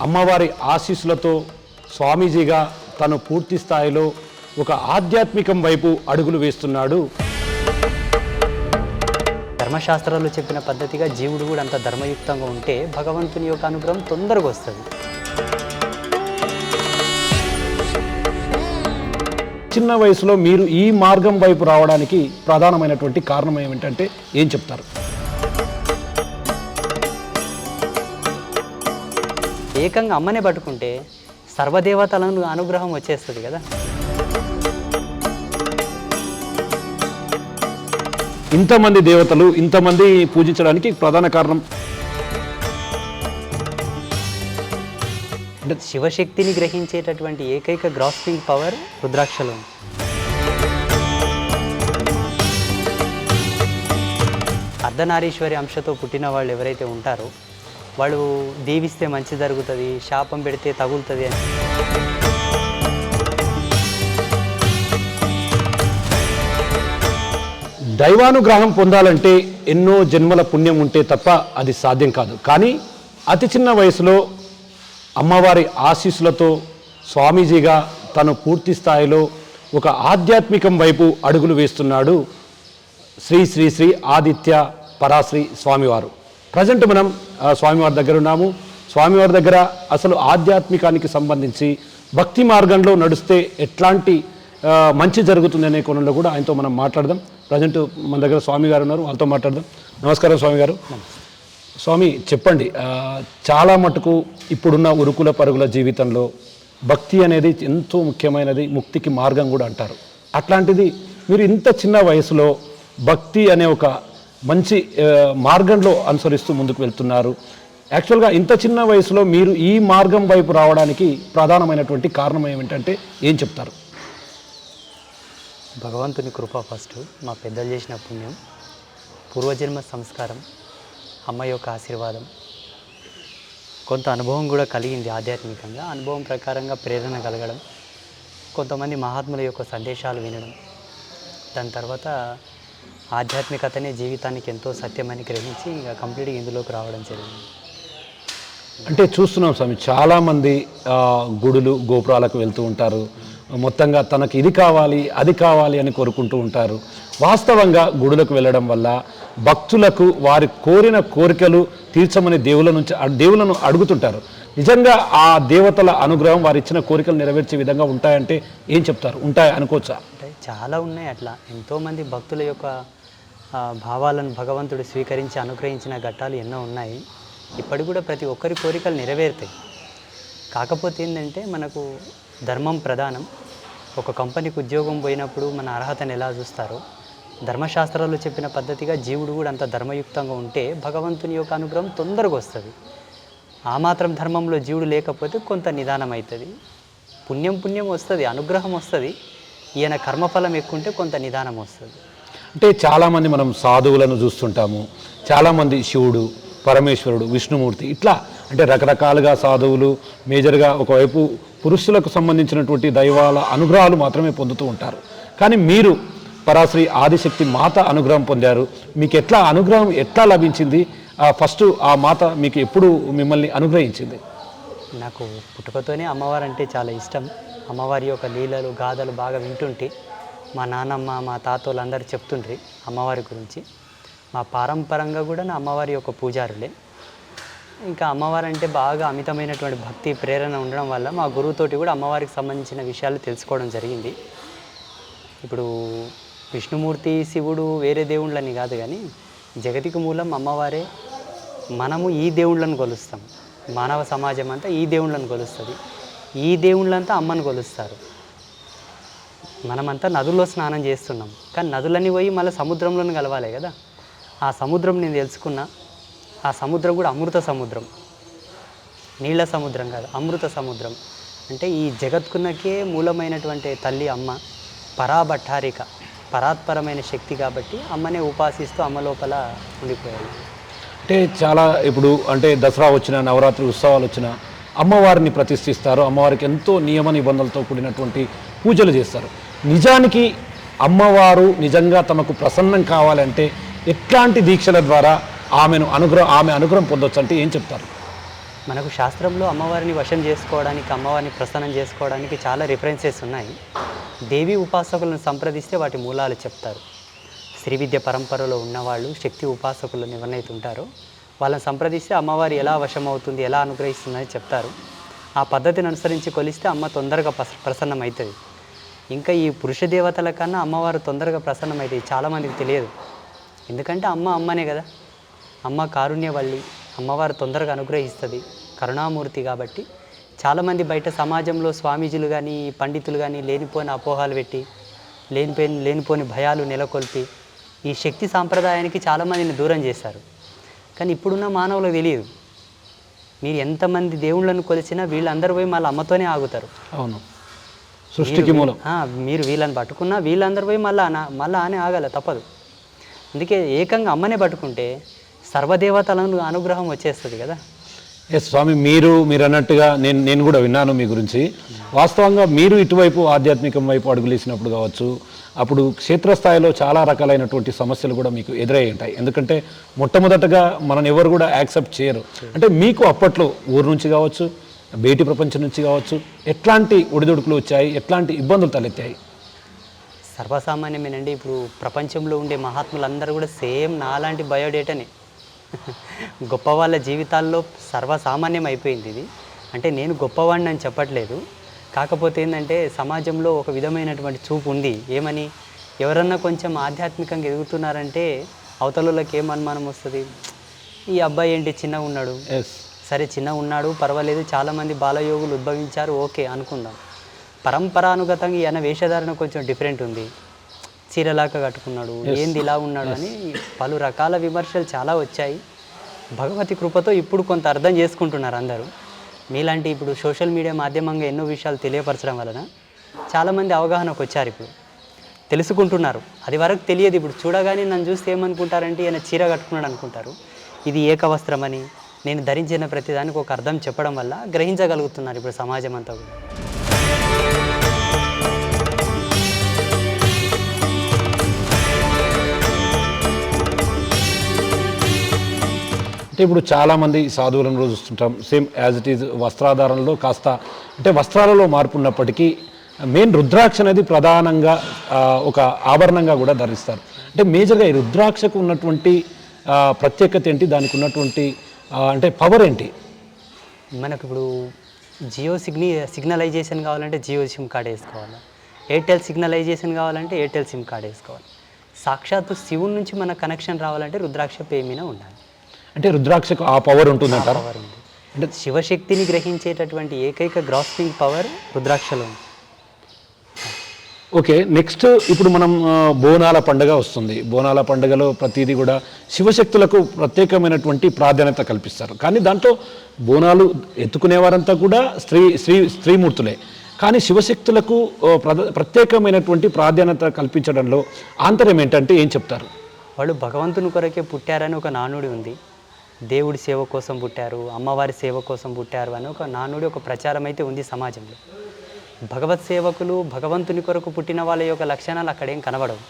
అమ్మవారి ఆశీస్సులతో స్వామీజీగా తను పూర్తి స్థాయిలో ఒక ఆధ్యాత్మికం వైపు అడుగులు వేస్తున్నాడు. ధర్మశాస్త్రాలు చెప్పిన పద్ధతిగా జీవుడు కూడా అంత ధర్మయుక్తంగా ఉంటే భగవంతుని యొక్క అనుగ్రహం తొందరగా వస్తుంది. చిన్న వయసులో మీరు ఈ మార్గం వైపు రావడానికి ప్రధానమైనటువంటి కారణం ఏమిటంటే ఏం చెప్తారు? ఏకంగా అమ్మనే పట్టుకుంటే సర్వదేవతలను అనుగ్రహం వచ్చేస్తుంది కదా. ఇంతమంది దేవతలు ఇంతమంది పూజించడానికి ప్రధాన కారణం శివశక్తిని గ్రహించేటటువంటి ఏకైక గ్రాస్పింగ్ పవర్ రుద్రాక్షలో. అర్ధనారీశ్వరి అంశతో పుట్టిన వాళ్ళు ఎవరైతే ఉంటారో వాళ్ళు దీవిస్తే మంచి జరుగుతుంది, శాపం పెడితే తగులుతుంది అని. దైవానుగ్రహం పొందాలంటే ఎన్నో జన్మల పుణ్యం ఉంటే తప్ప అది సాధ్యం కాదు. కానీ అతి చిన్న వయసులో అమ్మవారి ఆశీస్సులతో స్వామీజీగా తను పూర్తి స్థాయిలో ఒక ఆధ్యాత్మికం వైపు అడుగులు వేస్తున్నాడు శ్రీ శ్రీ శ్రీ ఆదిత్య పరాశ్రీ స్వామివారు. ప్రజెంట్ మనం స్వామివారి దగ్గర ఉన్నాము. స్వామివారి దగ్గర అసలు ఆధ్యాత్మికానికి సంబంధించి భక్తి మార్గంలో నడిస్తే ఎట్లాంటి మంచి జరుగుతుందనే కోణంలో కూడా ఆయనతో మనం మాట్లాడదాం. ప్రజెంట్ మన దగ్గర స్వామి గారు ఉన్నారు, వాళ్ళతో మాట్లాడదాం. నమస్కారం స్వామి గారు. స్వామి చెప్పండి, చాలా మటుకు ఇప్పుడున్న ఉరుకుల పరుగుల జీవితంలో భక్తి అనేది ఎంతో ముఖ్యమైనది, ముక్తికి మార్గం కూడా అంటారు. అట్లాంటిది మీరు ఇంత చిన్న వయసులో భక్తి అనే ఒక మంచి మార్గంలో అనుసరిస్తూ ముందుకు వెళ్తున్నారు. యాక్చువల్గా ఇంత చిన్న వయసులో మీరు ఈ మార్గం వైపు రావడానికి ప్రధానమైనటువంటి కారణం ఏమిటంటే ఏం చెప్తారు? భగవంతుని కృప ఫస్ట్, మా పెద్దలు చేసిన పుణ్యం, పూర్వజన్మ సంస్కారం, అమ్మ యొక్క ఆశీర్వాదం, కొంత అనుభవం కూడా కలిగింది ఆధ్యాత్మికంగా. అనుభవం ప్రకారంగా ప్రేరణ కలగడం, కొంతమంది మహాత్ముల యొక్క సందేశాలు వినడం, దాని తర్వాత ఆధ్యాత్మికతనే జీవితానికి ఎంతో సత్యమని గ్రహించి ఇంకా కంప్లీట్గా ఇందులోకి రావడం జరిగింది. అంటే చూస్తున్నాం స్వామి, చాలామంది గుడులు గోపురాలకు వెళ్తూ ఉంటారు. మొత్తంగా తనకు ఇది కావాలి అది కావాలి అని కోరుకుంటూ ఉంటారు. వాస్తవంగా గుడులకు వెళ్ళడం వల్ల భక్తులకు వారి కోరిన కోరికలు తీర్చమని దేవులను అడుగుతుంటారు. నిజంగా ఆ దేవతల అనుగ్రహం వారు ఇచ్చిన కోరికలు నెరవేర్చే విధంగా ఉంటాయంటే ఏం చెప్తారు? ఉంటాయి అనుకోవచ్చా? అంటే చాలా ఉన్నాయి. అట్లా ఎంతోమంది భక్తుల యొక్క భావాలను భగవంతుడు స్వీకరించి అనుగ్రహించిన ఘట్టాలు ఎన్నో ఉన్నాయి. ఇప్పటికి కూడా ప్రతి ఒక్కరి కోరికలు నెరవేరుతాయి. కాకపోతే ఏంటంటే మనకు ధర్మం ప్రధానం. ఒక కంపెనీకి ఉద్యోగం పోయినప్పుడు మన అర్హతను ఎలా చూస్తారో ధర్మశాస్త్రాలు చెప్పిన పద్ధతిగా జీవుడు కూడా అంత ధర్మయుక్తంగా ఉంటే భగవంతుని యొక్క అనుగ్రహం తొందరగా వస్తుంది. ఆ మాత్రం ధర్మంలో జీవుడు లేకపోతే కొంత నిదానం అవుతుంది. పుణ్యం వస్తుంది, అనుగ్రహం వస్తుంది. ఈయన కర్మఫలం ఎక్కువ ఉంటే కొంత నిదానం వస్తుంది. అంటే చాలామంది మనం సాధువులను చూస్తుంటాము. చాలామంది శివుడు, పరమేశ్వరుడు, విష్ణుమూర్తి ఇట్లా అంటే రకరకాలుగా సాధువులు మేజర్గా ఒకవైపు పురుషులకు సంబంధించినటువంటి దైవాల అనుగ్రహాలు మాత్రమే పొందుతూ ఉంటారు. కానీ మీరు పరాశ్రీ ఆదిశక్తి మాత అనుగ్రహం పొందారు. మీకు అనుగ్రహం ఎట్లా లభించింది? ఫస్ట్ ఆ మాత మీకు ఎప్పుడు మిమ్మల్ని అనుగ్రహించింది? నాకు పుట్టుకతోనే అమ్మవారు అంటే చాలా ఇష్టం. అమ్మవారి యొక్క లీలలు గాథలు బాగా వింటుంటే మా నాన్నమ్మ మా తాతోళ్ళు అందరూ చెప్తుండ్రి అమ్మవారి గురించి. మా పారంపరంగా కూడా నా అమ్మవారి యొక్క పూజారులే. ఇంకా అమ్మవారు అంటే బాగా అమితమైనటువంటి భక్తి ప్రేరణ ఉండడం వల్ల మా గురువుతోటి కూడా అమ్మవారికి సంబంధించిన విషయాలు తెలుసుకోవడం జరిగింది. ఇప్పుడు విష్ణుమూర్తి శివుడు వేరే దేవుళ్ళని కాదు, కానీ జగతికి మూలం అమ్మవారే. మనము ఈ దేవుళ్ళను కొలుస్తాం. మానవ సమాజం అంతా ఈ దేవుళ్ళను కొలుస్తుంది. ఈ దేవుళ్ళంతా అమ్మను కొలుస్తారు. మనమంతా నదుల్లో స్నానం చేస్తున్నాం, కానీ నదులన్నీ పోయి మళ్ళీ సముద్రంలోనే కలవాలి కదా. ఆ సముద్రం నేను తెలుసుకున్నా. ఆ సముద్రం కూడా అమృత సముద్రం, నీళ్ళ సముద్రం కాదు, అమృత సముద్రం. అంటే ఈ జగత్కున్నకే మూలమైనటువంటి తల్లి అమ్మ పరాభట్టారిక, పరాత్పరమైన శక్తి. కాబట్టి అమ్మనే ఉపాసిస్తూ అమ్మ లోపల ఉండిపోయాయి. అంటే చాలా ఇప్పుడు అంటే దసరా వచ్చిన, నవరాత్రి ఉత్సవాలు వచ్చిన అమ్మవారిని ప్రతిష్ఠిస్తారు. అమ్మవారికి ఎంతో నియమ నిబంధనలతో కూడినటువంటి పూజలు చేస్తారు. నిజానికి అమ్మవారు నిజంగా తమకు ప్రసన్నం కావాలంటే ఎట్లాంటి దీక్షల ద్వారా ఆమె అనుగ్రహం పొందొచ్చు అంటే ఏం చెప్తారు? మనకు శాస్త్రంలో అమ్మవారిని వశం చేసుకోవడానికి, అమ్మవారిని ప్రసన్నం చేసుకోవడానికి చాలా రిఫరెన్సెస్ ఉన్నాయి. దేవి ఉపాసకులను సంప్రదిస్తే వాటి మూలాలు చెప్తారు. శ్రీ విద్య పరంపరలో ఉన్నవాళ్ళు, శక్తి ఉపాసకులను ఎవరైతే ఉంటారో వాళ్ళని సంప్రదిస్తే అమ్మవారి ఎలా వశమవుతుంది, ఎలా అనుగ్రహిస్తుందని చెప్తారు. ఆ పద్ధతిని అనుసరించి కొలిస్తే అమ్మ తొందరగా ప్రసన్నమవుతుంది. ఇంకా ఈ పురుష దేవతల కన్నా అమ్మవారు తొందరగా ప్రసన్నమవుతుంది. చాలామందికి తెలియదు. ఎందుకంటే అమ్మనే కదా, అమ్మ కారుణ్యవల్లి, అమ్మవారు తొందరగా అనుగ్రహిస్తుంది, కరుణామూర్తి. కాబట్టి చాలామంది బయట సమాజంలో స్వామీజీలు కానీ పండితులు కానీ లేనిపోని అపోహాలు పెట్టి లేనిపోని భయాలు నెలకొల్పి ఈ శక్తి సాంప్రదాయానికి చాలామందిని దూరం చేశారు. కానీ ఇప్పుడున్న మానవులకు తెలియదు. మీరు ఎంతమంది దేవుళ్ళను కొలిచినా వీళ్ళందరూ పోయి మళ్ళీ అమ్మతోనే ఆగుతారు. అవును, సృష్టికి మూలం. మీరు వీళ్ళని పట్టుకున్నా వీళ్ళందరూ పోయి మళ్ళీ ఆనే ఆగాల, తప్పదు. అందుకే ఏకంగా అమ్మనే పట్టుకుంటే సర్వదేవతలను అనుగ్రహం వచ్చేస్తుంది కదా. ఎస్ స్వామి, మీరు అన్నట్టుగా నేను కూడా విన్నాను మీ గురించి. వాస్తవంగా మీరు ఇటువైపు ఆధ్యాత్మికం వైపు అడుగులేసినప్పుడు కావచ్చు, అప్పుడు క్షేత్రస్థాయిలో చాలా రకాలైనటువంటి సమస్యలు కూడా మీకు ఎదురై ఉంటాయి. ఎందుకంటే మొట్టమొదటగా మనని ఎవరు కూడా యాక్సెప్ట్ చేయరు. అంటే మీకు అప్పట్లో ఊరు నుంచి కావచ్చు, బయటి ప్రపంచం నుంచి కావచ్చు, ఎట్లాంటి ఒడిదుడుకులు వచ్చాయి, ఎట్లాంటి ఇబ్బందులు తలెత్తాయి? సర్వసామాన్యమేనండి. ఇప్పుడు ప్రపంచంలో ఉండే మహాత్ములందరూ కూడా సేమ్ నాలాంటి బయోడేటానే. గొప్ప వాళ్ళ జీవితాల్లో సర్వసామాన్యం అయిపోయింది ఇది. అంటే నేను గొప్పవాడిని అని చెప్పట్లేదు. కాకపోతే ఏంటంటే సమాజంలో ఒక విధమైనటువంటి చూపు ఉంది. ఏమని, ఎవరన్నా కొంచెం ఆధ్యాత్మికంగా ఎదుగుతున్నారంటే అవతలలోకి ఏం అనుమానం వస్తుంది, ఈ అబ్బాయి ఏంటి చిన్నగా ఉన్నాడు, సరే చిన్నగా ఉన్నాడు పర్వాలేదు, చాలామంది బాలయోగులు ఉద్భవించారు, ఓకే అనుకుందాం. పరంపరానుగతంగా ఈయన వేషధారణ కొంచెం డిఫరెంట్ ఉంది, చీరలాగా కట్టుకున్నాడు, ఏంది ఇలా ఉన్నాడు అని పలు రకాల విమర్శలు చాలా వచ్చాయి. భగవతి కృపతో ఇప్పుడు కొంత అర్థం చేసుకుంటున్నారు అందరూ. మీలాంటి ఇప్పుడు సోషల్ మీడియా మాధ్యమంగా ఎన్నో విషయాలు తెలియపరచడం వలన చాలామంది అవగాహనకు వచ్చారు, ఇప్పుడు తెలుసుకుంటున్నారు. అది వరకు తెలియదు. ఇప్పుడు చూడగానే నన్ను చూస్తే ఏమనుకుంటారంటే ఈయన చీర కట్టుకున్నాడు అనుకుంటారు. ఇది ఏకవస్త్రం అని నేను ధరించిన ప్రతిదానికి ఒక అర్థం చెప్పడం వల్ల గ్రహించగలుగుతున్నారు ఇప్పుడు సమాజం అంతా కూడా. అంటే ఇప్పుడు చాలామంది సాధువులను చూస్తుంటాం, సేమ్ యాజ్ ఇట్ ఈజ్ వస్త్రాధారణలో కాస్త అంటే వస్త్రాలలో మార్పు ఉన్నప్పటికీ మెయిన్ రుద్రాక్ష అనేది ప్రధానంగా ఒక ఆభరణంగా కూడా ధరిస్తారు. అంటే మేజర్గా ఈ రుద్రాక్షకు ఉన్నటువంటి ప్రత్యేకత ఏంటి, దానికి ఉన్నటువంటి అంటే పవర్ ఏంటి? మనకు ఇప్పుడు జియో సిగ్నలైజేషన్ కావాలంటే జియో సిమ్ కార్డ్ వేసుకోవాలి, ఎయిర్టెల్ సిగ్నలైజేషన్ కావాలంటే ఎయిర్టెల్ సిమ్ కార్డ్ వేసుకోవాలి. సాక్షాత్తు శివుని నుంచి మన కనెక్షన్ రావాలంటే రుద్రాక్ష పేమీన ఉండాలి. అంటే రుద్రాక్షకు ఆ పవర్ ఉంటుందంటారు? పవర్ ఉంది. అంటే శివశక్తిని గ్రహించేటటువంటి ఏకైక గ్రాస్పింగ్ పవర్ రుద్రాక్షలో ఉంది. ఓకే, నెక్స్ట్ ఇప్పుడు మనం బోనాల పండుగ వస్తుంది. బోనాల పండుగలో ప్రతిదీ కూడా శివశక్తులకు ప్రత్యేకమైనటువంటి ప్రాధాన్యత కల్పిస్తారు. కానీ దాంట్లో బోనాలు ఎత్తుకునేవారంతా కూడా స్త్రీమూర్తులే. కానీ శివశక్తులకు ప్రత్యేకమైనటువంటి ప్రాధాన్యత కల్పించడంలో ఆంతర్యం ఏంటంటే ఏం చెప్తారు? వాళ్ళు భగవంతుని కొరకే పుట్టారని ఒక నానుడి ఉంది. దేవుడి సేవ కోసం పుట్టారు, అమ్మవారి సేవ కోసం పుట్టారు అని ఒక నానుడి, ఒక ప్రచారం అయితే ఉంది సమాజంలో. భగవత్ సేవకులు భగవంతుని కొరకు పుట్టిన వాళ్ళ యొక్క లక్షణాలు అక్కడేం కనబడవు.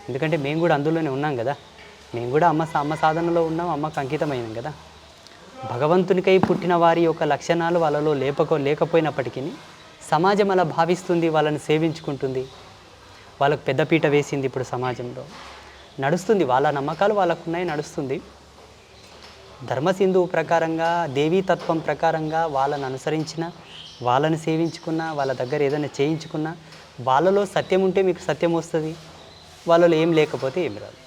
ఎందుకంటే మేము కూడా అందులోనే ఉన్నాం కదా, మేము కూడా అమ్మ సాధనలో ఉన్నాం, అమ్మకు అంకితమైనాం కదా. భగవంతునికై పుట్టిన వారి యొక్క లక్షణాలు వాళ్ళలో లేకపోయినప్పటికీ సమాజం అలా భావిస్తుంది, వాళ్ళని సేవించుకుంటుంది, వాళ్ళకు పెద్దపీట వేసింది. ఇప్పుడు సమాజంలో నడుస్తుంది, వాళ్ళ నమ్మకాలు వాళ్ళకున్నాయి, నడుస్తుంది. ధర్మసింధువు ప్రకారంగా, దేవీతత్వం ప్రకారంగా వాళ్ళని అనుసరించిన, వాళ్ళని సేవించుకున్నా, వాళ్ళ దగ్గర ఏదైనా చేయించుకున్నా, వాళ్ళలో సత్యం ఉంటే మీకు సత్యం వస్తుంది, వాళ్ళలో ఏం లేకపోతే ఏం రాదు.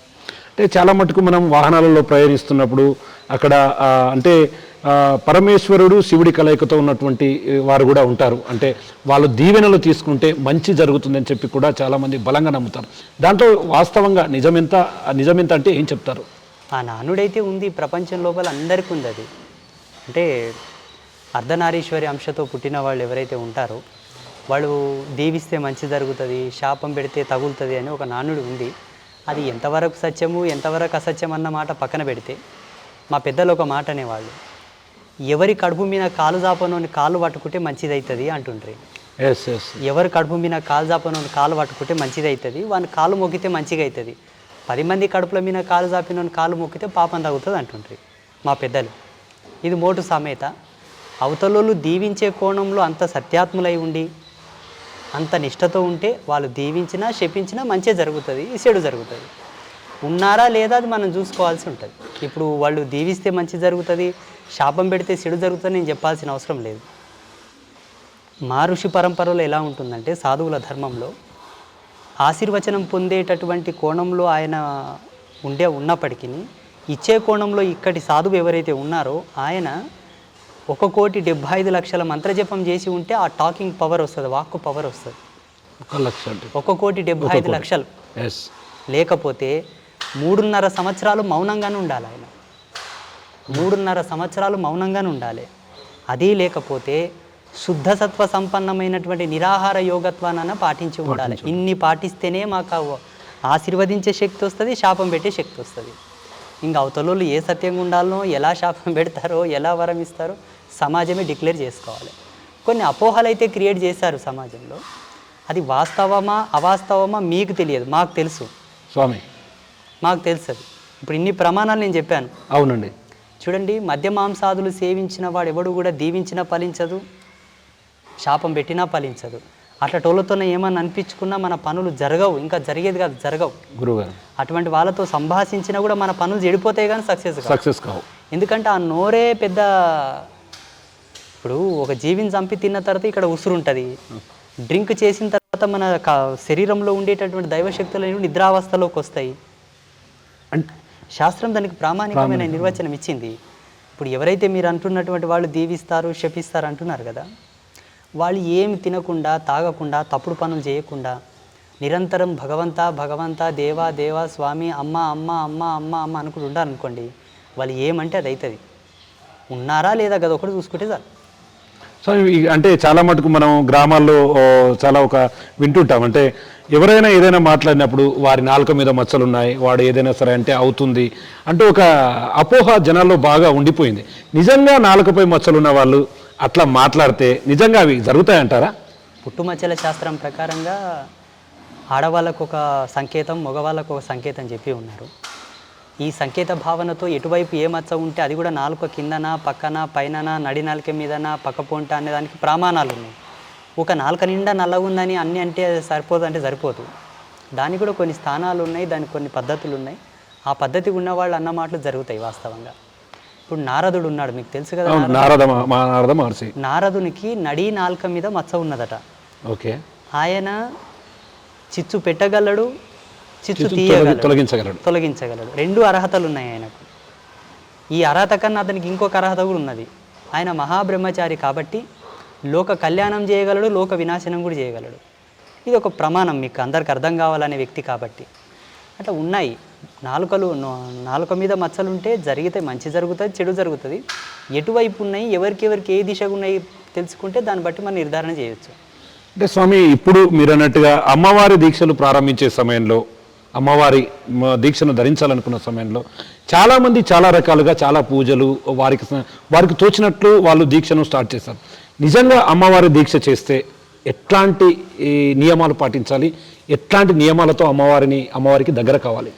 అంటే చాలా మటుకు మనం వాహనాలలో ప్రయాణిస్తున్నప్పుడు అక్కడ అంటే పరమేశ్వరుడు శివుడి కలయికతో ఉన్నటువంటి వారు కూడా ఉంటారు. అంటే వాళ్ళు దీవెనలు తీసుకుంటే మంచి జరుగుతుందని చెప్పి కూడా చాలామంది బలంగా నమ్ముతారు. దాంట్లో వాస్తవంగా నిజమెంత అంటే ఏం చెప్తారు? ఆ నానుడైతే ఉంది, ప్రపంచం లోపల అందరికీ ఉంది అది. అంటే అర్ధనారీశ్వరి అంశతో పుట్టిన వాళ్ళు ఎవరైతే ఉంటారో వాళ్ళు దీవిస్తే మంచి జరుగుతుంది, శాపం పెడితే తగులుతుంది అని ఒక నానుడు ఉంది. అది ఎంతవరకు సత్యము ఎంతవరకు అసత్యం అన్న మాట పక్కన పెడితే మా పెద్దలు ఒక మాట అనేవాళ్ళు, ఎవరి కడుపు మీద కాలు జాపనోని కాలు పట్టుకుంటే మంచిది అవుతుంది అంటుండ్రి. ఎవరి కడుపు మీద కాలు జాపనోని కాలు పట్టుకుంటే మంచిది అవుతుంది, వాని కాలు మొక్కితే మంచిగా అవుతుంది. 10 మంది కడుపుల మీద కాలు జాపినోని కాలు మొక్కితే పాపం తగ్గుతుంది అంటుండ్రి మా పెద్దలు. ఇది మోటు సామెత. అవతలోళ్ళు దీవించే కోణంలో అంత సత్యాత్ములై ఉండి అంత నిష్టతో ఉంటే వాళ్ళు దీవించినా శపించినా మంచి జరుగుతుంది, చెడు జరుగుతుంది. ఉన్నారా లేదా అది మనం చూసుకోవాల్సి ఉంటుంది. ఇప్పుడు వాళ్ళు దీవిస్తే మంచి జరుగుతుంది, శాపం పెడితే చెడు జరుగుతుంది నేను చెప్పాల్సిన అవసరం లేదు. మా ఋషి పరంపరలో ఎలా ఉంటుందంటే సాధువుల ధర్మంలో ఆశీర్వచనం పొందేటటువంటి కోణంలో ఆయన ఉన్నప్పటికీ ఇచ్చే కోణంలో ఇక్కడి సాధువు ఎవరైతే ఉన్నారో ఆయన 1,75,00,000 మంత్రజపం చేసి ఉంటే ఆ టాకింగ్ పవర్ వస్తుంది, వాక్కు పవర్ వస్తుంది. 1,75,00,000 లేకపోతే 3.5 సంవత్సరాలు మౌనంగానే ఉండాలి ఆయన. 3.5 సంవత్సరాలు మౌనంగానే ఉండాలి. అది లేకపోతే శుద్ధ సత్వ సంపన్నమైనటువంటి నిరాహార యోగత్వాన్ని పాటించి ఉండాలి. ఇన్ని పాటిస్తేనే మాకు ఆశీర్వదించే శక్తి వస్తుంది, శాపం పెట్టే శక్తి వస్తుంది. ఇంకా అవతలోళ్ళు ఏ సత్యంగా ఉండాలనో, ఎలా శాపం పెడతారో, ఎలా వరం ఇస్తారో సమాజమే డిక్లేర్ చేసుకోవాలి. కొన్ని అపోహలు అయితే క్రియేట్ చేశారు సమాజంలో. అది వాస్తవమా అవాస్తవమా మీకు తెలియదు, మాకు తెలుసు స్వామి, మాకు తెలుసు. అది ఇప్పుడు ఇన్ని ప్రమాణాలు నేను చెప్పాను. అవునండి. చూడండి, మద్య మాంసాదులు సేవించిన వాడు ఎవడు కూడా దీవించినా ఫలించదు, శాపం పెట్టినా ఫలించదు. అట్లా టోళ్ళతోనే ఏమన్నా అనిపించుకున్నా మన పనులు జరగవు, ఇంకా జరిగేది కాదు, జరగవు. గురుగారు, అటువంటి వాళ్ళతో సంభాషించినా కూడా మన పనులు చెడిపోతాయి కానీ సక్సెస్ కావు. ఎందుకంటే ఆ నోరే పెద్ద. ఇప్పుడు ఒక జీవిని చంపి తిన్న తర్వాత ఇక్కడ ఉసురు ఉంటుంది. డ్రింక్ చేసిన తర్వాత మన శరీరంలో ఉండేటటువంటి దైవశక్తులు నిద్రావస్థలోకి వస్తాయి. శాస్త్రం దానికి ప్రామాణికమైన నిర్వచనం ఇచ్చింది. ఇప్పుడు ఎవరైతే మీరు అంటున్నటువంటి వాళ్ళు దీవిస్తారు శపిస్తారు అంటున్నారు కదా, వాళ్ళు ఏమి తినకుండా తాగకుండా తప్పుడు పనులు చేయకుండా నిరంతరం భగవంతా దేవా దేవా స్వామి అమ్మ అమ్మ అమ్మ అమ్మ అమ్మ అనుకుంటూ ఉండాలనుకోండి, వాళ్ళు ఏమంటే అది అవుతుంది. ఉన్నారా లేదా కదా ఒకటి చూసుకుంటే చాలు. సో అంటే చాలా మటుకు మనం గ్రామాల్లో చాలా వింటుంటాం. అంటే ఎవరైనా ఏదైనా మాట్లాడినప్పుడు వారి నాలుక మీద మచ్చలు ఉన్నాయి, వాడు ఏదైనా సరే అంటే అవుతుంది అంటూ ఒక అపోహ జనాల్లో బాగా ఉండిపోయింది. నిజంగా నాలుకపై మచ్చలు ఉన్న వాళ్ళు అట్లా మాట్లాడితే నిజంగా అవి జరుగుతాయంటారా? పుట్టుమచ్చల శాస్త్రం ప్రకారంగా ఆడవాళ్ళకు ఒక సంకేతం, మగవాళ్ళకు ఒక సంకేతం చెప్పి ఉన్నారు. ఈ సంకేత భావనతో ఎటువైపు ఏ మచ్చ ఉంటే అది కూడా నాలుక కిందన పక్కన పైన నడి నాలుక మీదన పక్కపోంట అనే దానికి ప్రమాణాలు ఉన్నాయి. ఒక నాలుక నిండా నల్లగా ఉందని అన్నీ అంటే సరిపోదు. దానికి కూడా కొన్ని స్థానాలు ఉన్నాయి, దానికి కొన్ని పద్ధతులు ఉన్నాయి. ఆ పద్ధతి ఉన్న వాళ్ళు అన్న మాటలు జరుగుతాయి వాస్తవంగా. ఇప్పుడు నారదుడు ఉన్నాడు, మీకు తెలుసు కదా, నారదునికి నడి నాలుక మీద మచ్చ ఉన్నదట. ఓకే, ఆయన చిచ్చు పెట్టగలడు, చిచ్చు తొలగించగలడు. 2 అర్హతలు ఉన్నాయి ఆయనకు. ఈ అర్హత కన్నా అతనికి ఇంకొక అర్హత కూడా ఉన్నది. ఆయన మహాబ్రహ్మచారి కాబట్టి లోక కళ్యాణం చేయగలడు, లోక వినాశనం కూడా చేయగలడు. ఇది ఒక ప్రమాణం మీకు అందరికి అర్థం కావాలనే వ్యక్తి కాబట్టి. అట్లా ఉన్నాయి. నాలుక మీద మచ్చలుంటే జరిగితే మంచి జరుగుతుంది, చెడు జరుగుతుంది. ఎటువైపు ఉన్నాయి, ఎవరికి ఏ దిశగా ఉన్నాయి తెలుసుకుంటే దాన్ని బట్టి మనం నిర్ధారణ చేయొచ్చు. అంటే స్వామి, ఇప్పుడు మీరు అన్నట్టుగా అమ్మవారి దీక్షలు ప్రారంభించే సమయంలో, అమ్మవారి దీక్షను ధరించాలనుకున్న సమయంలో చాలామంది చాలా రకాలుగా చాలా పూజలు వారికి తోచినట్లు వాళ్ళు దీక్షను స్టార్ట్ చేస్తారు. నిజంగా అమ్మవారి దీక్ష చేస్తే ఎట్లాంటి నియమాలు పాటించాలి, ఎట్లాంటి నియమాలతో అమ్మవారికి దగ్గర కావాలి?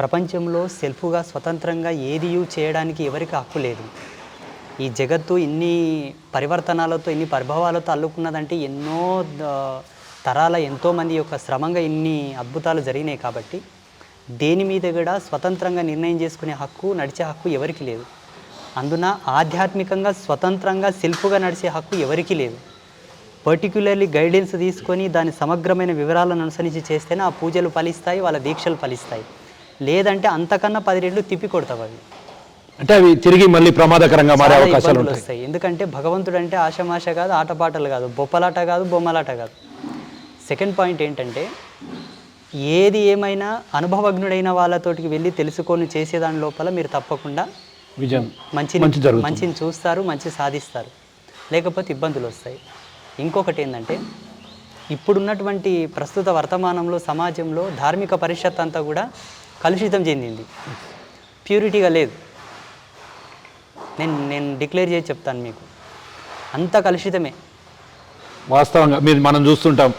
ప్రపంచంలో సెల్ఫ్గా స్వతంత్రంగా ఏది చేయడానికి ఎవరికి హక్కు లేదు. ఈ జగత్తు ఇన్ని పరివర్తనాలతో, ఇన్ని ప్రభావాలతో అల్లుకున్నదంటే ఎన్నో తరాల ఎంతోమంది యొక్క శ్రమంగా ఇన్ని అద్భుతాలు జరిగినాయి. కాబట్టి దేని మీద కూడా స్వతంత్రంగా నిర్ణయం చేసుకునే హక్కు, నడిచే హక్కు ఎవరికి లేదు. అందున ఆధ్యాత్మికంగా స్వతంత్రంగా సెల్ఫ్గా నడిచే హక్కు ఎవరికీ లేదు. పర్టిక్యులర్లీ గైడెన్స్ తీసుకొని దాని సమగ్రమైన వివరాలను అనుసరించి చేస్తేనే ఆ పూజలు ఫలిస్తాయి, వాళ్ళ దీక్షలు ఫలిస్తాయి. లేదంటే అంతకన్నా 10 రెట్లు తిప్పి కొడతావు అవి. అంటే అవి తిరిగి మళ్ళీ ప్రమాదకరంగా మారే అవకాశాలు వస్తాయి. ఎందుకంటే భగవంతుడు అంటే ఆషమాష కాదు, ఆటపాటలు కాదు, బొప్పలాట కాదు, బొమ్మలాట కాదు. సెకండ్ పాయింట్ ఏంటంటే ఏది ఏమైనా అనుభవజ్ఞుడైన వాళ్ళతోటికి వెళ్ళి తెలుసుకొని చేసేదాని లోపల మీరు తప్పకుండా మంచిని చూస్తారు, మంచి సాధిస్తారు. లేకపోతే ఇబ్బందులు వస్తాయి. ఇంకొకటి ఏంటంటే ఇప్పుడున్నటువంటి ప్రస్తుత వర్తమానంలో సమాజంలో ధార్మిక పరిషత్ అంతా కూడా కలుషితం చెందింది, ప్యూరిటీగా లేదు. నేను డిక్లేర్ చేసి చెప్తాను మీకు, అంత కలుషితమే వాస్తవంగా. మనం చూస్తుంటాం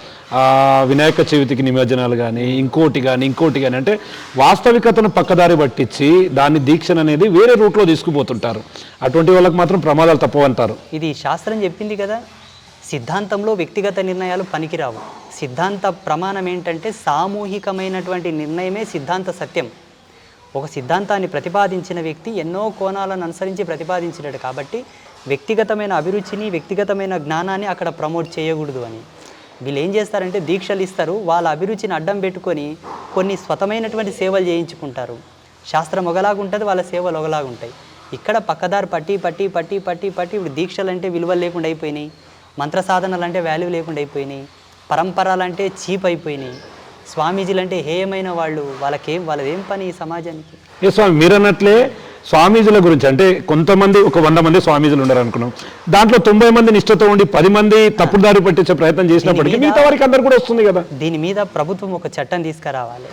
వినాయక చవితికి నిమజ్జనాలు కానీ ఇంకోటి కానీ అంటే వాస్తవికతను పక్కదారి పట్టించి దాన్ని దీక్షను అనేది వేరే రూట్లో తీసుకుపోతుంటారు. అటువంటి వాళ్ళకి మాత్రం ప్రమాదాలు తప్పవంటారు. ఇది శాస్త్రం చెప్పింది కదా, సిద్ధాంతంలో వ్యక్తిగత నిర్ణయాలు పనికిరావు. సిద్ధాంత ప్రమాణం ఏంటంటే సామూహికమైనటువంటి నిర్ణయమే సిద్ధాంత సత్యం. ఒక సిద్ధాంతాన్ని ప్రతిపాదించిన వ్యక్తి ఎన్నో కోణాలను అనుసరించి ప్రతిపాదించినాడు కాబట్టి వ్యక్తిగతమైన అభిరుచిని వ్యక్తిగతమైన జ్ఞానాన్ని అక్కడ ప్రమోట్ చేయకూడదు అని. వీళ్ళు ఏం చేస్తారంటే దీక్షలు ఇస్తారు, వాళ్ళ అభిరుచిని అడ్డం పెట్టుకొని కొన్ని స్వతమైనటువంటి సేవలు చేయించుకుంటారు. శాస్త్రం ఒకలాగుంటుంది, వాళ్ళ సేవలు ఒకలాగుంటాయి. ఇక్కడ పక్కదారి పట్టి పట్టి పట్టి పట్టి పట్టి ఇప్పుడు దీక్షలు అంటే విలువలు లేకుండా అయిపోయినాయి, మంత్ర సాధనలు అంటే వాల్యూ లేకుండా అయిపోయినాయి, పరంపరలు అంటే చీప్ అయిపోయినాయి, స్వామీజీలు అంటే హేయమైన వాళ్ళు, వాళ్ళదేం పని ఈ సమాజానికి? ఏ స్వామి, మీరు అన్నట్లే స్వామీజీల గురించి అంటే కొంతమంది ఒక 100 మంది స్వామీజీలు ఉన్నారు అనుకున్నాం, దాంట్లో 90 మంది నిష్ఠతో ఉండి 10 మంది తప్పుడు దారి పట్టించే ప్రయత్నం చేసినప్పటికీ మిగతా వారికి అందరు కూడా వస్తుంది కదా. దీని మీద ప్రభుత్వం ఒక చట్టం తీసుకురావాలి.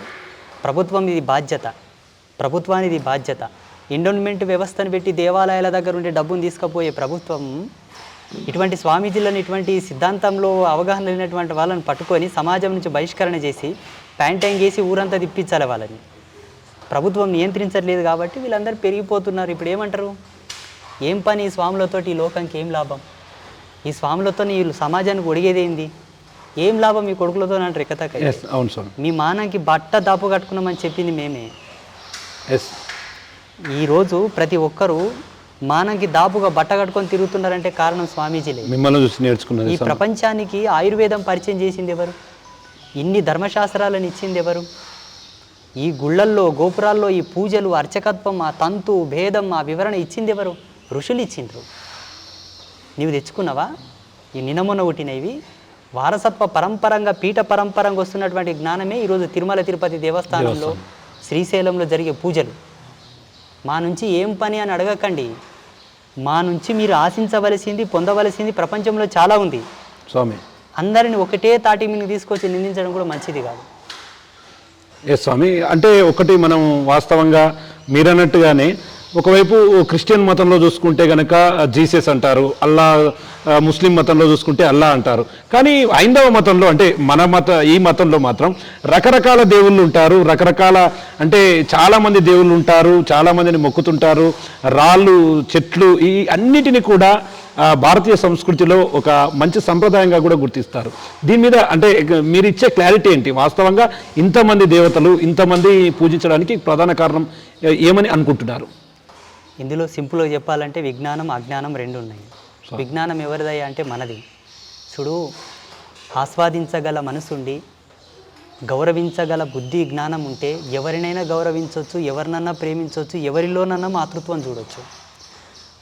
ప్రభుత్వానికి ఇది బాధ్యత. ఎండోన్మెంట్ వ్యవస్థను పెట్టి దేవాలయాల దగ్గర ఉండే డబ్బును తీసుకుపోయే ప్రభుత్వం ఇటువంటి స్వామీజీలను ఇటువంటి సిద్ధాంతంలో అవగాహన లేనటువంటి వాళ్ళని పట్టుకొని సమాజం నుంచి బహిష్కరణ చేసి ప్యాంటైన్ చేసి ఊరంతా తిప్పించాలి వాళ్ళని. ప్రభుత్వం నియంత్రించట్లేదు కాబట్టి వీళ్ళందరూ పెరిగిపోతున్నారు. ఇప్పుడు ఏమంటారు, ఏం పని ఈ స్వాములతోటి ఈ లోకంకి ఏం లాభం, ఈ స్వాములతో ఈ సమాజానికి ఒడిగేదేంది, ఏం లాభం మీ కొడుకులతో అంటారు ఎక్కతాక. అవును సార్, మీ మానానికి బట్ట దాపు కట్టుకున్నామని చెప్పింది మేమే. ఈరోజు ప్రతి ఒక్కరూ మానంకి దాపుగా బట్ట కట్టుకొని తిరుగుతున్నారంటే కారణం స్వామీజీలే. మిమ్మల్ని చూసి నేర్చుకున్నది. ఈ ప్రపంచానికి ఆయుర్వేదం పరిచయం చేసింది ఎవరు? ఇన్ని ధర్మశాస్త్రాలను ఇచ్చింది ఎవరు? ఈ గుళ్ళల్లో గోపురాల్లో ఈ పూజలు అర్చకత్వం ఆ తంతు భేదం ఆ వివరణ ఇచ్చింది ఎవరు? ఋషులు ఇచ్చిండ్రు. నీవు తెచ్చుకున్నావా? ఈ నినమొన పుట్టినవి వారసత్వ పరంపరంగా పీఠ పరంపరంగా వస్తున్నటువంటి జ్ఞానమే ఈరోజు తిరుమల తిరుపతి దేవస్థానంలో శ్రీశైలంలో జరిగే పూజలు. మా నుంచి ఏం పని అని అడగకండి. మా నుంచి మీరు ఆశించవలసింది పొందవలసింది ప్రపంచంలో చాలా ఉంది స్వామి. అందరిని ఒకటే తాటి మీద తీసుకొచ్చి నిందించడం కూడా మంచిది కాదు. ఎస్ స్వామి, అంటే ఒకటి మనం వాస్తవంగా మీరన్నట్టుగానే ఒకవైపు క్రిస్టియన్ మతంలో చూసుకుంటే కనుక జీసస్ అంటారు, అల్లా, ముస్లిం మతంలో చూసుకుంటే అల్లా అంటారు. కానీ హైందవ మతంలో అంటే ఈ మతంలో మాత్రం రకరకాల దేవుళ్ళు ఉంటారు, రకరకాల అంటే చాలామంది దేవుళ్ళు ఉంటారు, చాలామందిని మొక్కుతుంటారు. రాళ్ళు, చెట్లు, ఈ అన్నిటిని కూడా భారతీయ సంస్కృతిలో ఒక మంచి సంప్రదాయంగా కూడా గుర్తిస్తారు. దీని మీద అంటే మీరు ఇచ్చే క్లారిటీ ఏంటి? వాస్తవంగా ఇంతమంది దేవతలు ఇంతమంది పూజించడానికి ప్రధాన కారణం ఏమని అనుకుంటున్నారు? ఇందులో సింపుల్గా చెప్పాలంటే విజ్ఞానం అజ్ఞానం రెండు ఉన్నాయి. విజ్ఞానం ఎవరిదయ్యా అంటే మనది. చూడు, ఆస్వాదించగల మనసుండి గౌరవించగల బుద్ధి జ్ఞానం ఉంటే ఎవరినైనా గౌరవించవచ్చు, ఎవరినన్నా ప్రేమించవచ్చు, ఎవరిలోనన్నా మాతృత్వం చూడవచ్చు.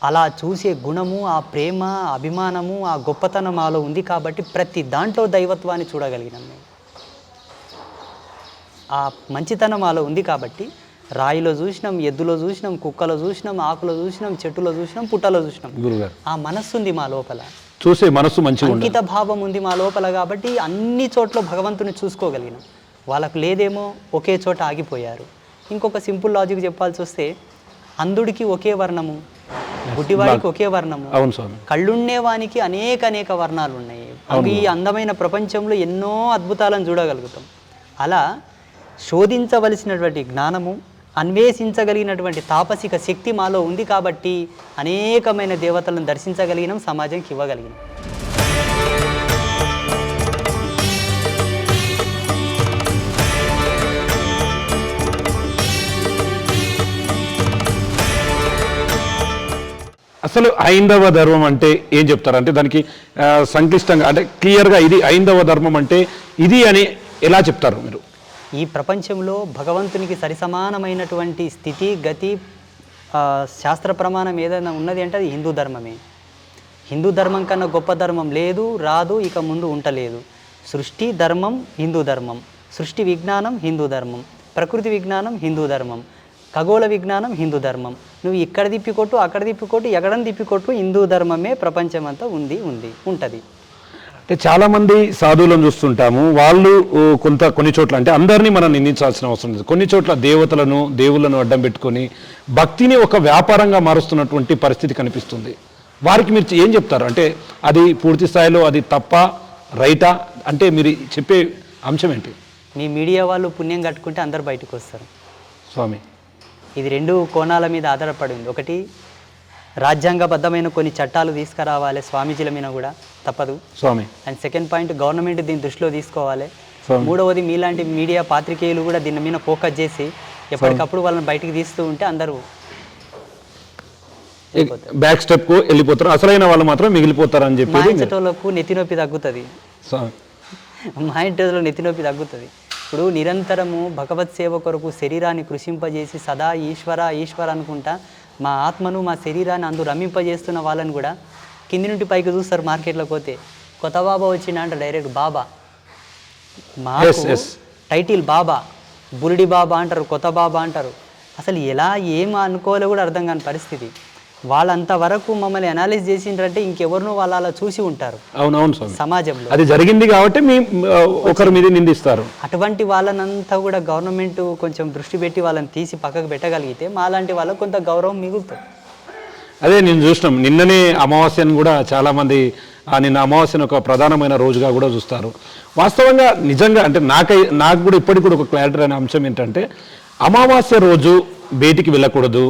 అలా చూసే గుణము, ఆ ప్రేమ, అభిమానము, ఆ గొప్పతనం మాలో ఉంది కాబట్టి ప్రతి దాంట్లో దైవత్వాన్ని చూడగలిగినాం మేము. ఆ మంచితనం మాలో ఉంది కాబట్టి రాయిలో చూసినాం, ఎద్దులో చూసినాం, కుక్కలో చూసినాం, ఆకులో చూసినాం, చెట్టులో చూసినాం, పుట్టలో చూసినాం. ఆ మనస్సు ఉంది మా లోపల, చూసే మనస్సు మంచిగా, అంకిత భావం ఉంది మా లోపల కాబట్టి అన్ని చోట్ల భగవంతుని చూసుకోగలిగినాం. వాళ్ళకు లేదేమో, ఒకే చోట ఆగిపోయారు. ఇంకొక సింపుల్ లాజిక్ చెప్పాల్సి వస్తే అంధుడికి ఒకే వర్ణము, గుడ్డివాడికి ఒకే వర్ణము, కళ్ళుండేవానికి అనేక వర్ణాలు ఉన్నాయి. అవి ఈ అందమైన ప్రపంచంలో ఎన్నో అద్భుతాలను చూడగలుగుతాం. అలా శోధించవలసినటువంటి జ్ఞానము, అన్వేషించగలిగినటువంటి తాపసిక శక్తి మాలో ఉంది కాబట్టి అనేకమైన దేవతలను దర్శించగలిగినాం, సమాజంకి ఇవ్వగలిగినాం. అసలు హైందవ ధర్మం అంటే ఏం చెప్తారు? అంటే దానికి సంక్లిష్టంగా అంటే క్లియర్గా ఇది హైందవ ధర్మం అంటే ఇది అని ఎలా చెప్తారు మీరు? ఈ ప్రపంచంలో భగవంతునికి సరిసమానమైనటువంటి స్థితి గతి శాస్త్ర ప్రమాణం ఏదైనా ఉన్నది అంటే అది హిందూ ధర్మమే. హిందూ ధర్మం కన్నా గొప్ప ధర్మం లేదు, రాదు, ఇక ముందు ఉంటలేదు. సృష్టి ధర్మం హిందూ ధర్మం, సృష్టి విజ్ఞానం హిందూ ధర్మం, ప్రకృతి విజ్ఞానం హిందూ ధర్మం, ఖగోళ విజ్ఞానం హిందూ ధర్మం. నువ్వు ఇక్కడ తిప్పికొట్టు, అక్కడ తిప్పికొట్టు, ఎక్కడని తిప్పికొట్టు, హిందూ ధర్మమే ప్రపంచమంతా ఉంటుంది. అంటే చాలామంది సాధువులను చూస్తుంటాము, వాళ్ళు కొన్ని చోట్ల అంటే అందరినీ మనం నిందించాల్సిన అవసరం లేదు. కొన్ని చోట్ల దేవుళ్ళను అడ్డం పెట్టుకొని భక్తిని ఒక వ్యాపారంగా మారుస్తున్నటువంటి పరిస్థితి కనిపిస్తుంది. వారికి మీరు ఏం చెప్తారు? అంటే అది పూర్తి స్థాయిలో అది తప్ప, రైటా? అంటే మీరు చెప్పే అంశం ఏంటి మీ మీడియా వాళ్ళు పుణ్యం కట్టుకుంటే అందరు బయటకు వస్తారు. స్వామి? ఇది 2 కోణాల మీద ఆధారపడి ఉంది. ఒకటి రాజ్యాంగబద్ధమైన కొన్ని చట్టాలు తీసుకురావాలి స్వామీజీల మీద కూడా తప్పదు స్వామి. అండ్ సెకండ్ పాయింట్ గవర్నమెంట్ దీన్ని దృష్టిలో తీసుకోవాలి. స్వామి. మూడవది మీలాంటి మీడియా పాత్రికేయులు కూడా దీని మీద ఫోకస్ చేసి ఎప్పటికప్పుడు వాళ్ళని బయటికి తీస్తూ ఉంటే అందరూ బ్యాక్ స్టెప్కు వెళ్ళిపోతారు, అసలైన వాళ్ళు మాత్రం మిగిలిపోతారు అని చెప్పి మాయించటోళ్ళకు నెత్తినొప్పి తగ్గుతుంది. స్వామి. మా ఇంటిలో నెత్తినొప్పి తగ్గుతుంది. ఇప్పుడు నిరంతరము భగవత్ సేవ కొరకు శరీరాన్ని కృషింపజేసి సదా ఈశ్వర ఈశ్వర అనుకుంటా మా ఆత్మను మా శరీరాన్ని అందు రమింపజేస్తున్న వాళ్ళని కూడా కింది నుండి పైకి చూస్తారు. మార్కెట్లోకి పోతే కొత్త బాబా వచ్చిండ అంటే డైరెక్ట్ బాబా, మాకు టైటిల్ బాబా, బురిడి బాబా అంటారు, కొత్త బాబా అంటారు. అసలు ఎలా ఏం అనుకోవాలో కూడా అర్థం కాని పరిస్థితి. వాళ్ళంతవరకు మమ్మల్ని అనాలిజ్ చేసిండ్రంటే ఇంకెవరినో వాళ్ళు అలా చూసి ఉంటారు. అవునవును స్వామి. సమాజంలో అది జరిగింది కాబట్టి మీ ఒకరి మీద నిందిస్తారు. అటువంటి వాళ్ళనంతా కూడా గవర్నమెంట్ కొంచెం దృష్టి పెట్టి వాళ్ళని తీసి పక్కకు పెట్టగలిగితే మాలాంటి వాళ్ళకు కొంత గౌరవం మిగులుతుంది. అదే నేను చూసినాం, నిన్ననే అమావాస్యను కూడా చాలామంది నిన్న అమావాస్యను ఒక ప్రధానమైన రోజుగా కూడా చూస్తారు. వాస్తవంగా నిజంగా అంటే నాకు కూడా ఇప్పటికి కూడా ఒక క్లారిటీ అనే అంశం ఏంటంటే అమావాస్య రోజు బయటికి వెళ్ళకూడదు,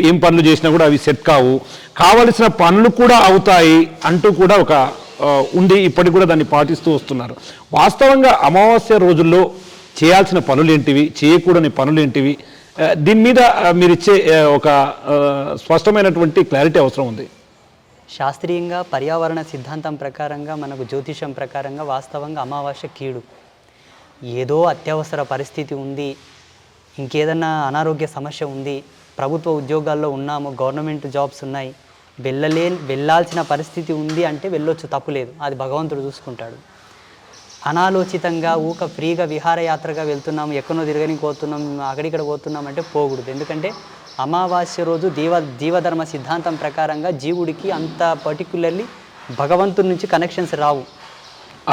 ఏం పనులు చేసినా కూడా అవి సెట్ కావు, కావలసిన పనులు కూడా అవుతాయి అంటూ కూడా ఒక ఉంది. ఇప్పటికి కూడా దాన్ని పాటిస్తూ వస్తున్నారు. వాస్తవంగా అమావాస్య రోజుల్లో చేయాల్సిన పనులు ఏంటివి, చేయకూడని పనులు ఏంటివి, దీని మీద మీరు ఇచ్చే ఒక స్పష్టమైనటువంటి క్లారిటీ అవసరం ఉంది. శాస్త్రీయంగా పర్యావరణ సిద్ధాంతం ప్రకారంగా మనకు జ్యోతిషం ప్రకారంగా వాస్తవంగా అమావాస్య కీడు. ఏదో అత్యవసర పరిస్థితి ఉంది, ఇంకేదన్నా అనారోగ్య సమస్య ఉంది, ప్రభుత్వ ఉద్యోగాల్లో ఉన్నాము, గవర్నమెంట్ జాబ్స్ ఉన్నాయి, వెళ్ళాల్సిన పరిస్థితి ఉంది అంటే వెళ్ళొచ్చు, తప్పులేదు, అది భగవంతుడు చూసుకుంటాడు. అనాలోచితంగా ఫ్రీగా విహారయాత్రగా వెళ్తున్నాము, ఎక్కడో తిరగనికి పోతున్నాం, అక్కడిక్కడ పోతున్నాం అంటే పోకూడదు. ఎందుకంటే అమావాస్య రోజు జీవధర్మ సిద్ధాంతం ప్రకారంగా జీవుడికి అంత పర్టికులర్లీ భగవంతుడి నుంచి కనెక్షన్స్ రావు.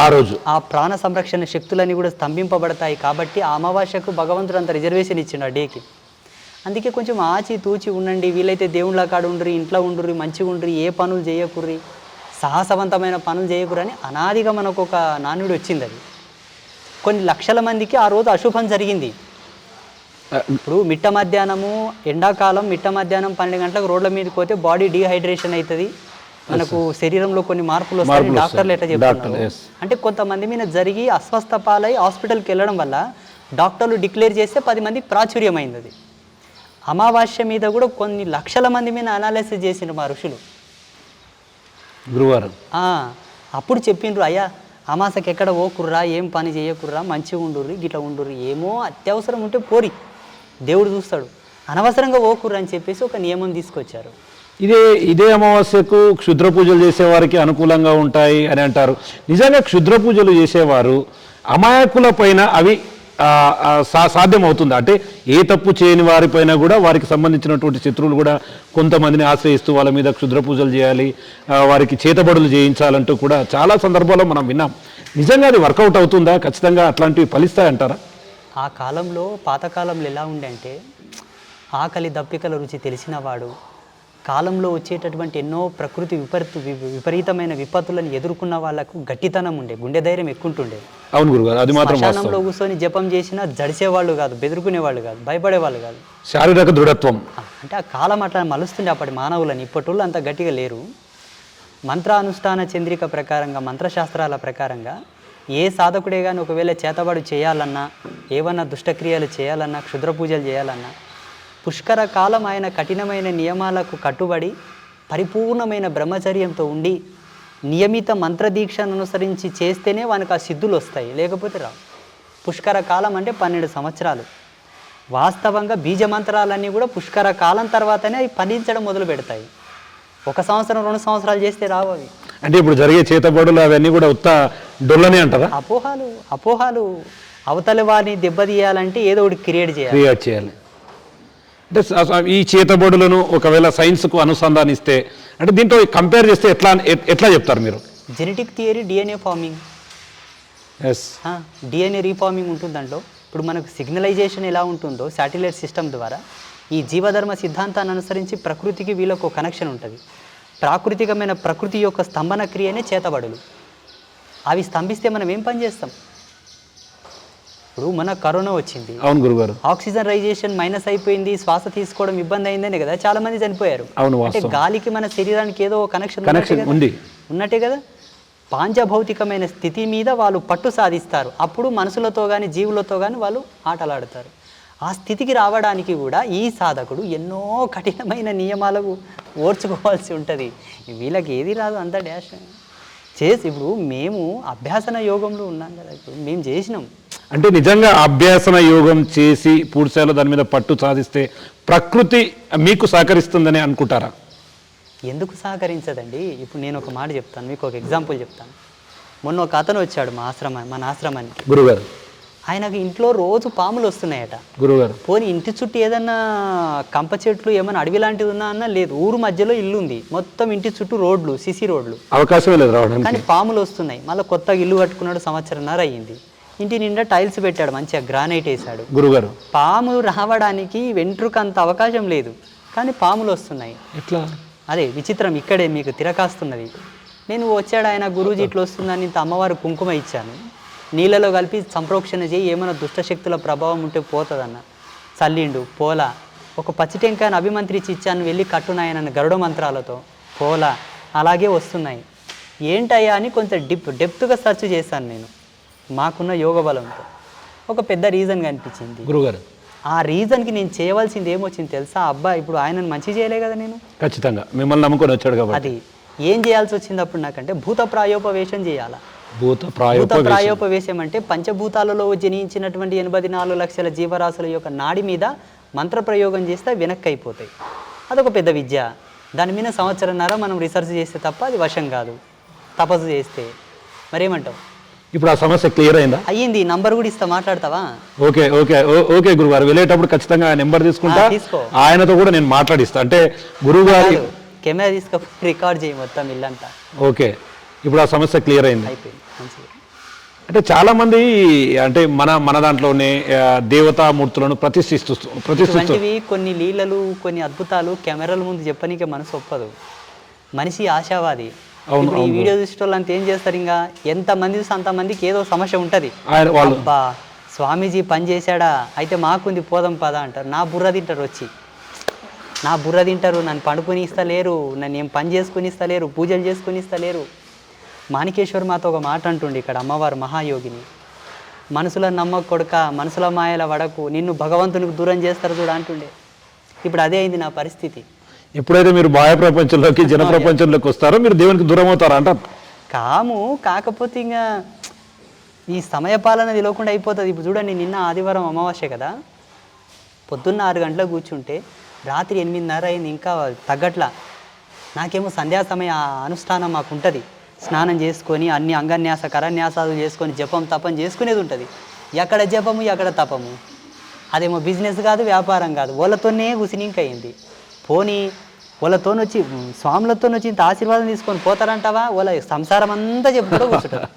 ఆ రోజు ఆ ప్రాణ సంరక్షణ శక్తులన్నీ కూడా స్తంభింపబడతాయి. కాబట్టి ఆ అమావాస్యకు భగవంతుడు అంత రిజర్వేషన్ ఇచ్చిండు ఆ డేకి. అందుకే కొంచెం ఆచి తూచి ఉండండి, వీలైతే దేవుళ్ళ కాడ ఉండ్రి, ఇంట్లో ఉండ్రి, మంచిగా ఉండ్రి, ఏ పనులు చేయకుర్రి, సాహసవంతమైన పనులు చేయకురని అనాదిగా మనకు ఒక నానుడి వచ్చింది. అది కొన్ని లక్షల మందికి ఆ రోజు అశుభం జరిగింది. ఇప్పుడు మిట్ట మధ్యాహ్నము ఎండాకాలం మిట్ట మధ్యాహ్నం 12 గంటలకు రోడ్ల మీదకి పోతే బాడీ డీహైడ్రేషన్ అవుతుంది, మనకు శరీరంలో కొన్ని మార్పులు వస్తాయని డాక్టర్లు ఎట్లా చెప్తున్నారు. అంటే కొంతమంది మీద జరిగి అస్వస్థ పాలై హాస్పిటల్కి వెళ్ళడం వల్ల డాక్టర్లు డిక్లేర్ చేస్తే 10 మందికి ప్రాచుర్యమైంది. అది అమావాస్య మీద కూడా కొన్ని లక్షల మంది మీద అనాలిసిస్ చేసిండ్రు మా ఋషులు గురువారం. అప్పుడు చెప్పిండ్రు, అయ్యా అమాసకి ఎక్కడ ఓకుర్రా, ఏం పని చేయకుర్రా, మంచిగా ఉండుర్రి, గిట్లా ఉండుర్రి, ఏమో అత్యవసరం ఉంటే పోరి, దేవుడు చూస్తాడు, అనవసరంగా ఓకుర్రా అని చెప్పేసి ఒక నియమం తీసుకొచ్చారు. ఇదే అమావాస్యకు క్షుద్ర పూజలు చేసేవారికి అనుకూలంగా ఉంటాయి అని అంటారు. నిజంగా క్షుద్ర పూజలు చేసేవారు అమాయకుల పైన అవి సాధ్యమవుతుంది అంటే ఏ తప్పు చేయని వారిపైన కూడా వారికి సంబంధించినటువంటి శత్రువులు కూడా కొంతమందిని ఆశ్రయిస్తూ వాళ్ళ మీద క్షుద్ర పూజలు చేయాలి, వారికి చేతబడులు చేయించాలంటూ కూడా చాలా సందర్భాల్లో మనం విన్నాం. నిజంగా అది వర్కౌట్ అవుతుందా? ఖచ్చితంగా అట్లాంటివి ఫలిస్తాయంటారా? ఆ కాలంలో పాతకాలంలో ఎలా ఉండే అంటే ఆకలి దప్పికల రుచి తెలిసినవాడు, కాలంలో వచ్చేటటువంటి ఎన్నో ప్రకృతి విపరీతమైన విపత్తులను ఎదుర్కొన్న వాళ్ళకు గట్టితనం ఉండే, గుండె ధైర్యం ఎక్కుంటుండే. అవును గురుగారు, అది మాత్రం శ్మశానంలో కూర్చొని జపం చేసినా జడిసేవాళ్ళు కాదు, బెదురుకునేవాళ్ళు కాదు, భయపడేవాళ్ళు కాదు. శారీరక దృఢత్వం అంటే ఆ కాలం అట్లా మలుస్తుండే అప్పటి మానవులని. ఇప్పటి అంత గట్టిగా లేరు. మంత్రానుష్ఠాన చంద్రిక ప్రకారంగా, మంత్రశాస్త్రాల ప్రకారంగా ఏ సాధకుడే కానీ ఒకవేళ చేతబడు చేయాలన్నా, ఏమన్నా దుష్టక్రియలు చేయాలన్నా, క్షుద్ర పూజలు చేయాలన్నా పుష్కర కాలం ఆయన కఠినమైన నియమాలకు కట్టుబడి పరిపూర్ణమైన బ్రహ్మచర్యంతో ఉండి నియమిత మంత్రదీక్షను అనుసరించి చేస్తేనే వానికి ఆ సిద్ధులు వస్తాయి, లేకపోతే రావు. పుష్కర కాలం అంటే 12 సంవత్సరాలు. వాస్తవంగా బీజమంత్రాలన్నీ కూడా పుష్కర కాలం తర్వాతనే అవి ఫలించడం మొదలు పెడతాయి. 1 సంవత్సరం 2 సంవత్సరాలు చేస్తే రావు అవి. అంటే ఇప్పుడు జరిగే చేతబడులు అవన్నీ కూడా ఉత్త డొల్లనే అంటారా? అపోహాలు అవతలి వారిని దెబ్బతీయాలంటే ఏదో ఒకటి క్రియేట్ చేయాలి. అంటే ఈ చేతబడులను ఒకవేళ సైన్స్కు అనుసంధానిస్తే అంటే దీంతో కంపేర్ చేస్తే ఎట్లా చెప్తారు మీరు? Genetic theory, DNA farming, DNA reforming ఉంటుంది దాంట్లో. ఇప్పుడు మనకు సిగ్నలైజేషన్ ఎలా ఉంటుందో శాటిలైట్ సిస్టమ్ ద్వారా ఈ జీవధర్మ సిద్ధాంతాన్ని అనుసరించి ప్రకృతికి వీళ్ళకు కనెక్షన్ ఉంటుంది. ప్రకృతి యొక్క స్తంభన క్రియనే చేతబడులు. అవి స్తంభిస్తే మనం ఏం పని చేస్తాం? ఇప్పుడు మన కరోనా వచ్చింది, అవును గురుగారు. ఆక్సిజనైజేషన్ మైనస్ అయిపోయింది, శ్వాస తీసుకోవడం ఇబ్బంది అయిందనే కదా చాలా మంది చనిపోయారు. అవును, అంటే వాస్తవం. గాలికి మన శరీరానికి ఏదో కనెక్షన్ ఉంది. ఉన్నట్టే కదా. పాంచభౌతికమైన స్థితి మీద వాళ్ళు పట్టు సాధిస్తారు. అప్పుడు మనుషులతో కానీ జీవులతో కానీ వాళ్ళు ఆటలాడతారు. ఆ స్థితికి రావడానికి కూడా ఈ సాధకుడు ఎన్నో కఠినమైన నియమాలకు ఓర్చుకోవాల్సి ఉంటుంది. వీళ్ళకి ఏది రాదు, అంత డాష్ చేసి. ఇప్పుడు మేము అభ్యాసన యోగంలో ఉన్నాం కదా, ఇప్పుడు మేము చేసినాం. అంటే నిజంగా అభ్యాసన యోగం చేసి పూర్తిస్థాయిలో దాని మీద పట్టు సాధిస్తే ప్రకృతి మీకు సహకరిస్తుందని అనుకుంటారా? ఎందుకు సహకరించదండి? ఇప్పుడు నేను ఒక మాట చెప్తాను, మీకు ఒక ఎగ్జాంపుల్ చెప్తాను. మొన్న ఒక అతను వచ్చాడు మన ఆశ్రమానికి. గురుగారు, ఆయనకు ఇంట్లో రోజు పాములు వస్తున్నాయట. గురుగారు, పోనీ ఇంటి చుట్టూ ఏదన్నా కంప చెట్లు ఏమైనా అడవి లాంటిది ఉన్నా అన్నా లేదు. ఊరు మధ్యలో ఇల్లు ఉంది, మొత్తం ఇంటి చుట్టూ రోడ్లు, సిసి రోడ్లు, అవకాశమే లేదు రావడానికి. కానీ పాములు వస్తున్నాయి. మళ్ళీ కొత్తగా ఇల్లు కట్టుకున్నాడు, సంవత్సరంన్నర అయ్యింది. ఇంటి నిండా టైల్స్ పెట్టాడు, మంచిగా గ్రానైట్ వేసాడు. గురుగారు, పాములు రావడానికి వెంట్రుక అంత అవకాశం లేదు, కానీ పాములు వస్తున్నాయి. ఎట్లా? అదే విచిత్రం, ఇక్కడే మీకు తిరకాస్తున్నది. నేను వచ్చాడు ఆయన, గురూజీ ఇట్లా వస్తుందని ఇంత అమ్మవారు కుంకుమ ఇచ్చాను, నీళ్ళలో కలిపి సంప్రోక్షణ చేయి, ఏమైనా దుష్టశక్తుల ప్రభావం ఉంటే పోతుందన్న. చల్లిండు, పోలా. ఒక పచ్చి టెంకాయను అభిమంత్రించి ఇచ్చాను, వెళ్ళి కట్టునాయనన్న గరుడ మంత్రాలతో, పోలా. అలాగే వస్తున్నాయి. ఏంటయ్యా అని కొంచెం డెప్త్గా సెర్చ్ చేశాను నేను, మాకున్న యోగ బలంతో. ఒక పెద్ద రీజన్ కనిపించింది గురుగారు. ఆ రీజన్కి నేను చేయవలసింది ఏమొచ్చింది తెలుసా? అబ్బా, ఇప్పుడు ఆయనను మంచి చేయలే కదా నేను. ఖచ్చితంగా మిమ్మల్ని నమ్ముకొని వచ్చాడు కాబట్టి అది ఏం చేయాల్సి వచ్చింది అప్పుడు నాకంటే? భూత ప్రాయోపవేశం చేయాలా. భూత భూత ప్రాయోపవేశం అంటే పంచభూతాలలో జనించినటువంటి 84 లక్షల జీవరాశుల యొక్క నాడి మీద మంత్ర ప్రయోగం చేస్తే వెనక్కి అయిపోతాయి. అదొక పెద్ద విద్య. దాని మీద సంవత్సరంన్నర మనం రీసెర్చ్ చేస్తే తప్ప అది వశం కాదు, తపస్సు చేస్తే. మరేమంటావు? ఇప్పుడు ఆ సమస్య క్లియర్ అయిందా? అయ్యింది. నంబర్ కూడా ఇస్తా, మాట్లాడతావా? ఓకే ఓకే ఓకే గురుగారు, వెళ్ళేటప్పుడు ఖచ్చితంగా నెంబర్ తీసుకుంటా, తీసుకో. ఆయనతో కూడా నేను మాట్లాడిస్తా. అంటే గురువు గారి కెమెరా తీసుకొని రికార్డ్ చేయి మొత్తం ఇల్లంతా. ఓకే, ఇప్పుడు ఆ సమస్య క్లియర్ అయింది. అయిపోయింది, మంచిగా. అంటే చాలా మంది అంటే మన దాంట్లోనే దేవతామూర్తులను ప్రతిష్ఠిస్తూ ఇటువంటివి కొన్ని లీలలు, కొన్ని అద్భుతాలు కెమెరాల ముందు చెప్పనీకే మనసు ఒప్పదు. మనిషి ఆశావాది. ఇప్పుడు ఈ వీడియో చూసే వాళ్ళు అంత ఏం చేస్తారు, ఇంకా ఎంతమంది చూస్తే అంతమందికి ఏదో సమస్య ఉంటుంది. అబ్బా, స్వామీజీ పని చేశాడా, అయితే మాకుంది, పోదాం పదా అంటారు. నా బుర్ర తింటారు వచ్చి, నా బుర్ర తింటారు. నన్ను పండుకొని ఇస్తలేరు, నన్ను ఏం పని చేసుకుని ఇస్తలేరు, పూజలు చేసుకుని ఇస్తలేరు. మాణికేశ్వర్ మాతో ఒక మాట అంటుండే ఇక్కడ, అమ్మవారు మహాయోగిని. మనసుల నమ్మక కొడుక, మనసుల మాయల వడకు, నిన్ను భగవంతునికి దూరం చేస్తారు చూడ అంటుండే. ఇప్పుడు అదే అయింది నా పరిస్థితి. ఎప్పుడైతే మీరు బాహ్య ప్రపంచంలోకి, జన ప్రపంచంలోకి వస్తారో మీరు దేవునికి దూరం అవుతారా అంట? కాకపోతే ఇంకా ఈ సమయపాలన తెలియకుండా అయిపోతుంది. ఇప్పుడు చూడండి, నిన్న ఆదివారం అమావాస్య కదా, పొద్దున్న 6 గంటలకు కూర్చుంటే రాత్రి 8:30 అయింది, ఇంకా తగ్గట్లా. నాకేమో సంధ్యా సమయ అనుష్ఠానం మాకు ఉంటుంది. స్నానం చేసుకొని అన్ని అంగన్యాస కరన్యాసాలు చేసుకొని జపం తపం చేసుకునేది ఉంటుంది. ఎక్కడ జపము ఎక్కడ తపము, అదేమో బిజినెస్ కాదు, వ్యాపారం కాదు. వాళ్ళతోనే గుసినింక్ అయింది. పోనీ వాళ్ళతో వచ్చి స్వాములతో వచ్చి ఇంత ఆశీర్వాదం తీసుకొని పోతారంటావా? వాళ్ళ సంసారం అంతా చెప్పుకుంటూ కూర్చుంటారు.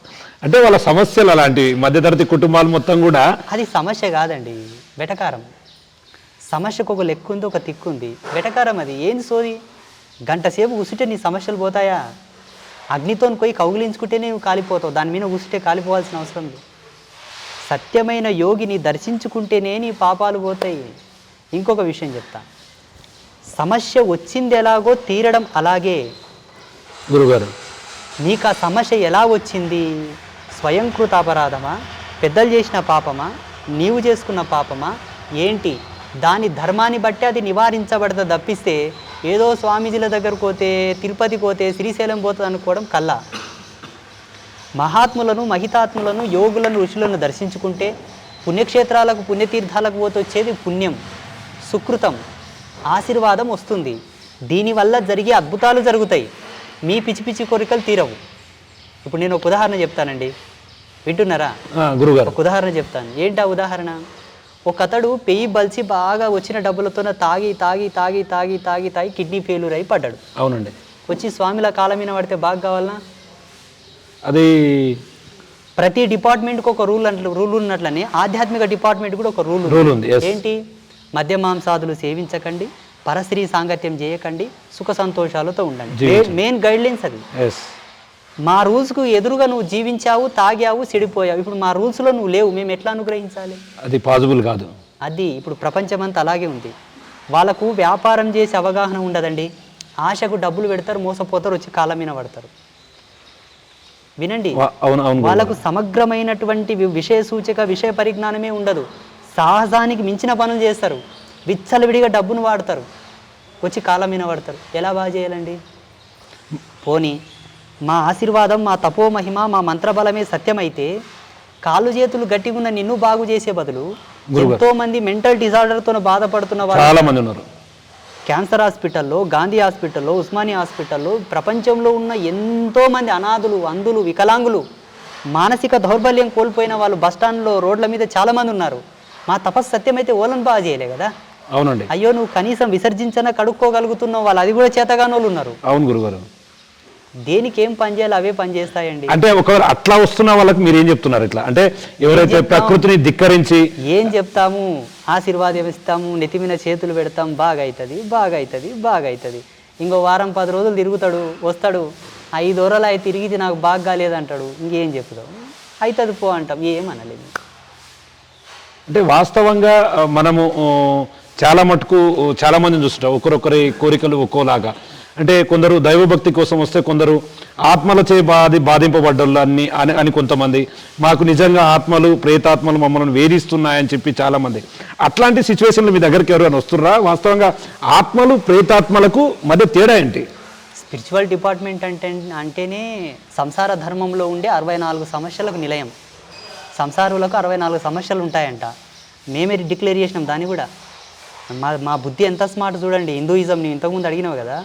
అంటే వాళ్ళ సమస్యలు అలాంటివి, మధ్యతరగతి కుటుంబాలు మొత్తం కూడా. అది సమస్య కాదండి, వెటకారం. సమస్యకు ఒక లెక్కు ఉంది, ఒక తిక్కు ఉంది. వెటకారం అది ఏంది సోది? గంట సేపు కూర్చుంటే నీ సమస్యలు పోతాయా? అగ్నితో పోయి కౌగిలించుకుంటేనే నువ్వు కాలిపోతావు, దాని మీద కూర్చుంటే కాలిపోవాల్సిన అవసరం లేదు. సత్యమైన యోగిని దర్శించుకుంటేనే నీ పాపాలు పోతాయి. ఇంకొక విషయం చెప్తా, సమస్య వచ్చింది ఎలాగో తీరడం అలాగే. గురుగారు, నీకు ఆ సమస్య ఎలా వచ్చింది? స్వయంకృత అపరాధమా, పెద్దలు చేసిన పాపమా, నీవు చేసుకున్న పాపమా ఏంటి? దాని ధర్మాన్ని బట్టి అది నివారించబడతా తప్పిస్తే ఏదో స్వామీజీల దగ్గరకు పోతే, తిరుపతికి పోతే, శ్రీశైలం పోతుంది అనుకోవడం కల్లా. మహాత్ములను, మహితాత్ములను, యోగులను, ఋషులను దర్శించుకుంటే, పుణ్యక్షేత్రాలకు, పుణ్యతీర్థాలకు పోతే వచ్చేది పుణ్యం, సుకృతం, ఆశీర్వాదం వస్తుంది. దీనివల్ల జరిగే అద్భుతాలు జరుగుతాయి. మీ పిచ్చి పిచ్చి కోరికలు తీరవు. ఇప్పుడు నేను ఒక ఉదాహరణ చెప్తానండి, వింటున్నారా? గురుగారు, ఒక ఉదాహరణ చెప్తాను. ఏంటి ఆ ఉదాహరణ? ఒక అతడు పెయ్యి బలిసి బాగా వచ్చిన డబ్బులతో తాగి తాగి తాగి తాగి తాగి తాగి కిడ్నీ ఫెయిల్యూర్ అయి పడ్డాడు. అవునండి. వచ్చి స్వామిల కాలం మీద పడితే బాగా కావాలనా? అది ప్రతి డిపార్ట్మెంట్కి ఒక రూల్ ఉన్నట్లని ఆధ్యాత్మిక డిపార్ట్మెంట్ కూడా ఒక రూల్ ఉంది. ఏంటి? మద్య మాంసాదులు సేవించకండి, పరస్త్రీ సాంగత్యం చేయకండి, సుఖ సంతోషాలతో ఉండండి. మెయిన్ గైడ్ లైన్స్ అది. మా రూల్స్కు ఎదురుగా నువ్వు జీవించావు, తాగావు, చెడిపోయావు. ఇప్పుడు మా రూల్స్లో నువ్వు లేవు, మేము ఎట్లా అనుగ్రహించాలి? అది పాసిబుల్ కాదు. అది ఇప్పుడు ప్రపంచమంతా అలాగే ఉంది. వాళ్ళకు వ్యాపారం చేసే అవగాహన ఉండదండి. ఆశకు డబ్బులు పెడతారు, మోసపోతారు, వచ్చి కాళ్ళ మీద పడతారు. వినండి, అవును అవును. వాళ్ళకు సమగ్రమైనటువంటి విషయ సూచక విషయ పరిజ్ఞానమే ఉండదు. సాహసానికి మించిన పనులు చేస్తారు, విచ్చలవిడిగా డబ్బును వాడతారు, వచ్చి కాళ్ళ మీద పడతారు. ఎలా బాగా చేయాలండి? పోనీ మా ఆశీర్వాదం, మా తపో మహిమ, మా మంత్రబలమే సత్యమైతే కాళ్ళు చేతులు గట్టిగా ఉన్న నిన్ను బాగు చేసే బదులు ఎంతో మంది మెంటల్ డిజార్డర్తో బాధపడుతున్న వాళ్ళు చాలా మంది ఉన్నారు. క్యాన్సర్ హాస్పిటల్లో, గాంధీ హాస్పిటల్లో, ఉస్మానియా హాస్పిటల్లో, ప్రపంచంలో ఉన్న ఎంతో మంది అనాథులు, అంధులు, వికలాంగులు, మానసిక దౌర్బల్యం కోల్పోయిన వాళ్ళు బస్టాండ్లో, రోడ్ల మీద చాలామంది ఉన్నారు. మా తపస్సు సత్యమైతే ఓలను బాగా చేయలే కదా. అవునండి. అయ్యో నువ్వు కనీసం విసర్జించన కడుక్కోగలుగుతున్నావు, వాళ్ళు అది కూడా చేతగాని వాళ్ళు ఉన్నారు. అవును గురుగారు. దేనికి ఏం పని చేయాలి అవే పని చేస్తాయండి. అంటే ఒకవేళ అట్లా వస్తున్న వాళ్ళకి మీరు ఏం చెప్తున్నారు? ఇట్లా అంటే ఎవరైతే ప్రకృతిని ధిక్కరించి ఏం చెప్తాము? ఆశీర్వాదం ఇస్తాము, నెత్తిమిన చేతులు పెడతాం, బాగా అవుతుంది, బాగా అవుతుంది, బాగా అవుతుంది. ఇంకో వారం 10 రోజులు తిరుగుతాడు, వస్తాడు, 5 రోజులు అయి తిరిగితే నాకు బాగా కాలేదంటాడు. ఇంకేం చెప్తావు? అవుతుంది పో అంటాం, ఏమనలేదు. అంటే వాస్తవంగా మనము చాలా మటుకు చాలా మందిని చూస్తుంటాం. ఒకరొకరి కోరికలు ఒక్కోలాగా. అంటే కొందరు దైవభక్తి కోసం వస్తే, కొందరు ఆత్మలచే బాధింపబడ్డోళ్ళని అని కొంతమంది, మాకు నిజంగా ఆత్మలు, ప్రేతాత్మలు మమ్మల్ని వేధిస్తున్నాయని చెప్పి చాలామంది. అట్లాంటి సిచ్యువేషన్లు మీ దగ్గరికి ఎవరైనా వస్తున్నారా? వాస్తవంగా ఆత్మలు, ప్రేతాత్మలకు మధ్య తేడా ఏంటి? స్పిరిచువల్ డిపార్ట్మెంట్ అంటేనే సంసార ధర్మంలో ఉండే 64 సమస్యలకు నిలయం. సంసారులకు 64 సమస్యలు ఉంటాయంట. మేమే డిక్లేర్ చేసినాం దాన్ని కూడా. మా బుద్ధి ఎంత స్మార్ట్ చూడండి. హిందూయిజం నేను ఇంతకుముందు అడిగినావు కదా,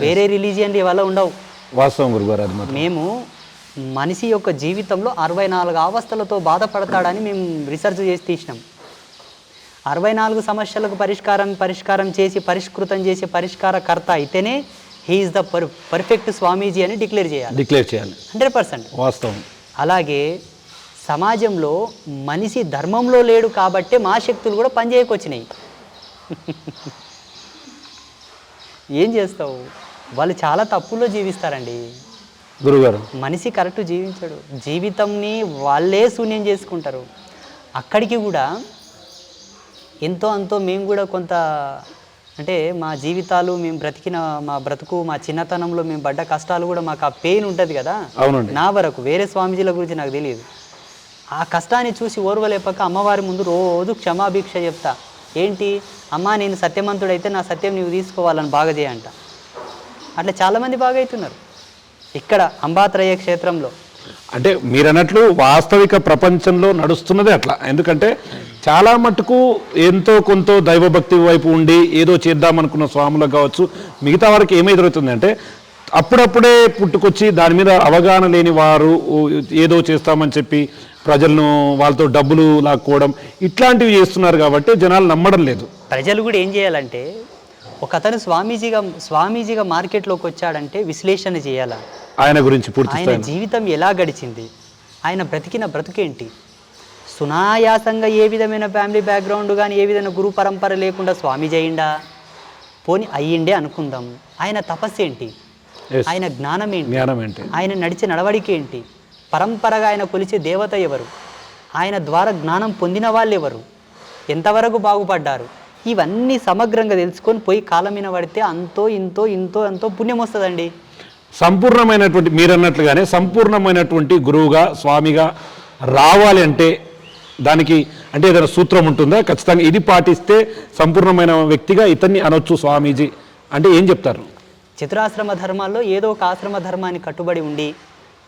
వేరే రిలీజియన్ వల్ల ఉండవు. వాస్తవం గురుగారు. అది మేము మనిషి యొక్క జీవితంలో 64 అవస్థలతో బాధపడతాడని మేము రీసెర్చ్ చేసి తీసినాం. 64 సమస్యలకు పరిష్కారం చేసి పరిష్కృతం చేసే పరిష్కారకర్త అయితేనే హీఈస్ ద పర్ఫెక్ట్ స్వామీజీ అని డిక్లేర్ చేయాలి. 100%. వాస్తవం. అలాగే సమాజంలో మనిషి ధర్మంలో లేడు కాబట్టే మా శక్తులు కూడా పనిచేయకొచ్చినాయి. ఏం చేస్తావు? వాళ్ళు చాలా తప్పుల్లో జీవిస్తారండి గురుగారు. మనిషి కరెక్ట్ జీవించడు, జీవితంని వాళ్ళే శూన్యం చేసుకుంటారు. అక్కడికి కూడా ఎంతో అంతో మేము కూడా కొంత, అంటే మా జీవితాలు, మేము బ్రతికిన మా బ్రతుకు, మా చిన్నతనంలో మేము పడ్డ కష్టాలు కూడా మాకు ఆ పెయిన్ ఉంటుంది కదా. అవునండి. నా వరకు వేరే స్వామీజీల గురించి నాకు తెలియదు. ఆ కష్టాన్ని చూసి ఓర్వలేపక అమ్మవారి ముందు రోజు క్షమాభిక్ష చెప్తా. ఏంటి అమ్మా, నేను సత్యవంతుడైతే నా సత్యం నీవు తీసుకోవాలని బాగా చేయంట. అట్లా చాలామంది బాగా అవుతున్నారు ఇక్కడ అంబాత్రయ క్షేత్రంలో. అంటే మీరు అన్నట్లు వాస్తవిక ప్రపంచంలో నడుస్తున్నదే అట్లా. ఎందుకంటే చాలా మటుకు ఎంతో కొంత దైవభక్తి వైపు ఉండి ఏదో చేద్దామనుకున్న స్వాములకు కావచ్చు, మిగతా వారికి ఏమైదురుతుంది అంటే అప్పుడప్పుడే పుట్టుకొచ్చి దాని మీద అవగాహన లేని వారు ఏదో చేస్తామని చెప్పి ప్రజలను వాళ్ళతో డబ్బులు లాక్కోవడం ఇట్లాంటివి చేస్తున్నారు కాబట్టి జనాలు నమ్మడం లేదు. ప్రజలు కూడా ఏం చేయాలంటే, ఒక అతను స్వామీజీగా మార్కెట్లోకి వచ్చాడంటే విశ్లేషణ చేయాలా, ఆయన గురించి పూర్తి ఆయన జీవితం ఎలా గడిచింది, ఆయన బ్రతికిన బ్రతుకేంటి, సునాయాసంగా ఏ విధమైన ఫ్యామిలీ బ్యాక్గ్రౌండ్ కానీ ఏ విధమైన గురు పరంపర లేకుండా స్వామీజీ అయ్యిండా, పోని అయ్యిండే అనుకుందాం. ఆయన తపస్సు ఏంటి, ఆయన జ్ఞానం ఏంటి, ఆయన నడిచే నడవడిక ఏంటి, పరంపరగా ఆయన కొలిచే దేవత ఎవరు, ఆయన ద్వారా జ్ఞానం పొందిన వాళ్ళు ఎవరు, ఎంతవరకు బాగుపడ్డారు, ఇవన్నీ సమగ్రంగా తెలుసుకొని పోయి కాలం మీద పడితే అంతో ఇంతో పుణ్యం వస్తుందండి. సంపూర్ణమైనటువంటి మీరు అన్నట్లుగానే సంపూర్ణమైనటువంటి గురువుగా స్వామిగా రావాలి అంటే దానికి అంటే ఏదైనా సూత్రం ఉంటుందా? ఖచ్చితంగా ఇది పాటిస్తే సంపూర్ణమైన వ్యక్తిగా ఇతన్ని అనొచ్చు స్వామీజీ అంటే ఏం చెప్తారు? చతురాశ్రమ ధర్మాల్లో ఏదో ఒక ఆశ్రమ ధర్మాన్ని కట్టుబడి ఉండి,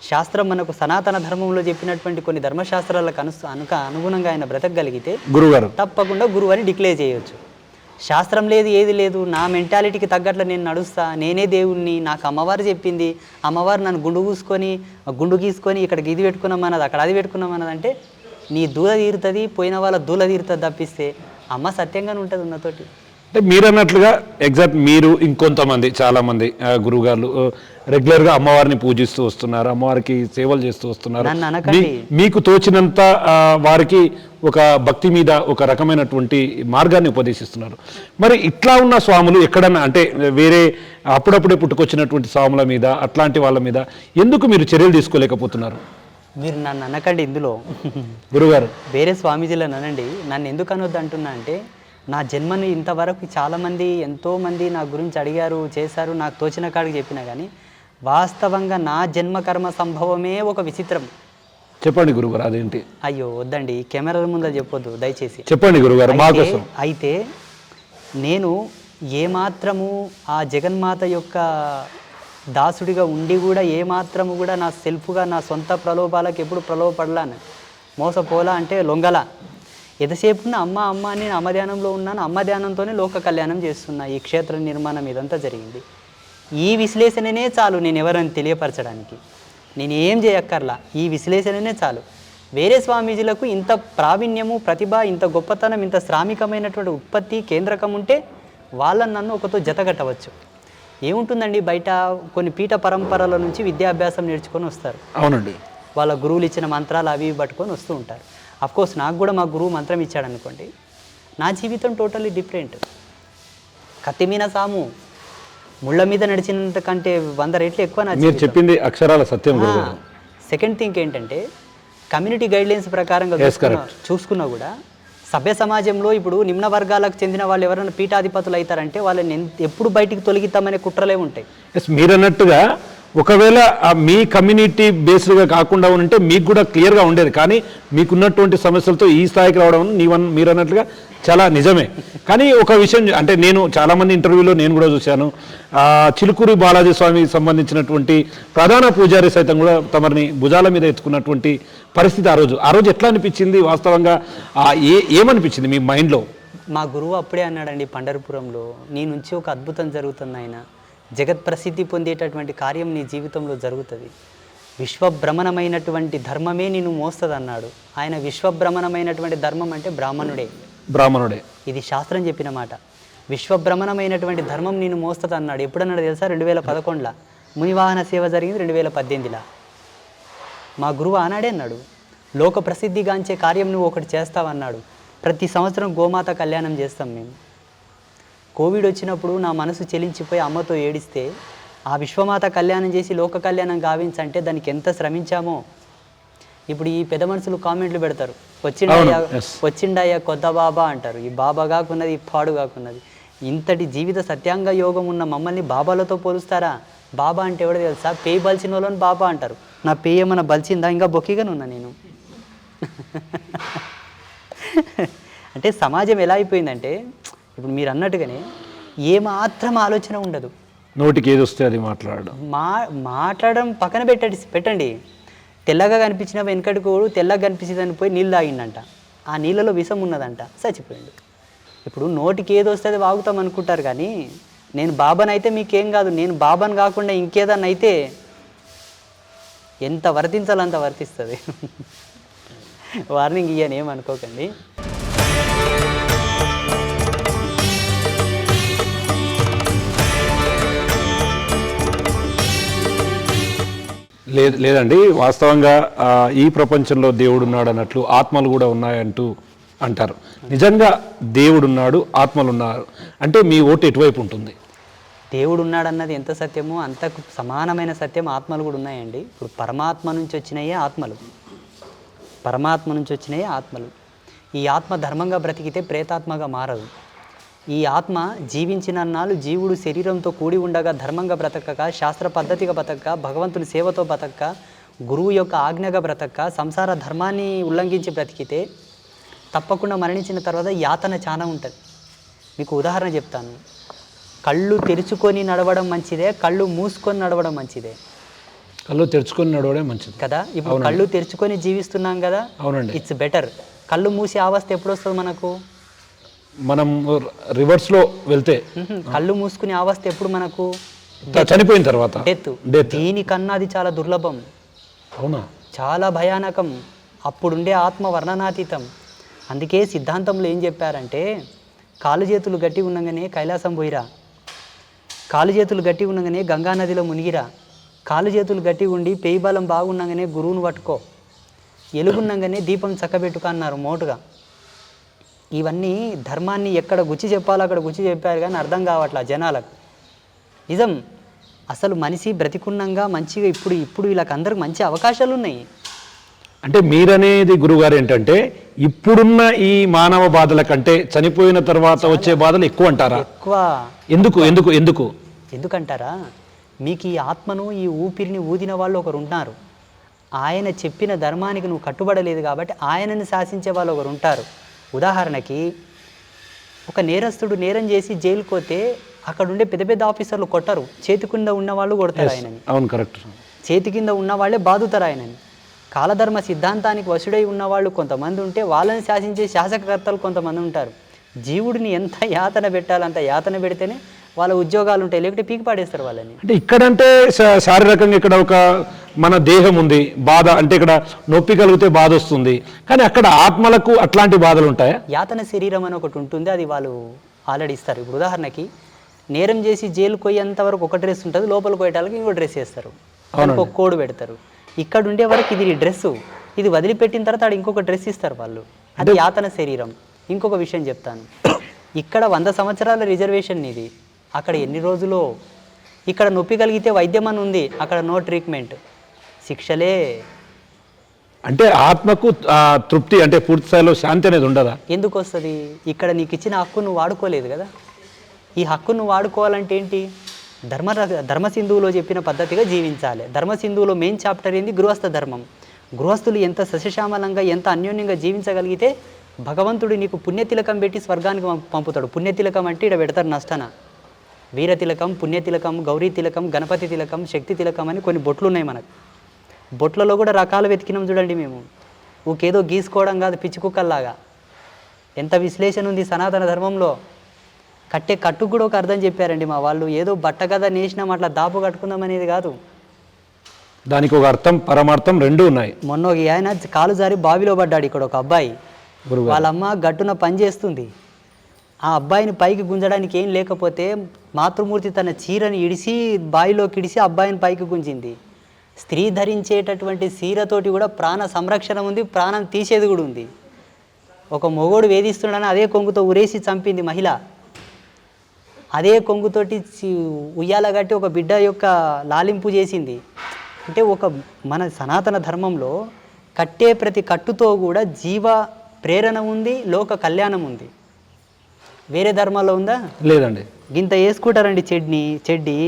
శాస్త్రం మనకు సనాతన ధర్మంలో చెప్పినటువంటి కొన్ని ధర్మశాస్త్రాలకు అనుగుణంగా ఆయన బ్రతకగలిగితే గురుగారు తప్పకుండా గురువు అని డిక్లేర్ చేయవచ్చు. శాస్త్రం లేదు, ఏది లేదు, నా మెంటాలిటీకి తగ్గట్లు నేను నడుస్తా, నేనే దేవుణ్ణి, నాకు అమ్మవారు చెప్పింది, అమ్మవారు నన్ను గుండు గీసుకొని ఇక్కడ ఇది పెట్టుకున్నామన్నది, అక్కడ అది పెట్టుకున్నామన్నది అంటే నీ దూల తీరుతుంది, పోయిన వాళ్ళ దూల తీరుతుంది తప్పిస్తే అమ్మ సత్యంగానే ఉంటుంది ఉన్నతోటి. అంటే మీరు అన్నట్లుగా ఎగ్జాక్ట్ మీరు ఇంకొంతమంది చాలామంది గురువుగారు రెగ్యులర్గా అమ్మవారిని పూజిస్తూ వస్తున్నారు, అమ్మవారికి సేవలు చేస్తూ వస్తున్నారు. నన్ను అనకండి. మీకు తోచినంత వారికి ఒక భక్తి మీద ఒక రకమైనటువంటి మార్గాన్ని ఉపదేశిస్తున్నారు. మరి ఇట్లా ఉన్న స్వాములు ఎక్కడన్నా అంటే వేరే అప్పుడప్పుడే పుట్టుకొచ్చినటువంటి స్వాముల మీద అట్లాంటి వాళ్ళ మీద ఎందుకు మీరు చర్యలు తీసుకోలేకపోతున్నారు? మీరు నన్ను అనకండి ఇందులో. గురుగారు వేరే స్వామీజీలను అనండి. నన్ను ఎందుకు అనొద్దు అంటున్నా అంటే, నా జన్మని ఇంతవరకు చాలామంది ఎంతోమంది నా గురించి అడిగారు, చేశారు, నాకు తోచిన కాడికి చెప్పినా కానీ వాస్తవంగా నా జన్మ కర్మ సంభవమే ఒక విచిత్రం. చెప్పండి గురుగారు, అదేంటి? అయ్యో వద్దండి, కెమెరాల ముందర చెప్పొద్దు దయచేసి. చెప్పండి గురుగారు మా కోసం. అయితే నేను ఏమాత్రము ఆ జగన్మాత యొక్క దాసుడిగా ఉండి కూడా ఏమాత్రము కూడా నా సెల్ఫ్గా నా సొంత ప్రలోభాలకు ఎప్పుడు ప్రలోభపడలాను, మోసపోలా అంటే లొంగలా. ఎంతసేపు అమ్మ అమ్మ అని నేను అమ్మ ధ్యానంలో ఉన్నాను, అమ్మ ధ్యానంతోనే లోక కళ్యాణం చేస్తున్నా. ఈ క్షేత్ర నిర్మాణం ఇదంతా జరిగింది. ఈ విశ్లేషణనే చాలు నేను ఎవరని తెలియపరచడానికి. నేను ఏం చేయక్కర్లా, ఈ విశ్లేషణనే చాలు. వేరే స్వామీజీలకు ఇంత ప్రావీణ్యము, ప్రతిభ, ఇంత గొప్పతనం, ఇంత శ్రామికమైనటువంటి ఉత్పత్తి కేంద్రకం ఉంటే వాళ్ళని నన్ను ఒకతో జతగట్టవచ్చు. ఏముంటుందండి, బయట కొన్ని పీఠ పరంపరల నుంచి విద్యాభ్యాసం నేర్చుకొని వస్తారు. అవునండి. వాళ్ళ గురువులు ఇచ్చిన మంత్రాలు అవి పట్టుకొని వస్తూ ఉంటారు. అఫ్కోర్స్ నాకు కూడా మా గురువు మంత్రం ఇచ్చాడు అనుకోండి, నా జీవితం టోటల్లీ డిఫరెంట్. కత్తిమీన సాము ముళ్ళ మీద నడిచినంత కంటే 100 రెట్లు ఎక్కువ నా మీరు చెప్పింది అక్షరాల సత్యం. సెకండ్ థింగ్ ఏంటంటే, కమ్యూనిటీ గైడ్లైన్స్ ప్రకారంగా చూసుకున్నా కూడా సభ్య సమాజంలో ఇప్పుడు నిమ్న వర్గాలకు చెందిన వాళ్ళు ఎవరైనా పీఠాధిపతులు అవుతారంటే వాళ్ళని ఎప్పుడు బయటికి తొలగిద్దామనే కుట్రలే ఉంటాయి. మీరు అన్నట్టుగా ఒకవేళ మీ కమ్యూనిటీ బేస్డ్గా కాకుండా ఉంటే మీకు కూడా క్లియర్గా ఉండేది. కానీ మీకున్నటువంటి సమస్యలతో ఈ స్థాయికి రావడం మీరు అన్నట్లుగా చాలా నిజమే. కానీ ఒక విషయం అంటే నేను చాలామంది ఇంటర్వ్యూలో నేను కూడా చూశాను, చిలుకూరి బాలాజీ స్వామికి సంబంధించినటువంటి ప్రధాన పూజారి సైతం కూడా తమరిని భుజాల మీద ఎత్తుకున్నటువంటి పరిస్థితి ఆ రోజు ఎట్లా అనిపించింది? వాస్తవంగా ఏమనిపించింది మీ మైండ్లో? మా గురువు అప్పుడే అన్నాడండి పండరిపురంలో, నీ నుంచి ఒక అద్భుతం జరుగుతుంది ఆయన, జగత్ ప్రసిద్ధి పొందేటటువంటి కార్యం నీ జీవితంలో జరుగుతుంది, విశ్వభ్రమణమైనటువంటి ధర్మమే నేను మోస్తుంది అన్నాడు. ఆయన విశ్వభ్రమణమైనటువంటి ధర్మం అంటే బ్రాహ్మణుడే. ఇది శాస్త్రం చెప్పిన మాట. విశ్వభ్రమణమైనటువంటి ధర్మం నేను మోస్తుంది అన్నాడు. ఎప్పుడన్నాడు తెలుసా? 2011లో. మునివాహన సేవ జరిగింది 2018లో. మా గురువు ఆనాడే అన్నాడు, లోక ప్రసిద్ధిగాంచే కార్యం నువ్వు ఒకటి చేస్తావన్నాడు. ప్రతి సంవత్సరం గోమాత కళ్యాణం చేస్తాం మేము. కోవిడ్ వచ్చినప్పుడు నా మనసు చెలించిపోయి అమ్మతో ఏడిస్తే ఆ విశ్వమాత కళ్యాణం చేసి లోక కళ్యాణం గావించంటే దానికి ఎంత శ్రమించామో. ఇప్పుడు ఈ పెద్ద మనుషులు కామెంట్లు పెడతారు, వచ్చిండయ్యా కొత్త బాబా అంటారు. ఈ బాబా కాకున్నది, ఈ పాడు కాకున్నది. ఇంతటి జీవిత సత్యాంగ యోగం ఉన్న మమ్మల్ని బాబాలతో పోలుస్తారా? బాబా అంటే ఎవడో తెలుసా? పేయి బలిచిన వాళ్ళని బాబా అంటారు. నా పేయి ఏమన్నా బలిచిందా? ఇంకా బొక్కిగానే ఉన్నా నేను. అంటే సమాజం ఎలా అయిపోయిందంటే, ఇప్పుడు మీరు అన్నట్టుగానే ఏమాత్రం ఆలోచన ఉండదు, నోటికి ఏది వస్తే అది మాట్లాడడం పక్కన పెట్టండి. తెల్లగా కనిపించిన వెనకడుకోడు తెల్లగా కనిపించిందని పోయి నీళ్ళు తాగిండంట, ఆ నీళ్ళలో విషం ఉన్నదంట, చచ్చిపోయిండు. ఇప్పుడు నోటికి ఏది వస్తే అది వాగుతాం అనుకుంటారు. కానీ నేను బాబాని అయితే మీకేం కాదు, నేను బాబాని కాకుండా ఇంకేదన్నా అయితే ఎంత వర్తించాలో అంత వర్తిస్తుంది. వార్నింగ్ ఇయ్యని ఏమనుకోకండి. లేదండి, వాస్తవంగా ఈ ప్రపంచంలో దేవుడు ఉన్నాడు అన్నట్లు ఆత్మలు కూడా ఉన్నాయంటూ అంటారు. నిజంగా దేవుడున్నాడు, ఆత్మలు ఉన్నారు అంటే మీ ఓటు ఎటువైపు ఉంటుంది? దేవుడు ఉన్నాడన్నది ఎంత సత్యమో అంతకు సమానమైన సత్యం ఆత్మలు కూడా ఉన్నాయండి. ఇప్పుడు పరమాత్మ నుంచి వచ్చినాయే ఆత్మలు. ఈ ఆత్మ ధర్మంగా బ్రతికితే ప్రేతాత్మగా మారదు. ఈ ఆత్మ జీవించినన్నాళ్ళు జీవుడు శరీరంతో కూడి ఉండగా ధర్మంగా బ్రతకక, శాస్త్ర పద్ధతిగా బ్రతకక, భగవంతుని సేవతో బ్రతకక, గురువు యొక్క ఆజ్ఞగా బ్రతకక, సంసార ధర్మాన్ని ఉల్లంఘించి బ్రతికితే తప్పకుండా మరణించిన తర్వాత యాతన చాలా ఉంటుంది. మీకు ఉదాహరణ చెప్తాను. కళ్ళు తెరుచుకొని నడవడం మంచిదే, కళ్ళు మూసుకొని నడవడం మంచిదే? కళ్ళు తెరుచుకొని నడవడం మంచిది కదా. ఇప్పుడు కళ్ళు తెరుచుకొని జీవిస్తున్నాం కదా, అవునండి, ఇట్స్ బెటర్. కళ్ళు మూసి అవస్థ ఎప్పుడు వస్తుంది మనకు? మనం రివర్స్లో వెళ్తే. కళ్ళు మూసుకునే అవస్థ ఎప్పుడు మనకు? చనిపోయిన తర్వాత, డెత్. దీనికన్నా అది చాలా దుర్లభం. అవునా? చాలా భయానకం. అప్పుడుండే ఆత్మ వర్ణనాతీతం. అందుకే సిద్ధాంతంలో ఏం చెప్పారంటే, కాలు చేతులు గట్టి ఉండగానే కైలాసం పోయిరా, కాలు చేతులు గట్టి ఉండగానే గంగా నదిలో మునిగిరా, కాలు చేతులు గట్టి ఉండి పేయి బలం బాగుండగానే గురువును పట్టుకో, ఎలుగుండగానే దీపం చక్కబెట్టుకో అన్నారు మోటుగా. ఇవన్నీ ధర్మాన్ని ఎక్కడ గుచ్చి చెప్పాలో అక్కడ గుచ్చి చెప్పారు కానీ అర్థం కావట్లా జనాలకు. నిజం, అసలు మనిషి బ్రతికున్నంగా మంచిగా ఇప్పుడు వీళ్ళకి అందరికి మంచి అవకాశాలు ఉన్నాయి. అంటే మీరనేది గురుగారు ఏంటంటే ఇప్పుడున్న ఈ మానవ బాధల కంటే చనిపోయిన తర్వాత వచ్చే బాధలు ఎక్కువ అంటారా? ఎక్కువ. ఎందుకు ఎందుకు ఎందుకు ఎందుకంటారా, మీకు ఈ ఆత్మను ఈ ఊపిరిని ఊదిన వాళ్ళు ఒకరు ఉంటారు. ఆయన చెప్పిన ధర్మానికి నువ్వు కట్టుబడలేదు కాబట్టి ఆయనని శాసించే వాళ్ళు ఒకరు ఉంటారు. ఉదాహరణకి ఒక నేరస్తుడు నేరం చేసి జైలుకు పోతే అక్కడ ఉండే పెద్ద పెద్ద ఆఫీసర్లు కొట్టరు, చేతి కింద ఉన్న వాళ్ళు కొడతారు ఆయనని. అవును, కరెక్ట్. చేతి కింద ఉన్న వాళ్ళే బాదుతారు ఆయనని. కాలధర్మ సిద్ధాంతానికి వశుడై ఉన్నవాళ్ళు కొంతమంది ఉంటే వాళ్ళని శాసించే శాసకకర్తలు కొంతమంది ఉంటారు. జీవుడిని ఎంత యాతన పెట్టాలంత యాతన పెడితేనే వాళ్ళ ఉద్యోగాలు ఉంటాయి, లేకపోతే పీకి పాడేస్తారు వాళ్ళని. అంటే ఇక్కడంటే శారీరకంగా ఇక్కడ ఒక మన దేహం ఉంది, బాధ అంటే ఇక్కడ నొప్పి కలిగితే బాధ వస్తుంది, కానీ అక్కడ ఆత్మలకు అట్లాంటి బాధలు ఉంటాయా? యాతన శరీరం అని ఒకటి ఉంటుంది, అది వాళ్ళు ఆల్రెడీ ఇస్తారు. ఇప్పుడు ఉదాహరణకి నేరం చేసి జైలుకు పోయేంత వరకు ఒక డ్రెస్ ఉంటుంది, లోపలికి పోయేటానికి ఇంకో డ్రెస్ వేస్తారు, ఒక కోడ్ పెడతారు. ఇక్కడ ఉండే వరకు ఇది డ్రెస్సు, ఇది వదిలిపెట్టిన తర్వాత ఆడ ఇంకొక డ్రెస్ ఇస్తారు వాళ్ళు, అది యాతన శరీరం. ఇంకొక విషయం చెప్తాను, ఇక్కడ 100 సంవత్సరాల రిజర్వేషన్ ఇది, అక్కడ ఎన్ని రోజులో. ఇక్కడ నొప్పి కలిగితే వైద్యం అని ఉంది, అక్కడ నో ట్రీట్మెంట్, శిక్షలే. అంటే ఆత్మకు తృప్తి అంటే పూర్తి స్థాయిలో శాంతి అనేది ఉండదా? ఎందుకు వస్తుంది? ఇక్కడ నీకు ఇచ్చిన హక్కు నువ్వు వాడుకోలేదు కదా. ఈ హక్కు నువ్వు వాడుకోవాలంటే ఏంటి? ధర్మసింధువులో చెప్పిన పద్ధతిగా జీవించాలి. ధర్మసింధువులో మెయిన్ చాప్టర్ ఏంది? గృహస్థ ధర్మం. గృహస్థులు ఎంత సస్యశ్యామలంగా ఎంత అన్యోన్యంగా జీవించగలిగితే భగవంతుడు నీకు పుణ్యతిలకం పెట్టి స్వర్గానికి పంపుతాడు. పుణ్యతిలకం అంటే ఇక్కడ పెడతారు నష్టన. వీరతిలకం, పుణ్యతిలకం, గౌరీ తిలకం, గణపతి తిలకం, శక్తి తిలకం అని కొన్ని బొట్లు ఉన్నాయి మనకు. బొట్లలో కూడా రకాలు వెతికినాం చూడండి మేము. ఊకేదో గీసుకోవడం కాదు పిచ్చి కుక్కల్లాగా. ఎంత విశ్లేషణ ఉంది సనాతన ధర్మంలో. కట్టు కూడా ఒక అర్థం చెప్పారండి మా వాళ్ళు. ఏదో బట్ట కదా నేసినాం అట్లా దాపు కట్టుకుందాం అనేది కాదు, దానికి ఒక అర్థం పరమార్థం రెండు ఉన్నాయి. మొన్న ఒక ఆయన కాలు జారి బావిలో పడ్డాడు ఇక్కడ ఒక అబ్బాయి. వాళ్ళ అమ్మ గట్టున పని చేస్తుంది. ఆ అబ్బాయిని పైకి గుంజడానికి ఏం లేకపోతే మాతృమూర్తి తన చీరని ఇడిసి బావిలోకి ఇడిసి అబ్బాయిని పైకి గుంజింది. స్త్రీ ధరించేటటువంటి చీరతోటి కూడా ప్రాణ సంరక్షణ ఉంది, ప్రాణం తీసేది కూడా ఉంది. ఒక మొగోడు వేధిస్తున్నాడని అదే కొంగుతో ఉరేసి చంపింది మహిళ. అదే కొంగుతోటి ఉయ్యాల కట్టి ఒక బిడ్డ యొక్క లాలింపు చేసింది. అంటే ఒక మన సనాతన ధర్మంలో కట్టే ప్రతి కట్టుతో కూడా జీవ ప్రేరణ ఉంది, లోక కళ్యాణం ఉంది. వేరే ధర్మాల్లో ఉందా? లేదండి. గింత వేసుకుంటారండి చెడ్డి.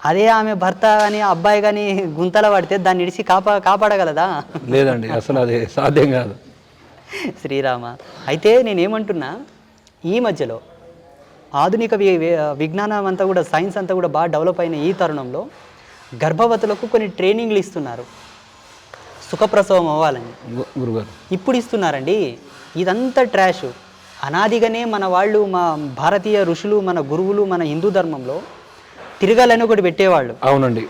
అదే ఆమె భర్త కానీ అబ్బాయి కానీ గుంతల పడితే దాన్ని ఇడిచి కాపాడగలదా? లేదండి, అసలు అది సాధ్యం కాదు. శ్రీరామ. అయితే నేనేమంటున్నా, ఈ మధ్యలో ఆధునిక విజ్ఞానం అంతా కూడా సైన్స్ అంతా కూడా బాగా డెవలప్ అయిన ఈ తరుణంలో గర్భవతులకు కొన్ని ట్రైనింగ్లు ఇస్తున్నారు సుఖప్రసవం అవ్వాలని. గురుగారు ఇప్పుడు ఇస్తున్నారండి. ఇదంతా ట్రాష్. అనాదిగానే మన వాళ్ళు, మా భారతీయ ఋషులు, మన గురువులు, మన హిందూ ధర్మంలో తిరగాలని ఒకటి పెట్టేవాళ్ళు. అవునండి.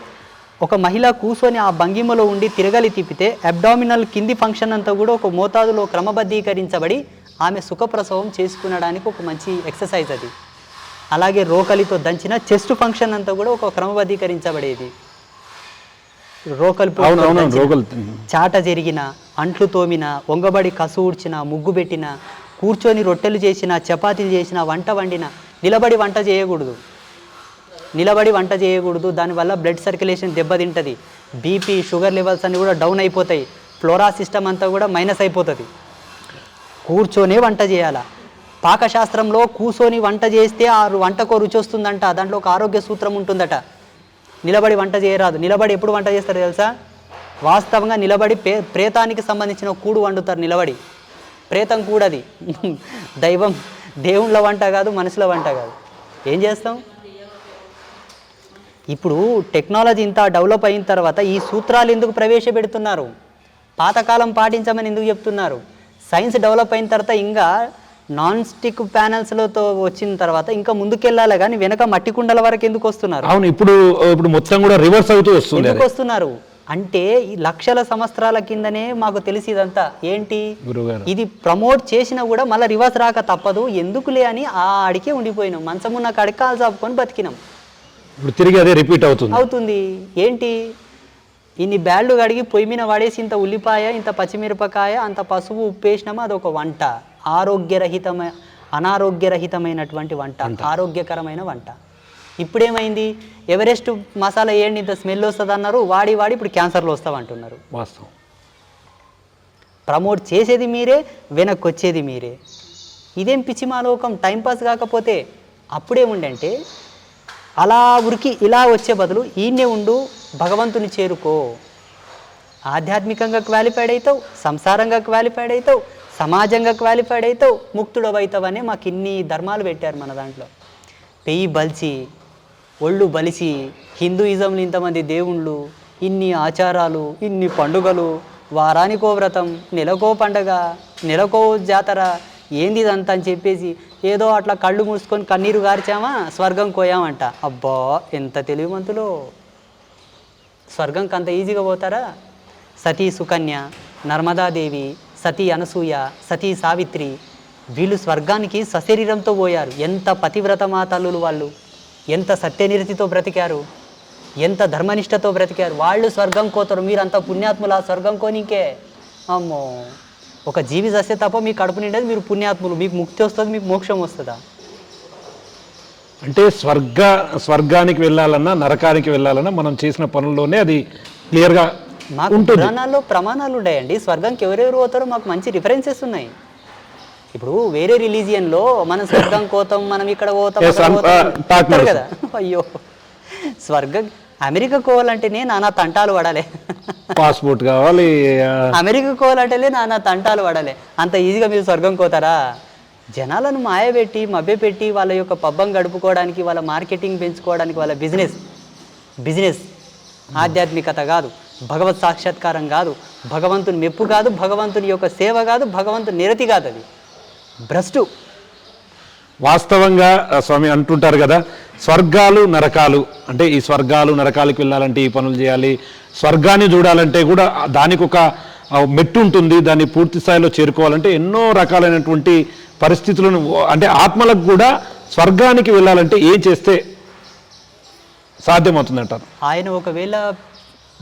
ఒక మహిళ కూర్చొని ఆ భంగిమలో ఉండి తిరగలి తిప్పితే అబ్డామినల్ కింది ఫంక్షన్ అంతా కూడా ఒక మోతాదులో క్రమబద్ధీకరించబడి ఆమె సుఖప్రసవం చేసుకునడానికి ఒక మంచి ఎక్సర్సైజ్ అది. అలాగే రోకలితో దంచిన చెస్ట్ ఫంక్షన్ అంతా కూడా ఒక క్రమబద్ధీకరించబడేది. రోకలి చాట జరిగిన, అంట్లు తోమిన, వంగబడి కసు ఊడ్చిన, ముగ్గు పెట్టిన, కూర్చొని రొట్టెలు చేసిన, చపాతీలు చేసిన, వంట వండిన, నిలబడి వంట చేయకూడదు. దానివల్ల బ్లడ్ సర్క్యులేషన్ దెబ్బతింటుంది. బీపీ, షుగర్ లెవెల్స్ అన్నీ కూడా డౌన్ అయిపోతాయి. ఫ్లోరా సిస్టమ్ అంతా కూడా మైనస్ అయిపోతుంది. కూర్చొనే వంట చేయాల. పాకశాస్త్రంలో కూర్చొని వంట చేస్తే ఆ వంటకో రుచి వస్తుందంట. దాంట్లో ఒక ఆరోగ్య సూత్రం ఉంటుందట. నిలబడి వంట చేయరాదు. నిలబడి ఎప్పుడు వంట చేస్తారు తెలుసా? వాస్తవంగా నిలబడి ప్రేతానికి సంబంధించిన కూడు వండుతారు. నిలబడి ప్రేతం కూడది. దేవుళ్ళ వంట కాదు, మనుషుల వంట కాదు. ఏం చేస్తాం? ఇప్పుడు టెక్నాలజీ ఇంత డెవలప్ అయిన తర్వాత ఈ సూత్రాలు ఎందుకు ప్రవేశపెడుతున్నారు? పాతకాలం పాటించమని ఎందుకు చెప్తున్నారు? సైన్స్ డెవలప్ అయిన తర్వాత ఇంకా నాన్ స్టిక్ ప్యానల్స్లతో వచ్చిన తర్వాత ఇంకా ముందుకెళ్ళాలి, కానీ వెనక మట్టి కుండల వరకు ఎందుకు వస్తున్నారు? అవును, ఇప్పుడు మొత్తం కూడా రివర్స్ అవుతూ వస్తుంది. ఎందుకు వస్తున్నారు? అంటే ఈ లక్షల సంవత్సరాల కిందనే మాకు తెలిసి ఇదంతా ఏంటి గురుగారు ఇది ప్రమోట్ చేసినా కూడా మళ్ళీ రివర్స్ రాక తప్పదు ఎందుకులే అని ఆ అడికే ఉండిపోయినాం మంచమున్న కాడికి కాలు చాపుకొని బతికినాం. ఇప్పుడు తిరిగి అదే రిపీట్ అవుతుంది ఏంటి ఇన్ని బ్యాళ్ళు కడిగి పొయ్యి మీద పడేసి ఇంత ఉల్లిపాయ ఇంత పచ్చిమిరపకాయ అంత పసుపు ఉప్పు వేసినామా అదొక వంట. అనారోగ్యరహితమైనటువంటి వంట, ఆరోగ్యకరమైన వంట. ఇప్పుడేమైంది ఎవరెస్ట్ మసాలా ఏంటి ఇంత స్మెల్ వస్తుంది అన్నారు, వాడి ఇప్పుడు క్యాన్సర్లు వస్తామంటున్నారు. వాస్తవం. ప్రమోట్ చేసేది మీరే, వెనక్కి వచ్చేది మీరే. ఇదేం పిచ్చిమాలోకం. టైంపాస్ కాకపోతే అప్పుడేముండంటే అలా ఉరికి ఇలా వచ్చే బదులు ఈయనే ఉండు, భగవంతుని చేరుకో, ఆధ్యాత్మికంగా క్వాలిఫైడ్ అవుతావు, సంసారంగా క్వాలిఫైడ్ అవుతావు, సమాజంగా క్వాలిఫైడ్ అవుతావు, ముక్తుడవైతావు అనే మాకు ఇన్ని ధర్మాలు పెట్టారు మన దాంట్లో. పెయ్యి బలిసి ఒళ్ళు బలిసి హిందూయిజంలో ఇంతమంది దేవుళ్ళు, ఇన్ని ఆచారాలు, ఇన్ని పండుగలు, వారానికో వ్రతం, నెలకో పండగ, నెలకో జాతర, ఏంది ఇదంతా అని చెప్పేసి ఏదో అట్లా కళ్ళు మూసుకొని కన్నీరు గార్చామా స్వర్గం కోయామంట. అబ్బా ఎంత తెలివిమంతులో. స్వర్గంకి అంత ఈజీగా పోతారా? సతీ సుకన్య, నర్మదాదేవి, సతీ అనసూయ, సతీ సావిత్రి వీళ్ళు స్వర్గానికి సశరీరంతో పోయారు. ఎంత పతివ్రతమా తల్లులు వాళ్ళు, ఎంత సత్యనిరతితో బ్రతికారు, ఎంత ధర్మనిష్టతో బ్రతికారు. వాళ్ళు స్వర్గం కోతారు, మీరంతా పుణ్యాత్ములా స్వర్గం కోనికే. అమ్మో ఒక జీవి చస్తే తప్ప మీ కడుపు నిండేది, మీరు పుణ్యాత్ములు, మీకు ముక్తి వస్తుంది, మీకు మోక్షం వస్తుందా? అంటే స్వర్గానికి వెళ్ళాలన్నా నరకానికి వెళ్ళాలన్నా మనం చేసిన పనుల్లోనే అది క్లియర్గా మాకు పురాణాల్లో ప్రమాణాలు ఉన్నాయండి. స్వర్గంకి ఎవరెవరు పోతారో మాకు మంచి రిఫరెన్సెస్ ఉన్నాయి. ఇప్పుడు వేరే రిలీజియన్లో మనం స్వర్గం కోతాం, మనం ఇక్కడ పోతాం కదా. అయ్యో స్వర్గం అమెరికా కోవాలంటేనే నానా తంటాలు పడాలి, పాస్పోర్ట్ కావాలి, అమెరికా కోవాలంటేనే నానా తంటాలు పడాలి. అంత ఈజీగా మీరు స్వర్గం కోతారా? జనాలను మాయబెట్టి మభ్యపెట్టి వాళ్ళ యొక్క పబ్బం గడుపుకోవడానికి, వాళ్ళ మార్కెటింగ్ పెంచుకోవడానికి, వాళ్ళ బిజినెస్ ఆధ్యాత్మికత కాదు, భగవత్ సాక్షాత్కారం కాదు, భగవంతుని మెప్పు కాదు, భగవంతుని యొక్క సేవ కాదు, భగవంతుని నిరతి కాదు, అది భ్రష్టు. వాస్తవంగా స్వామి అంటుంటారు కదా, స్వర్గాలు నరకాలు అంటే ఈ స్వర్గాలు నరకాలకు వెళ్ళాలంటే ఈ పనులు చేయాలి, స్వర్గాన్ని చూడాలంటే కూడా దానికి ఒక మెట్టు ఉంటుంది, దాన్ని పూర్తి స్థాయిలో చేరుకోవాలంటే ఎన్నో రకాలైనటువంటి పరిస్థితులను, అంటే ఆత్మలకు కూడా స్వర్గానికి వెళ్ళాలంటే ఏం చేస్తే సాధ్యమవుతుందంటారు? ఆయన ఒకవేళ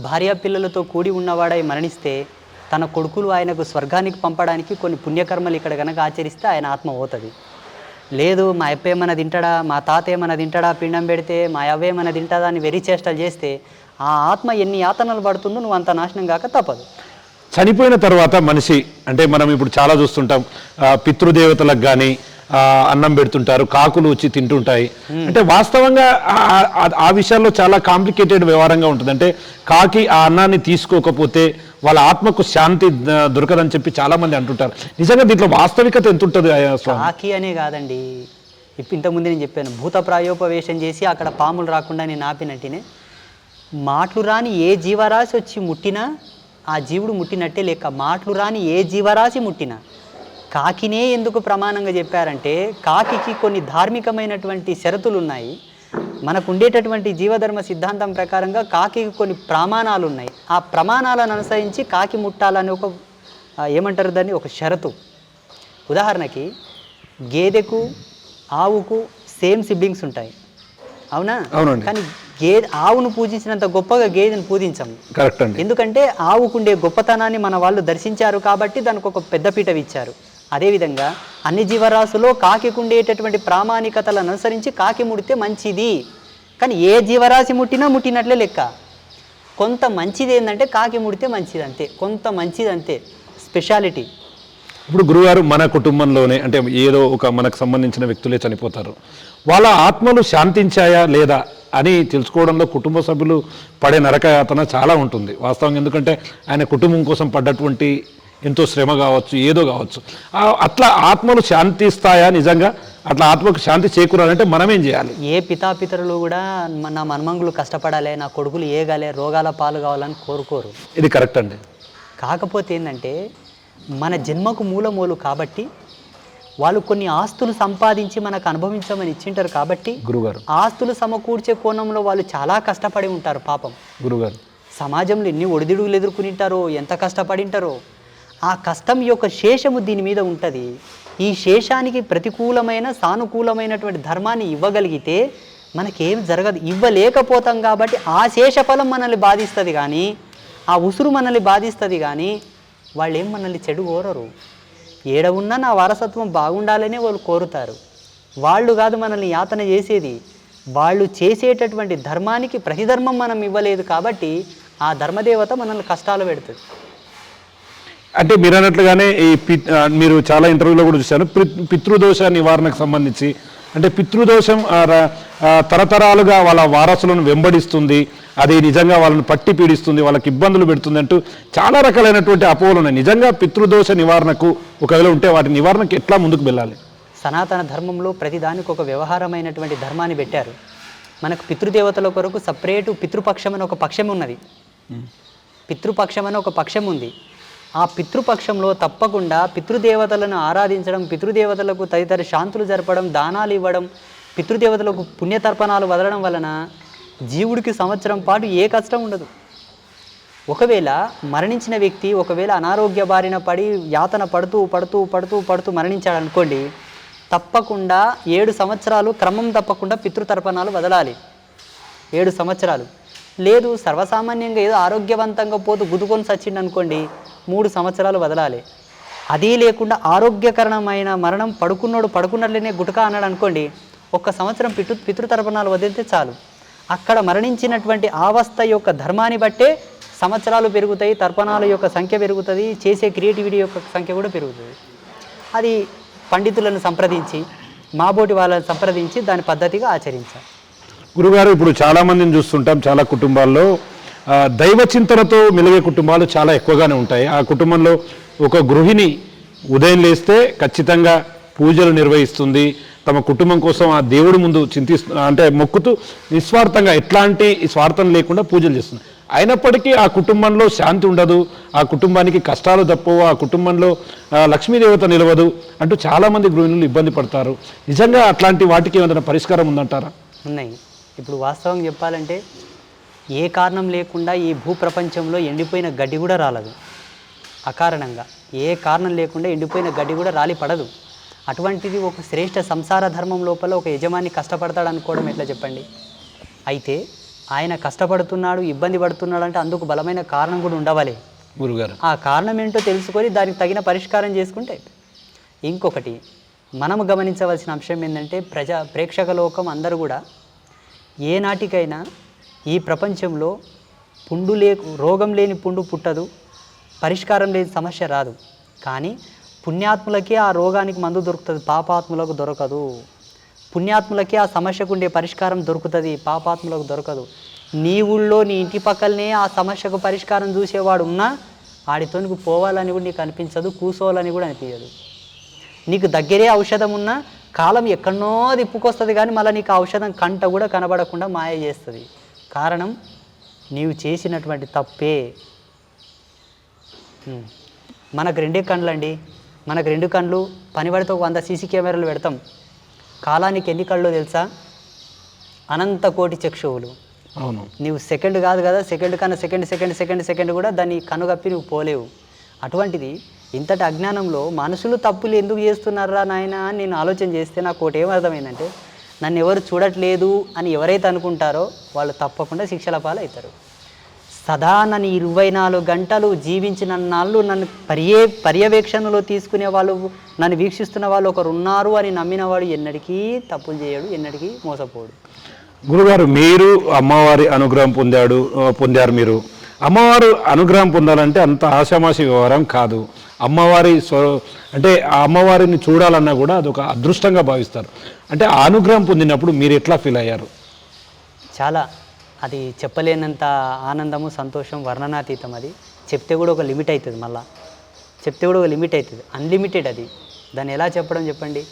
భార్యా పిల్లలతో కూడి ఉన్నవాడై మరణిస్తే తన కొడుకులు ఆయనకు స్వర్గానికి పంపడానికి కొన్ని పుణ్యకర్మలు ఇక్కడ కనుక ఆచరిస్తే ఆయన ఆత్మ పోతుంది. లేదు మా అప్ప ఏమైనా తింటాడా, మా తాత ఏమైనా తింటాడా, పిండం పెడితే మా అవ్వ ఏమైనా తింటాడా అని వెర్రి చేష్టలు చేస్తే ఆ ఆత్మ ఎన్ని యాతనలు పడుతుందో నువ్వు అంత నాశనం కాక తప్పదు. చనిపోయిన తర్వాత మనిషి అంటే మనం ఇప్పుడు చాలా చూస్తుంటాం, పితృదేవతలకు కానీ అన్నం పెడుతుంటారు, కాకులు వచ్చి తింటుంటాయి. అంటే వాస్తవంగా ఆ విషయాల్లో చాలా కాంప్లికేటెడ్ వ్యవహారంగా ఉంటుంది. అంటే కాకి ఆ అన్నాన్ని తీసుకోకపోతే వాళ్ళ ఆత్మకు శాంతి దొరకదని చెప్పి చాలా మంది అంటుంటారు. నిజంగా దీంట్లో వాస్తవికత ఎంత ఉంటుంది? కాకి అనే కాదండి, ఇంతకుముందు నేను చెప్పాను, భూత ప్రాయోపవేశం చేసి అక్కడ పాములు రాకుండా నేను ఆపినట్టునే మాటలు రాని ఏ జీవరాశి వచ్చి ముట్టినా ఆ జీవుడు ముట్టినట్టే లెక్క. మాటలు రాని ఏ జీవరాశి ముట్టినా. కాకినే ఎందుకు ప్రమాణంగా చెప్పారంటే కాకికి కొన్ని ధార్మికమైనటువంటి షరతులు ఉన్నాయి. మనకు ఉండేటటువంటి జీవధర్మ సిద్ధాంతం ప్రకారంగా కాకికి కొన్ని ప్రమాణాలు ఉన్నాయి. ఆ ప్రమాణాలను అనుసరించి కాకి ముట్టాలని ఒక ఏమంటారు దాన్ని, ఒక షరతు. ఉదాహరణకి గేదెకు ఆవుకు సేమ్ సిబ్లింగ్స్ ఉంటాయి, అవునా? కానీ ఆవును పూజించినంత గొప్పగా గేదెను పూజించము. కరెక్ట్ అండి. ఎందుకంటే ఆవుకుండే గొప్పతనాన్ని మన వాళ్ళు దర్శించారు కాబట్టి దానికి ఒక పెద్దపీట ఇచ్చారు. అదేవిధంగా అన్ని జీవరాశుల్లో కాకి ఉండేటటువంటి ప్రామాణికతలను అనుసరించి కాకి ముడితే మంచిది. కానీ ఏ జీవరాశి ముట్టినా ముట్టినట్లే లెక్క. కొంత మంచిది ఏంటంటే కాకి ముడితే మంచిది అంతే, కొంత మంచిది అంతే, స్పెషాలిటీ. ఇప్పుడు గురుగారు మన కుటుంబంలోనే అంటే ఏదో ఒక మనకు సంబంధించిన వ్యక్తులే చనిపోతారు, వాళ్ళ ఆత్మలు శాంతించాయా లేదా అని తెలుసుకోవడంలో కుటుంబ సభ్యులు పడే నరకయాతన చాలా ఉంటుంది వాస్తవంగా. ఎందుకంటే ఆయన కుటుంబం కోసం పడ్డటువంటి ఎంతో శ్రమ కావచ్చు, ఏదో కావచ్చు, అట్లా ఆత్మలు శాంతిస్తాయా నిజంగా? అట్లా ఆత్మకు శాంతి చేకూరాలంటే మనం ఏం చేయాలి? ఏ పితాపితరులు కూడా నా మన్మంగులు కష్టపడాలి, నా కొడుకులు ఏగాలే, రోగాల పాలు కావాలని కోరుకోరు. ఇది కరెక్ట్ అండి. కాకపోతే ఏంటంటే మన జన్మకు మూలమూలు కాబట్టి వాళ్ళు కొన్ని ఆస్తులు సంపాదించి మనకు అనుభవించమని ఇచ్చింటారు కాబట్టి గురుగారు ఆస్తులు సమకూర్చే కోణంలో వాళ్ళు చాలా కష్టపడి ఉంటారు పాపం. గురుగారు సమాజంలో ఎన్ని ఒడిదుడుగులు ఎదుర్కొనింటారో, ఎంత కష్టపడింటారో, ఆ కష్టం యొక్క శేషము దీని మీద ఉంటుంది. ఈ శేషానికి ప్రతికూలమైన సానుకూలమైనటువంటి ధర్మాన్ని ఇవ్వగలిగితే మనకేం జరగదు. ఇవ్వలేకపోతాం కాబట్టి ఆ శేషఫలం మనల్ని బాధిస్తుంది, కానీ ఆ ఉసురు మనల్ని బాధిస్తుంది, కానీ వాళ్ళు ఏం మనల్ని చెడు కోరరు. ఏడ ఉన్నా నా వారసత్వం బాగుండాలనే వాళ్ళు కోరుతారు. వాళ్ళు కాదు మనల్ని యాతన చేసేది. వాళ్ళు చేసేటటువంటి ధర్మానికి ప్రతిధర్మం మనం ఇవ్వలేదు కాబట్టి ఆ ధర్మదేవత మనల్ని కష్టాలు పెడుతుంది. అంటే మీరు అన్నట్లుగానే మీరు చాలా ఇంటర్వ్యూలో కూడా చూశాను, పితృదోష నివారణకు సంబంధించి అంటే పితృదోషం తరతరాలుగా వాళ్ళ వారసులను వెంబడిస్తుంది, అది నిజంగా వాళ్ళని పట్టి పీడిస్తుంది, వాళ్ళకి ఇబ్బందులు పెడుతుంది అంటూ చాలా రకాలైనటువంటి అపోహలు ఉన్నాయి. నిజంగా పితృదోష నివారణకు ఒకవేళ ఉంటే వాటి నివారణకు ఎట్లా ముందుకు వెళ్ళాలి? సనాతన ధర్మంలో ప్రతిదానికి ఒక వ్యవహారమైనటువంటి ధర్మాన్ని పెట్టారు. మనకు పితృదేవతల కొరకు సపరేటు పితృపక్షం అని ఒక పక్షం ఉన్నది. పితృపక్షం అని ఒక పక్షం ఉంది. ఆ పితృపక్షంలో తప్పకుండా పితృదేవతలను ఆరాధించడం, పితృదేవతలకు తదితర శాంతులు జరపడం, దానాలు ఇవ్వడం, పితృదేవతలకు పుణ్యతర్పణాలు వదలడం వలన జీవుడికి సంవత్సరం పాటు ఏ కష్టం ఉండదు. ఒకవేళ మరణించిన వ్యక్తి ఒకవేళ అనారోగ్య బారిన పడి యాతన పడుతూ పడుతూ పడుతూ పడుతూ మరణించాడు అనుకోండి, తప్పకుండా 7 సంవత్సరాలు క్రమం తప్పకుండా పితృతర్పణాలు వదలాలి. 7 సంవత్సరాలు లేదు, సర్వసామాన్యంగా ఏదో ఆరోగ్యవంతంగా పోతూ గుద్దుకొని చచ్చిండు అనుకోండి, 3 సంవత్సరాలు వదలాలి. అదీ లేకుండా ఆరోగ్యకరమైన మరణం పడుకున్నట్లనే గుటకా అన్నాడు అనుకోండి, 1 సంవత్సరం పితృతర్పణాలు వదిలితే చాలు. అక్కడ మరణించినటువంటి అవస్థ యొక్క ధర్మాన్ని బట్టే సంవత్సరాలు పెరుగుతాయి, తర్పణాల యొక్క సంఖ్య పెరుగుతుంది, చేసే క్రియేటివిటీ యొక్క సంఖ్య కూడా పెరుగుతుంది. అది పండితులను సంప్రదించి, మాబోటి వాళ్ళని సంప్రదించి దాని పద్ధతిగా ఆచరించాలి. గురుగారు, ఇప్పుడు చాలామందిని చూస్తుంటాం, చాలా కుటుంబాల్లో దైవ చింతనతో మెలిగే కుటుంబాలు చాలా ఎక్కువగానే ఉంటాయి. ఆ కుటుంబంలో ఒక గృహిణి ఉదయం లేస్తే ఖచ్చితంగా పూజలు నిర్వహిస్తుంది, తమ కుటుంబం కోసం ఆ దేవుడి ముందు అంటే మొక్కుతూ నిస్వార్థంగా ఎట్లాంటి స్వార్థం లేకుండా పూజలు చేస్తుంది. అయినప్పటికీ ఆ కుటుంబంలో శాంతి ఉండదు, ఆ కుటుంబానికి కష్టాలు తప్పవు, ఆ కుటుంబంలో లక్ష్మీదేవత నిలవదు అంటూ చాలామంది గృహిణులు ఇబ్బంది పడతారు. నిజంగా అట్లాంటి వాటికి ఏమైనా పరిష్కారం ఉందంటారా? ఉన్నాయి. ఇప్పుడు వాస్తవం చెప్పాలంటే ఏ కారణం లేకుండా ఈ భూప్రపంచంలో ఎండిపోయిన గడ్డి కూడా రాలదు. అకారణంగా ఏ కారణం లేకుండా ఎండిపోయిన గడ్డి కూడా రాలి పడదు. అటువంటిది ఒక శ్రేష్ఠ సంసార ధర్మం లోపల ఒక యజమాని కష్టపడతాడు అనుకోవడం ఎట్లా చెప్పండి? అయితే ఆయన కష్టపడుతున్నాడు, ఇబ్బంది పడుతున్నాడు అంటే అందుకు బలమైన కారణం కూడా ఉండవాలి గురుగారు. ఆ కారణం ఏంటో తెలుసుకొని దానికి తగిన పరిష్కారం చేసుకుంటే. ఇంకొకటి మనము గమనించవలసిన అంశం ఏంటంటే ప్రేక్షక లోకం అందరూ కూడా ఏనాటికైనా ఈ ప్రపంచంలో రోగం లేని పుండు పుట్టదు, పరిష్కారం లేని సమస్య రాదు. కానీ పుణ్యాత్ములకే ఆ రోగానికి మందు దొరుకుతుంది, పాపాత్ములకు దొరకదు. పుణ్యాత్ములకే ఆ సమస్యకు ఉండే పరిష్కారం దొరుకుతుంది, పాపాత్ములకు దొరకదు. నీ ఊళ్ళో నీ ఇంటి పక్కలనే ఆ సమస్యకు పరిష్కారం చూసేవాడు ఉన్నా ఆడితోనికి పోవాలని కూడా నీకు అనిపించదు, కూసోవాలని కూడా అనిపించదు. నీకు దగ్గరే ఔషధం ఉన్నా కాలం ఎక్కడనో తిప్పుకొస్తుంది, కానీ మళ్ళీ నీకు ఔషధం కంట కూడా కనబడకుండా మాయ చేస్తుంది. కారణం నీవు చేసినటువంటి తప్పే. మనకు 2 కళ్ళండి, మనకు 2 కళ్ళు, పని పడితే 100 సీసీ కెమెరాలు పెడతాం. కాలానికి ఎన్ని కళ్ళు తెలుసా? అనంత కోటి చక్షువులు. అవును. నీవు సెకండ్ కాదు కదా, సెకండ్ కన్నా సెకండ్ కూడా దాన్ని కనుగప్పి నువ్వు పోలేవు. అటువంటిది ఇంతటి అజ్ఞానంలో మనుషులు తప్పులు ఎందుకు చేస్తున్నారా నాయన అని నేను ఆలోచన చేస్తే నాకు ఒకటి ఏమర్థమైందంటే, నన్ను ఎవరు చూడట్లేదు అని ఎవరైతే అనుకుంటారో వాళ్ళు తప్పకుండా శిక్షల పాలవుతారు. సదా నన్ను 24 గంటలు జీవించిన నాళ్ళు నన్ను పర్యవేక్షణలో తీసుకునే వాళ్ళు, నన్ను వీక్షిస్తున్న వాళ్ళు ఒకరు ఉన్నారు అని నమ్మినవాడు ఎన్నటికీ తప్పులు చేయడు, ఎన్నటికీ మోసపోడు. గురుగారు, మీరు అమ్మవారి అనుగ్రహం పొందారు. మీరు అమ్మవారు అనుగ్రహం పొందాలంటే అంత ఆషామాషి వ్యవహారం కాదు. అమ్మవారి అంటే ఆ అమ్మవారిని చూడాలన్నా కూడా అదొక అదృష్టంగా భావిస్తారు. అంటే ఆ అనుగ్రహం పొందినప్పుడు మీరు ఎట్లా ఫీల్ అయ్యారు? చాలా, అది చెప్పలేనంత ఆనందము, సంతోషం వర్ణనాతీతం. అది చెప్తే కూడా ఒక లిమిట్ అవుతుంది, మళ్ళీ చెప్తే కూడా ఒక లిమిట్ అవుతుంది, అన్లిమిటెడ్. అది దాన్ని ఎలా చెప్పడం చెప్పండి?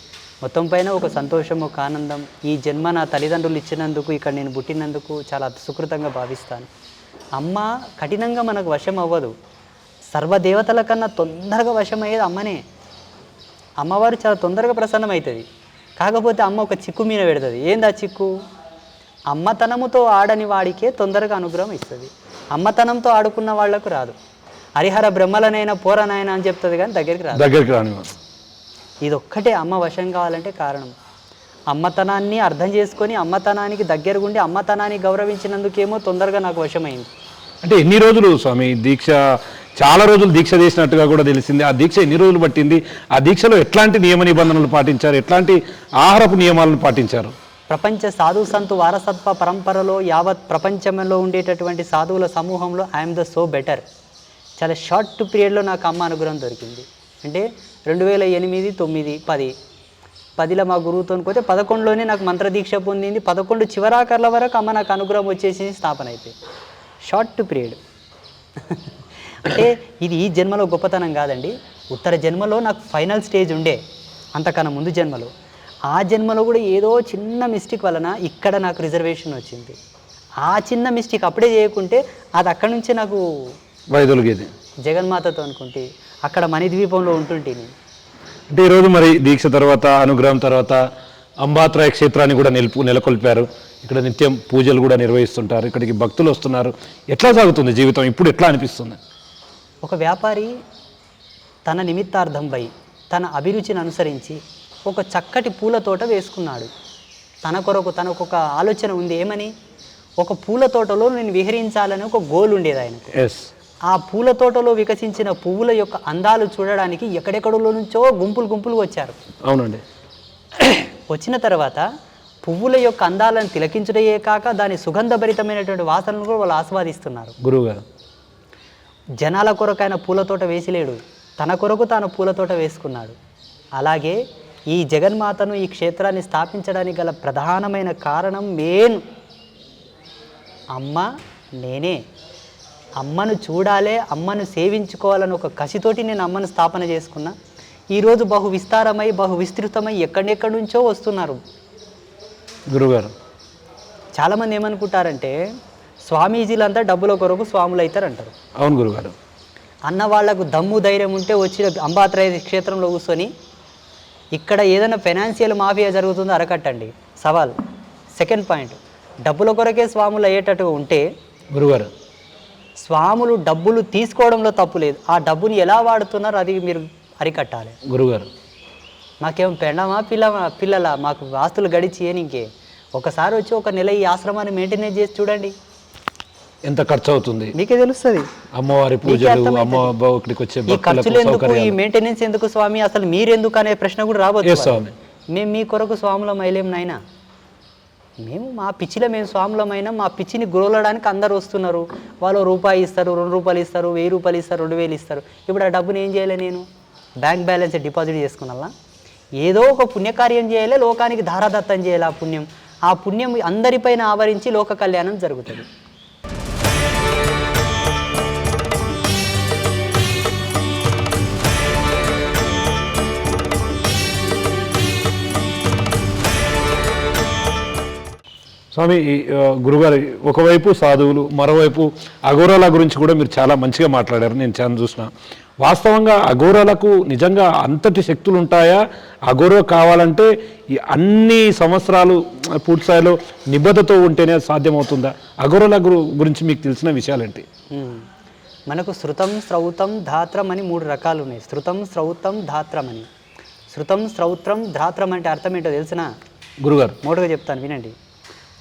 మొత్తం పైన ఒక సంతోషం, ఒక ఆనందం. ఈ జన్మ నా తల్లిదండ్రులు ఇచ్చినందుకు, ఇక్కడ నేను పుట్టినందుకు చాలా సుకృతంగా భావిస్తాను. అమ్మ కఠినంగా మనకు వశం అవ్వదు. సర్వదేవతల కన్నా తొందరగా వశం అయ్యేది అమ్మనే. అమ్మవారు చాలా తొందరగా ప్రసన్నమవుతుంది. కాకపోతే అమ్మ ఒక చిక్కు మీద పెడుతుంది. ఏంది ఆ చిక్కు? అమ్మతనముతో ఆడని వాడికే తొందరగా అనుగ్రహం ఇస్తుంది. అమ్మతనంతో ఆడుకున్న వాళ్లకు రాదు. హరిహర బ్రహ్మలనైనా పోరనైనా అని చెప్తుంది కానీ దగ్గరికి రాని. ఇదొక్కటే అమ్మ వశం కావాలంటే కారణం. అమ్మతనాన్ని అర్థం చేసుకొని అమ్మతనానికి దగ్గరగుండి అమ్మతనాన్ని గౌరవించినందుకేమో తొందరగా నాకు వశమైంది. అంటే ఎన్ని రోజులు స్వామి దీక్ష? చాలా రోజులు దీక్ష చేసినట్టుగా కూడా తెలిసింది. ఆ దీక్ష ఎన్ని రోజులు పట్టింది? ఆ దీక్షలో ఎట్లాంటి నియమ నిబంధనలు పాటించారు? ఎట్లాంటి ఆహారపు నియమాలను పాటించారు? ప్రపంచ సాధు సంతు వారసత్వ పరంపరలో యావత్ ప్రపంచంలో ఉండేటటువంటి సాధువుల సమూహంలో ఐఎమ్ ద సో బెటర్. చాలా షార్ట్ పీరియడ్లో నాకు అమ్మ అనుగ్రహం దొరికింది. అంటే 2008, 9, 10 10లో మా గురువుతో పోతే 11లోనే నాకు మంత్రదీక్ష పొందింది. 11 చివరాకర్ల వరకు అమ్మ నాకు అనుగ్రహం వచ్చేసి స్థాపన అయిపోయింది. Short period. అంటే ఇది ఈ జన్మలో గొప్పతనం కాదండి. ఉత్తర జన్మలో నాకు ఫైనల్ స్టేజ్ ఉండే, అంతకన్నా ముందు జన్మలో. ఆ జన్మలో కూడా ఏదో చిన్న మిస్టేక్ వలన ఇక్కడ నాకు రిజర్వేషన్ వచ్చింది. ఆ చిన్న మిస్టేక్ అప్పుడే చేయకుంటే అది అక్కడి నుంచే నాకు వైదొలిగేది. జగన్మాతతో అనుకుంటే అక్కడ మణిద్వీపంలో ఉంటుంటే నేను. అంటే ఈరోజు మరి దీక్ష తర్వాత, అనుగ్రహం తర్వాత అంబాత్రాయ క్షేత్రాన్ని కూడా నెలకొల్పారు. ఇక్కడ నిత్యం పూజలు కూడా నిర్వహిస్తుంటారు. ఇక్కడికి భక్తులు వస్తున్నారు. ఎట్లా సాగుతుంది జీవితం ఇప్పుడు? ఎట్లా అనిపిస్తుంది? ఒక వ్యాపారి తన నిమిత్తార్థంపై తన అభిరుచిని అనుసరించి ఒక చక్కటి పూల తోట వేసుకున్నాడు. తన కొరకు తనకు ఒక ఆలోచన ఉంది. ఏమని? ఒక పూల తోటలో నేను విహరించాలని ఒక గోల్ ఉండేది ఆయనకు. ఆ పూల తోటలో వికసించిన పువ్వుల యొక్క అందాలు చూడడానికి ఎక్కడెక్కడలో నుంచో గుంపులు వచ్చారు. అవునండి. వచ్చిన తర్వాత పువ్వుల యొక్క అందాలను తిలకించడమే కాక దాని సుగంధభరితమైనటువంటి వాసనను కూడా వాళ్ళు ఆస్వాదిస్తున్నారు. గురువుగారు జనాల కొరకు ఆయన పూలతోట వేసిలేడు, తన కొరకు తాను పూలతోట వేసుకున్నాడు. అలాగే ఈ జగన్మాతను, ఈ క్షేత్రాన్ని స్థాపించడానికి గల ప్రధానమైన కారణం మెయిన్ అమ్మ, నేనే. అమ్మను చూడాలే, అమ్మను సేవించుకోవాలని ఒక కసితోటి నేను అమ్మను స్థాపన చేసుకున్నా. ఈరోజు బహు విస్తారమై బహు విస్తృతమై ఎక్కడెక్కడి నుంచో వస్తున్నారు గురుగారు. చాలామంది ఏమనుకుంటారంటే స్వామీజీలంతా డబ్బుల కొరకు స్వాములు అవుతారు అంటారు. అవును గురుగారు. అన్న వాళ్లకు దమ్ము ధైర్యం ఉంటే వచ్చి అంబాత్రాయ క్షేత్రంలో కూర్చొని ఇక్కడ ఏదైనా ఫైనాన్షియల్ మాఫియా జరుగుతుందో అరకట్టండి. సవాల్. సెకండ్ పాయింట్, డబ్బుల కొరకే స్వాములు అయ్యేటట్టుగా ఉంటే గురుగారు, స్వాములు డబ్బులు తీసుకోవడంలో తప్పు లేదు, ఆ డబ్బుని ఎలా వాడుతున్నారో అది మీరు అరికట్టాలి. గురుగారు మాకేం పెండమా పిల్లల మాకు ఆస్తులు గడిచి ఇంకే ఒకసారి వచ్చి ఒక నెల ఈ ఆశ్రమాన్ని మెయింటెనెన్స్ చేసి చూడండి ఎంత ఖర్చు అవుతుంది మీకే తెలుస్తుంది. అమ్మవారి పూజలు, అమ్మవారికి వచ్చే ఈ ఖర్చులు ఎందుకు, ఈ మెయింటెనెన్స్ ఎందుకు స్వామి, అసలు మీరెందుకు అనే ప్రశ్న కూడా రాబోతుంది. మేము మీ కొరకు స్వాములం అయ్యలేం నాయన, మేము మా పిచ్చిలో మేము స్వాములమైనా మా పిచ్చిని గురవడానికి అందరు వస్తున్నారు. వాళ్ళు రూపాయి ఇస్తారు, 2 రూపాయలు ఇస్తారు, 1000 రూపాయలు ఇస్తారు, 2000 ఇస్తారు. ఇప్పుడు ఆ డబ్బుని ఏం చేయాలి? నేను బ్యాంక్ బ్యాలెన్స్ డిపాజిట్ చేసుకున్నా ఏదో ఒక పుణ్యకార్యం చేయాలి, లోకానికి ధారాదత్తం చేయాలి. ఆ పుణ్యం అందరిపైన ఆవరించి లోక కళ్యాణం జరుగుతుంది. స్వామి, గురుగారు ఒకవైపు సాధువులు, మరోవైపు అఘోరాల గురించి కూడా మీరు చాలా మంచిగా మాట్లాడారు. నేను చాలా చూసిన. వాస్తవంగా అఘోరాలకు నిజంగా అంతటి శక్తులు ఉంటాయా? అఘోర కావాలంటే ఈ అన్ని సంవత్సరాలు పూర్తి స్థాయిలో నిబద్ధతో ఉంటేనే సాధ్యమవుతుందా? అఘోరాల గురించి మీకు తెలిసిన విషయాలేంటి? మనకు శృతం, శ్రౌతం, ధాత్రం అని 3 రకాలు ఉన్నాయి. శృతం, శ్రౌతం, ధాత్రం అని. శృతం, శ్రౌత్రం, ధాత్రం అంటే అర్థం ఏంటో తెలిసిన గురుగారు? మోటుగా చెప్తాను వినండి.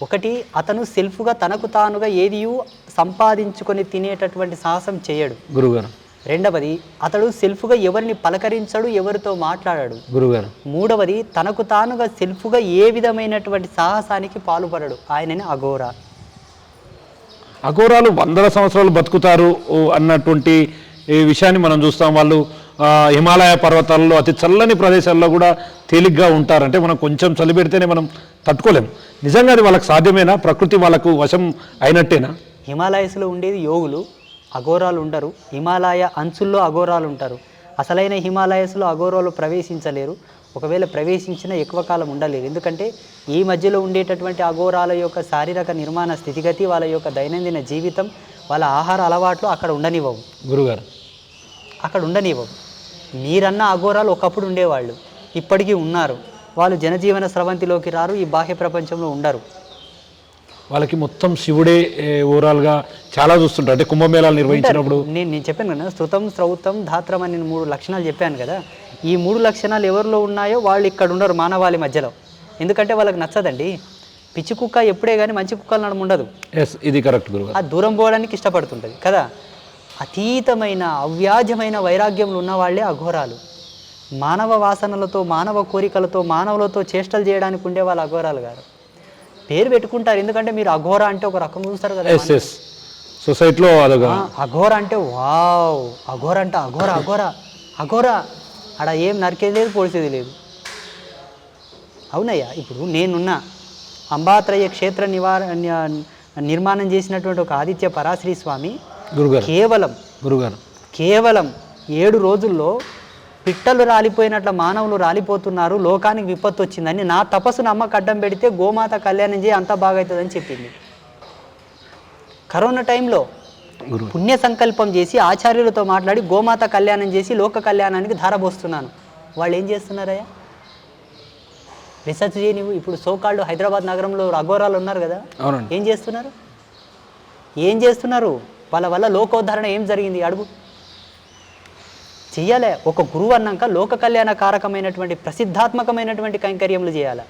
ఒకటి, అతను సెల్ఫ్గా తనకు తానుగా ఏదియూ సంపాదించుకొని తినేటటువంటి సాహసం చేయడు గురుగారు. రెండవది, అతడు సెల్ఫ్గా ఎవరిని పలకరించడు, ఎవరితో మాట్లాడాడు గురుగారు. మూడవది, తనకు తానుగా సెల్ఫ్గా ఏ విధమైనటువంటి సాహసానికి పాల్పడడు. ఆయనని అఘోర. అఘోరాలు 100 సంవత్సరాలు బతుకుతారు అన్నటువంటి ఈ విషయాన్ని మనం చూస్తాం. వాళ్ళు హిమాలయ పర్వతాల్లో అతి చల్లని ప్రదేశాల్లో కూడా తేలిగ్గా ఉంటారంటే మనం కొంచెం చలి పెడితేనే మనం తట్టుకోలేము. నిజంగా అది వాళ్ళకి సాధ్యమేనా? ప్రకృతి వాళ్ళకు వశం అయినట్టేనా? హిమాలయస్లో ఉండేది యోగులు, అఘోరాలు ఉండరు. హిమాలయ అంచుల్లో అఘోరాలు ఉంటారు. అసలైన హిమాలయస్లో అఘోరాలు ప్రవేశించలేరు. ఒకవేళ ప్రవేశించినా ఎక్కువ కాలం ఉండలేరు. ఎందుకంటే ఈ మధ్యలో ఉండేటటువంటి అఘోరాల యొక్క శారీరక నిర్మాణ స్థితిగతి, వాళ్ళ యొక్క దైనందిన జీవితం, వాళ్ళ ఆహార అలవాట్లు అక్కడ ఉండనివ్వవు గురుగారు. అక్కడ ఉండనివ్వవు. మీరన్న అఘోరాలు ఒకప్పుడు ఉండేవాళ్ళు, ఇప్పటికీ ఉన్నారు. వాళ్ళు జనజీవన స్రవంతిలోకి రారు, ఈ బాహ్య ప్రపంచంలో ఉండరు. వాళ్ళకి మొత్తం శివుడే ఓవరాల్గా చాలా చూస్తుంటారు. అంటే కుంభమేళాలు నిర్వహించినప్పుడు నేను చెప్పాను కదా, శ్రుతం శ్రౌతం ధాత్రం అని 3 లక్షణాలు చెప్పాను కదా. ఈ 3 లక్షణాలు ఎవరిలో ఉన్నాయో వాళ్ళు ఇక్కడ ఉండరు మానవాళి మధ్యలో. ఎందుకంటే వాళ్ళకి నచ్చదండి. పిచ్చి కుక్క ఎప్పుడే కానీ మంచి కుక్కలు నడుము ఉండదు. ఎస్, ఇది కరెక్ట్ గురువు. ఆ దూరం పోవడానికి ఇష్టపడుతుంటుంది కదా. అతీతమైన అవ్యాజమైన వైరాగ్యంలో ఉన్న వాళ్ళే అఘోరాలు. మానవ వాసనలతో, మానవ కోరికలతో, మానవులతో చేష్టలు చేయడానికి ఉండే వాళ్ళు అఘోరాలు గారు. పేరు పెట్టుకుంటారు, ఎందుకంటే మీరు అఘోర అంటే ఒక రకం చూస్తారు కదా. ఎస్ ఎస్, సొసైటీలో అదొక అఘోర అంటే వావ్, అఘోర అంటే అఘోర అఘోర అఘోర. ఆడ ఏం నరికేది లేదు, పొడిచేది లేదు. అవునయ్యా, ఇప్పుడు నేనున్నా అంబాత్రయ క్షేత్ర నిర్మాణం చేసినటువంటి ఒక ఆదిత్య పరాశ్రీ స్వామి గురుగారు కేవలం 7 రోజుల్లో పిట్టలు రాలిపోయినట్ల మానవులు రాలిపోతున్నారు, లోకానికి విపత్తు వచ్చిందని నా తపస్సును అమ్మకు అడ్డం పెడితే గోమాత కళ్యాణం చేయి అంతా బాగా అవుతుందని చెప్పింది. కరోనా టైంలో పుణ్య సంకల్పం చేసి ఆచార్యులతో మాట్లాడి గోమాత కళ్యాణం చేసి లోక కళ్యాణానికి ధారపోస్తున్నాను. వాళ్ళు ఏం చేస్తున్నారయ్యా? రీసెర్చ్ చేయి నువ్వు. ఇప్పుడు సోకాళ్ళు హైదరాబాద్ నగరంలో అఘోరాలు ఉన్నారు కదా, ఏం చేస్తున్నారు? వాళ్ళ వల్ల లోకోద్ధరణ ఏం జరిగింది అడుగు. చెయ్యాలే. ఒక గురువు అన్నాక లోక కళ్యాణ కారకమైనటువంటి ప్రసిద్ధాత్మకమైనటువంటి కైంకర్యములు చేయాలి.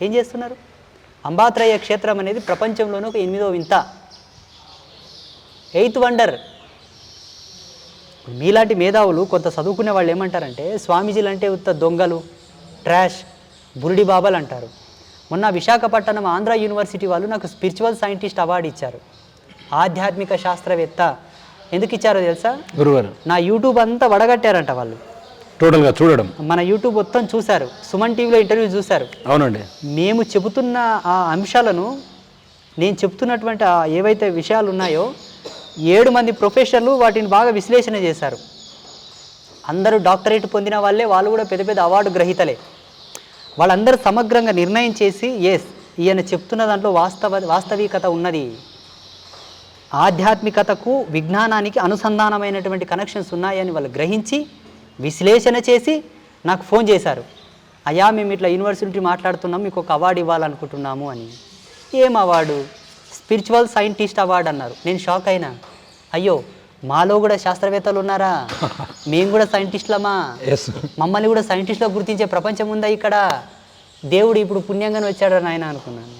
ఏం చేస్తున్నారు? అంబాత్రయ క్షేత్రం అనేది ప్రపంచంలోనూ ఒక 8వ వింత, 8th వండర్. మీలాంటి మేధావులు కొంత చదువుకునే వాళ్ళు ఏమంటారంటే స్వామీజీలు అంటే ఉత్త దొంగలు, ట్రాష్, బురిడి బాబాలు అంటారు. మొన్న విశాఖపట్నం ఆంధ్ర యూనివర్సిటీ వాళ్ళు నాకు స్పిరిచువల్ సైంటిస్ట్ అవార్డు ఇచ్చారు. ఆధ్యాత్మిక శాస్త్రవేత్త. ఎందుకు ఇచ్చారో తెలుసా? గురుగారు నా యూట్యూబ్ అంతా వడగట్టారంట వాళ్ళు. టోటల్గా చూడడం, మన యూట్యూబ్ మొత్తం చూశారు, సుమన్ టీవీలో ఇంటర్వ్యూ చూశారు. అవునండి. మేము చెబుతున్న ఆ అంశాలను, నేను చెప్తున్నటువంటి ఏవైతే విషయాలు ఉన్నాయో 7 మంది ప్రొఫెసర్లు వాటిని బాగా విశ్లేషణ చేశారు. అందరూ డాక్టరేట్ పొందిన వాళ్ళే, వాళ్ళు కూడా పెద్ద పెద్ద అవార్డు గ్రహీతలే. వాళ్ళందరూ సమగ్రంగా నిర్ణయం చేసి ఎస్ ఈయన చెప్తున్న దాంట్లో వాస్తవికత ఉన్నది, ఆధ్యాత్మికతకు విజ్ఞానానికి అనుసంధానమైనటువంటి కనెక్షన్స్ ఉన్నాయని వాళ్ళు గ్రహించి విశ్లేషణ చేసి నాకు ఫోన్ చేశారు. అయ్యా మేము ఇట్లా యూనివర్సిటీ మాట్లాడుతున్నాం, మీకు ఒక అవార్డు ఇవ్వాలనుకుంటున్నాము అని. ఏం అవార్డు? స్పిరిచువల్ సైంటిస్ట్ అవార్డు అన్నారు. నేను షాక్ అయినా. అయ్యో మాలో కూడా శాస్త్రవేత్తలు ఉన్నారా? మేము కూడా సైంటిస్టులమా? మమ్మల్ని కూడా సైంటిస్టులో గుర్తించే ప్రపంచం ఉందా ఇక్కడ? దేవుడు ఇప్పుడు పుణ్యంగానే వచ్చాడు నాయన అనుకున్నాను.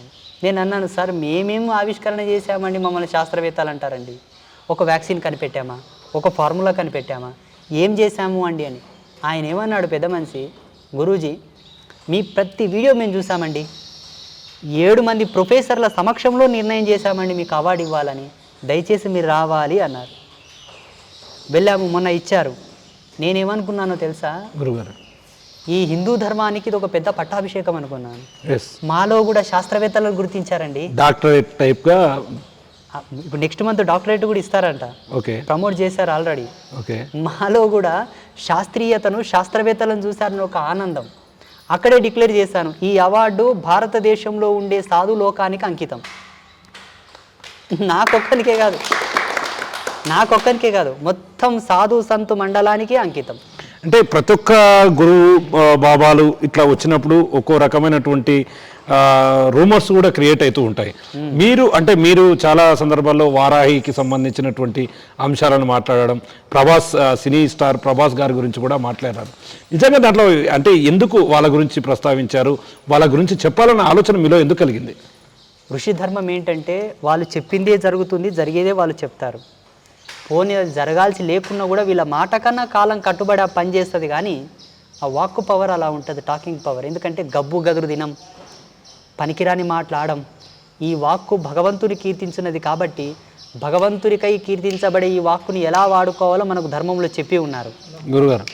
నేను అన్నాను, సార్ మేమేం ఆవిష్కరణ చేశామండి మమ్మల్ని శాస్త్రవేత్తలు అంటారండి? ఒక వ్యాక్సిన్ కనిపెట్టామా, ఒక ఫార్ములా కనిపెట్టామా, ఏం చేశాము అండి అని. ఆయన ఏమన్నాడు పెద్ద మనిషి, గురూజీ మీ ప్రతి వీడియో మేము చూసామండి, 7 మంది ప్రొఫెసర్ల సమక్షంలో నిర్ణయం చేశామండి మీకు అవార్డు ఇవ్వాలని, దయచేసి మీరు రావాలి అన్నారు. వెళ్ళాము, మొన్న ఇచ్చారు. నేనేమనుకున్నానో తెలుసా గురుగారు? ఈ హిందూ ధర్మానికి ఇది ఒక పెద్ద పట్టాభిషేకం అనుకున్నాను. మాలో కూడా శాస్త్రవేత్తలను గుర్తించారండి. డాక్టరేట్ టైప్గా ఇప్పుడు నెక్స్ట్ మంత్ డాక్టరేట్ కూడా ఇస్తారంట. ఓకే, ప్రమోట్ చేశారు ఆల్రెడీ. ఓకే, మాలో కూడా శాస్త్రీయతను, శాస్త్రవేత్తలను చూశారని ఒక ఆనందం. అక్కడే డిక్లేర్ చేశాను, ఈ అవార్డు భారతదేశంలో ఉండే సాధు లోకానికి అంకితం. నాకొక్కరికే కాదు, మొత్తం సాధు సంతు మండలానికి అంకితం. అంటే ప్రతి ఒక్క గురువు బాబాలు ఇట్లా వచ్చినప్పుడు ఒక్కో రకమైనటువంటి రూమర్స్ కూడా క్రియేట్ అవుతూ ఉంటాయి. మీరు చాలా సందర్భాల్లో వారాహికి సంబంధించినటువంటి అంశాలను మాట్లాడడం, ప్రభాస్, సినీ స్టార్ ప్రభాస్ గారి గురించి కూడా మాట్లాడారు. నిజంగా దాంట్లో అంటే ఎందుకు వాళ్ళ గురించి ప్రస్తావించారు, వాళ్ళ గురించి చెప్పాలన్న ఆలోచన మీలో ఎందుకు కలిగింది? ఋషి ధర్మం ఏంటంటే వాళ్ళు చెప్పిందే జరుగుతుంది, జరిగేదే వాళ్ళు చెప్తారు. పోనీ జరగాల్సి లేకున్నా కూడా వీళ్ళ మాట కన్నా కాలం కట్టుబడి ఆ పని చేస్తుంది. కానీ ఆ వాక్కు పవర్ అలా ఉంటుంది, టాకింగ్ పవర్. ఎందుకంటే గబ్బు గదురు దినం, పనికిరాని మాట్లాడడం, ఈ వాక్కు భగవంతుని కీర్తించినది కాబట్టి భగవంతునికై కీర్తించబడే ఈ వాక్కుని ఎలా వాడుకోవాలో మనకు ధర్మంలో చెప్పి ఉన్నారు. గురుగారు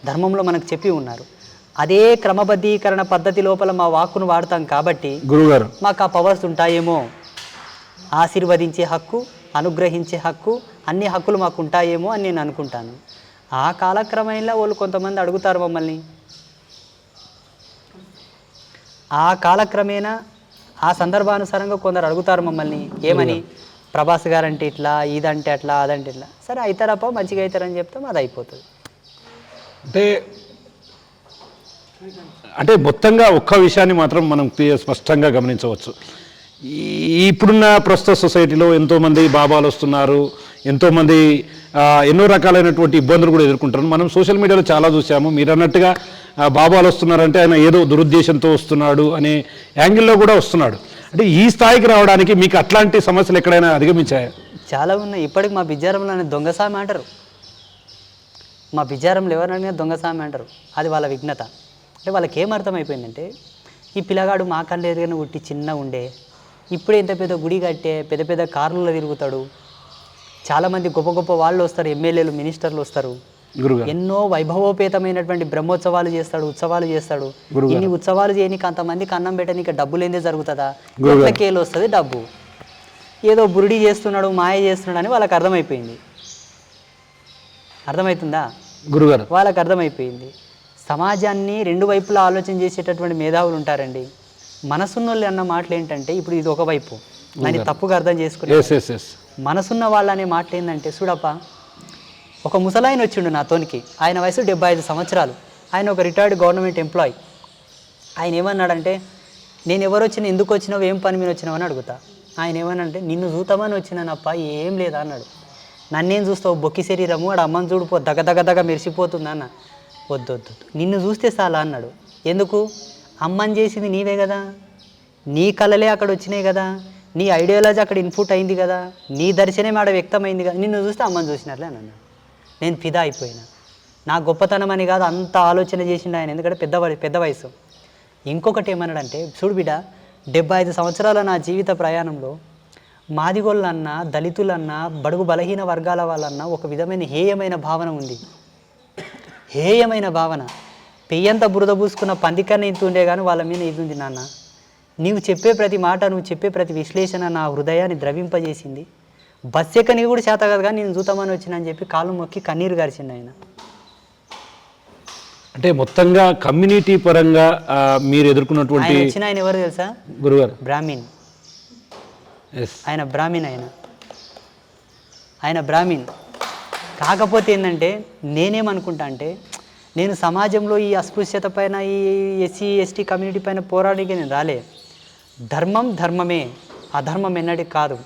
ధర్మంలో మనకు చెప్పి ఉన్నారు. అదే క్రమబద్ధీకరణ పద్ధతి లోపల మా వాక్కును వాడతాం కాబట్టి గురుగారు మాకు ఆ పవర్స్ ఉంటాయేమో. ఆశీర్వదించే హక్కు, అనుగ్రహించే హక్కు, అన్ని హక్కులు మాకు ఉంటాయేమో అని నేను అనుకుంటాను. ఆ కాలక్రమంలో వాళ్ళు కొంతమంది అడుగుతారు మమ్మల్ని. ఆ కాలక్రమేణా ఆ సందర్భానుసారంగా కొందరు అడుగుతారు మమ్మల్ని. ఏమని? ప్రభాస్ గారు అంటే ఇట్లా, ఇదంటే అట్లా, అదంటే ఇట్లా. సరే అవుతారప్ప, మంచిగా అవుతారని చెప్తాం, అది అయిపోతుంది. అంటే మొత్తంగా ఒక్క విషయాన్ని మాత్రం మనం స్పష్టంగా గమనించవచ్చు. ఇప్పుడున్న ప్రస్తుత సొసైటీలో ఎంతోమంది బాబాలు వస్తున్నారు, ఎంతోమంది ఎన్నో రకాలైనటువంటి ఇబ్బందులు కూడా ఎదుర్కొంటారు. మనం సోషల్ మీడియాలో చాలా చూసాము. మీరు అన్నట్టుగా బాబాలు వస్తున్నారంటే ఆయన ఏదో దురుద్దేశంతో వస్తున్నాడు అనే యాంగిల్లో కూడా వస్తున్నాడు. అంటే ఈ స్థాయికి రావడానికి మీకు అట్లాంటి సమస్యలు ఎక్కడైనా అధిగమించాయా? చాలా ఉన్నాయి. ఇప్పటికి మా బిజ్జారంలోనే దొంగసామి అంటారు. మా బిజ్జారంలో ఎవరైనా దొంగసామి అంటారు. అది వాళ్ళ విఘ్నత. అంటే వాళ్ళకి ఏం అర్థమైపోయిందంటే, ఈ పిల్లగాడు మా కళ్ళు ఎదురుగానే ఉట్టి చిన్న ఉండే, ఇప్పుడే ఇంత పెద్ద గుడి కట్టే పెద్ద పెద్ద కార్లలో తిరుగుతాడు, చాలామంది గొప్ప గొప్ప వాళ్ళు వస్తారు, ఎమ్మెల్యేలు మినిస్టర్లు వస్తారు, ఎన్నో వైభవోపేతమైనటువంటి బ్రహ్మోత్సవాలు చేస్తాడు, ఉత్సవాలు చేస్తాడు. ఇన్ని ఉత్సవాలు చేయనీకి అంతమందికి అన్నం పెట్టనీకి డబ్బు లేదే జరుగుతుందా? కేలు వస్తుంది డబ్బు, ఏదో బురిడి చేస్తున్నాడు, మాయ చేస్తున్నాడు అని వాళ్ళకి అర్థమైపోయింది. అర్థమవుతుందా గురుగారు? వాళ్ళకి అర్థమైపోయింది. సమాజాన్ని రెండు వైపులా ఆలోచన చేసేటటువంటి మేధావులు ఉంటారండి. మనసున్న వాళ్ళు అన్న మాటలు ఏంటంటే, ఇప్పుడు ఇది ఒకవైపు దాన్ని తప్పుగా అర్థం చేసుకుని, మనసున్న వాళ్ళు అనే మాటలు ఏంటంటే, చూడప్ప ఒక ముసలాయన వచ్చిండు నాతోనికి, ఆయన వయసు 75 సంవత్సరాలు, ఆయన ఒక రిటైర్డ్ గవర్నమెంట్ ఎంప్లాయీ. ఆయన ఏమన్నాడంటే, నేను ఎవరు వచ్చినా, ఎందుకు వచ్చినావు, ఏం పని మీద వచ్చినావు అని అడుగుతా. ఆయన ఏమనంటే, నిన్ను చూతామని వచ్చినానప్ప, ఏం లేదా అన్నాడు. నన్నేం చూస్తావు, బొక్కి శరీరము, ఆడ అమ్మని చూడిపో దగ్గ దగ్గ దగ్గ మెరిసిపోతుంది అన్న. వద్దొద్దు, నిన్ను చూస్తే చాలా అన్నాడు. ఎందుకు? అమ్మని చేసింది నీవే కదా, నీ కళలే అక్కడ వచ్చినాయి కదా, నీ ఐడియాలజీ అక్కడ ఇన్పుట్ అయింది కదా, నీ దర్శనం ఆడ వ్యక్తమైంది కదా, నిన్ను చూస్తే అమ్మని చూసినట్లే అని అన్నాడు. నేను ఫిదా అయిపోయినా. నా గొప్పతనం అని కాదు, అంత ఆలోచన చేసిండు ఆయన, ఎందుకంటే పెద్ద వయసు. ఇంకొకటి ఏమన్నాడంటే, చూడు బిడ్డ, 75 సంవత్సరాల నా జీవిత ప్రయాణంలో మాదిగోళ్ళన్నా, దళితులన్నా, బడుగు బలహీన వర్గాల వాళ్ళన్నా ఒక విధమైన హేయమైన భావన ఉంది. హేయమైన భావన. పెయ్యంత బురద పూసుకున్న పందికన్నా ఇంత ఉండే కానీ వాళ్ళ మీద ఇది ఉంది నాన్న. నీవు చెప్పే ప్రతి మాట, నువ్వు చెప్పే ప్రతి విశ్లేషణ నా హృదయాన్ని ద్రవింపజేసింది. బస్ ఎక్కని కూడా చేత కదా కానీ నేను చూతామని వచ్చిన అని చెప్పి కాళ్ళు మొక్కి కన్నీరు గారిచిండు ఆయన. అంటే మొత్తంగా కమ్యూనిటీ పరంగా మీరు ఎదుర్కొన్నటువంటి ఆయన ఎవరు తెలుసా? గురుగారు బ్రాహ్మణ్. ఆయన బ్రాహ్మణ్. ఆయన బ్రాహ్మణ్. కాకపోతే ఏంటంటే, నేనేమనుకుంటా అంటే, నేను సమాజంలో ఈ అస్పృశ్యత పైన, ఈ ఎస్సీ ఎస్టీ కమ్యూనిటీ పైన పోరాడికి నేను రాలే. ధర్మం ధర్మమే, అధర్మం ఎన్నటికి కాదు.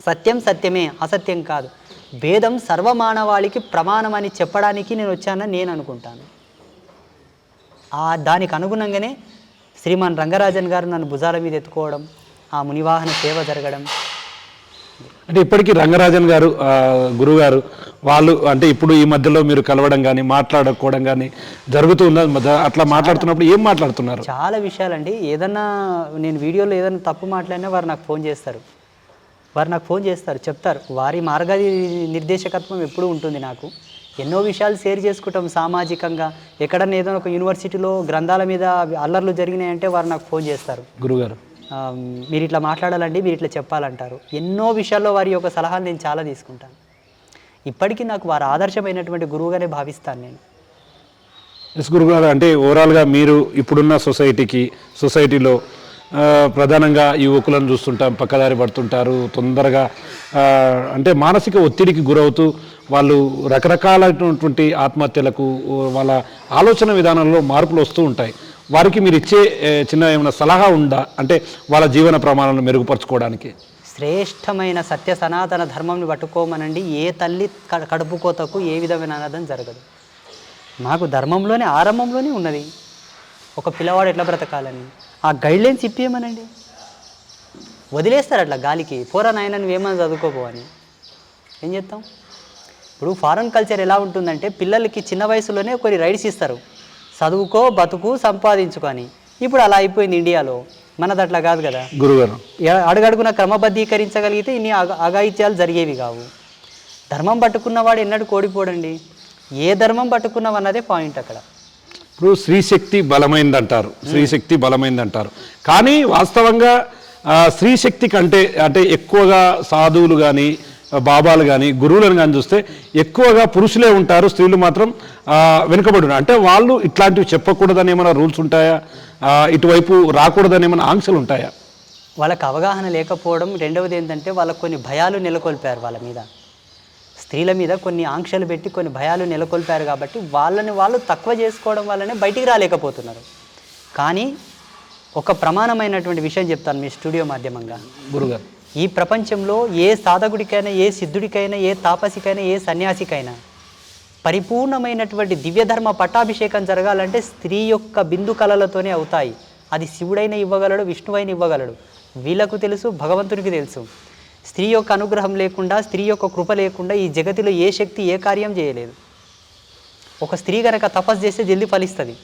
సత్యం సత్యమే, అసత్యం కాదు. వేదం సర్వమానవాళికి ప్రమాణం అని చెప్పడానికి నేను వచ్చానని నేను అనుకుంటాను. దానికి అనుగుణంగానే శ్రీమాన్ రంగరాజన్ గారు నన్ను భుజాల మీద ఎత్తుకోవడం, ఆ మునివాహన సేవ జరగడం. అంటే ఇప్పటికీ రంగరాజన్ గారు గురుగారు వాళ్ళు అంటే ఇప్పుడు ఈ మధ్యలో మీరు కలవడం కానీ మాట్లాడుకోవడం కానీ జరుగుతుందా? అట్లా మాట్లాడుతున్నప్పుడు ఏం మాట్లాడుతున్నారు? చాలా విషయాలండి. ఏదన్నా నేను వీడియోలో ఏదైనా తప్పు మాట్లాడినా వారు నాకు ఫోన్ చేస్తారు, చెప్తారు. వారి మార్గ నిర్దేశకత్వం ఎప్పుడూ ఉంటుంది. నాకు ఎన్నో విషయాలు షేర్ చేసుకుంటాం సామాజికంగా. ఎక్కడన్నా ఏదైనా ఒక యూనివర్సిటీలో గ్రంథాల మీద అల్లర్లు జరిగినాయంటే వారు నాకు ఫోన్ చేస్తారు. గురుగారు మీరు ఇట్లా మాట్లాడాలండి, మీరు ఇట్లా చెప్పాలంటారు. ఎన్నో విషయాల్లో వారి యొక్క సలహాలు నేను చాలా తీసుకుంటాను. ఇప్పటికీ నాకు వారు ఆదర్శమైనటువంటి గురువుగానే భావిస్తాను నేను. ఎస్ గురుగారు, అంటే ఓవరాల్గా మీరు ఇప్పుడున్న సొసైటీలో ప్రధానంగా యువకులను చూస్తుంటాం, పక్కదారి పడుతుంటారు, తొందరగా అంటే మానసిక ఒత్తిడికి గురవుతూ వాళ్ళు రకరకాలైనటువంటి ఆత్మహత్యలకు, వాళ్ళ ఆలోచన విధానంలో మార్పులు వస్తూ ఉంటాయి. వారికి మీరు ఇచ్చే చిన్న ఏమైనా సలహా ఉందా, అంటే వాళ్ళ జీవన ప్రమాణాలను మెరుగుపరచుకోవడానికి? శ్రేష్టమైన సత్య సనాతన ధర్మంని పట్టుకోమనండి. ఏ తల్లి కడుపు కోతకు ఏ విధమైన అనాథం జరగదు. మాకు ధర్మంలోనే ఆరంభంలోనే ఉన్నది ఒక పిల్లవాడు ఎట్లా బ్రతకాలని. ఆ గైడ్లైన్స్ ఇప్పేయమనండి. వదిలేస్తారు అట్లా గాలికి, పోరా నాయన నువ్వేమన్నా చదువుకోపోవని. ఏం చేస్తాం? ఇప్పుడు ఫారెన్ కల్చర్ ఎలా ఉంటుందంటే, పిల్లలకి చిన్న వయసులోనే కొన్ని రైట్స్ ఇస్తారు, చదువుకో, బతుకు, సంపాదించుకొని. ఇప్పుడు అలా అయిపోయింది ఇండియాలో. మనది అట్లా కాదు కదా గురుగారు. అడుగడుగున క్రమబద్ధీకరించగలిగితే ఇన్ని అఘాయిత్యాలు జరిగేవి కావు. ధర్మం పట్టుకున్నవాడు ఎన్నడూ కోడిపోడండి. ఏ ధర్మం పట్టుకున్నావన్నదే పాయింట్ అక్కడ. ఇప్పుడు స్త్రీశక్తి బలమైందంటారు, కానీ వాస్తవంగా స్త్రీశక్తి కంటే అంటే ఎక్కువగా సాధువులు కానీ బాబాలు కానీ గురువులను కానీ చూస్తే ఎక్కువగా పురుషులే ఉంటారు, స్త్రీలు మాత్రం వెనుకబడి ఉన్నారు. అంటే వాళ్ళు ఇట్లాంటివి చెప్పకూడదని ఏమైనా రూల్స్ ఉంటాయా, ఇటువైపు రాకూడదని ఏమైనా ఆంక్షలు ఉంటాయా? వాళ్ళకి అవగాహన లేకపోవడం. రెండవది ఏంటంటే, వాళ్ళకు కొన్ని భయాలు నెలకొల్పారు, వాళ్ళ మీద, స్త్రీల మీద కొన్ని ఆంక్షలు పెట్టి కొన్ని భయాలు నెలకొల్పారు. కాబట్టి వాళ్ళని వాళ్ళు తక్కువ చేసుకోవడం వల్లనే బయటికి రాలేకపోతున్నారు. కానీ ఒక ప్రమాణమైనటువంటి విషయం చెప్తాను మీ స్టూడియో మాధ్యమంగా. గురుగారు, ఈ ప్రపంచంలో ఏ సాధకుడికైనా, ఏ సిద్ధుడికైనా, ఏ తాపసికైనా, ఏ సన్యాసికైనా పరిపూర్ణమైనటువంటి దివ్యధర్మ పట్టాభిషేకం జరగాలంటే స్త్రీ యొక్క బిందు కళలతోనే అవుతాయి. అది శివుడైన ఇవ్వగలడు, విష్ణువైన ఇవ్వగలడు. వీళ్ళకు తెలుసు, భగవంతునికి తెలుసు. స్త్రీ యొక్క అనుగ్రహం లేకుండా, స్త్రీ యొక్క కృప లేకుండా ఈ జగతిలో ఏ శక్తి ఏ కార్యం చేయలేదు. ఒక స్త్రీ గనక తపస్సు చేస్తే జల్దీ ఫలిస్తుంది.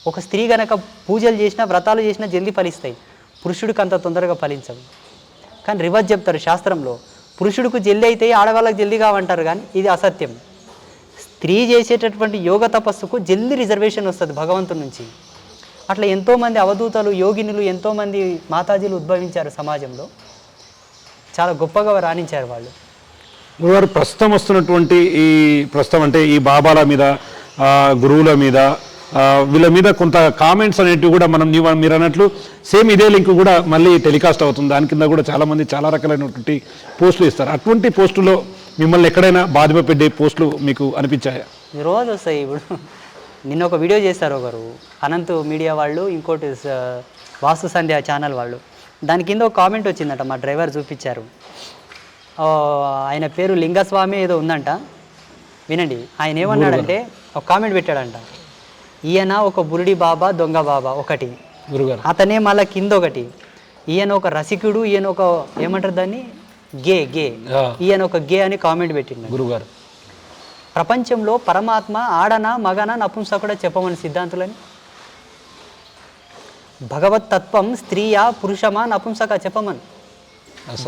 ఒక స్త్రీ గనక పూజలు చేసినా, వ్రతాలు చేసినా జల్దీ ఫలిస్తాయి. పురుషుడికి అంత తొందరగా ఫలించవు. కానీ రివర్స్ చెప్తారు శాస్త్రంలో, పురుషుడికి జల్దీ అయితే ఆడవాళ్ళకి జల్దీ కావంటారు, కానీ ఇది అసత్యం. స్త్రీ చేసేటటువంటి యోగ తపస్సుకు జల్దీ రిజర్వేషన్ వస్తుంది భగవంతుడి నుంచి. అట్లా ఎంతోమంది అవధూతలు, యోగినులు, ఎంతోమంది మాతాజీలు ఉద్భవించారు సమాజంలో. చాలా గొప్పగా రాణించారు వాళ్ళు. గురుగారు, ప్రస్తుతం వస్తున్నటువంటి ప్రస్తుతం అంటే ఈ బాబాల మీద, గురువుల మీద, వీళ్ళ మీద కొంత కామెంట్స్ అనేటివి కూడా మీరు అన్నట్లు సేమ్ ఇదే లింక్ కూడా మళ్ళీ టెలికాస్ట్ అవుతుంది. దాని కింద కూడా చాలామంది చాలా రకాలైనటువంటి పోస్టులు ఇస్తారు. అటువంటి పోస్టులో మిమ్మల్ని ఎక్కడైనా బాధింపపెట్టే పోస్టులు మీకు అనిపించాయా? రోజు వస్తాయి. ఇప్పుడు నిన్న ఒక వీడియో చేస్తారు ఒకరు, అనంత్ మీడియా వాళ్ళు, ఇంకోటి వాస్తు సంధ్య ఛానల్ వాళ్ళు. దాని కింద ఒక కామెంట్ వచ్చిందట, మా డ్రైవర్ చూపించారు. ఆయన పేరు లింగస్వామి ఏదో ఉందంట, వినండి. ఆయన ఏమన్నాడంటే ఒక కామెంట్ పెట్టాడంట, ఈయన ఒక బురుడి బాబా, దొంగ బాబా ఒకటి గురుగారు, అతనే మళ్ళీ కింద ఒకటి, ఈయన ఒక రసికుడు, ఈయన ఒక ఏమంటారు దాన్ని, గే ఈయన ఒక గే అని కామెంట్ పెట్టిండు గురుగారు. ప్రపంచంలో పరమాత్మ ఆడనా మగనా నపుంసకుడా చెప్పమని సిద్ధాంతులని. భగవత్ తత్వం స్త్రీయా పురుషమా నపుంసక చెప్పమని.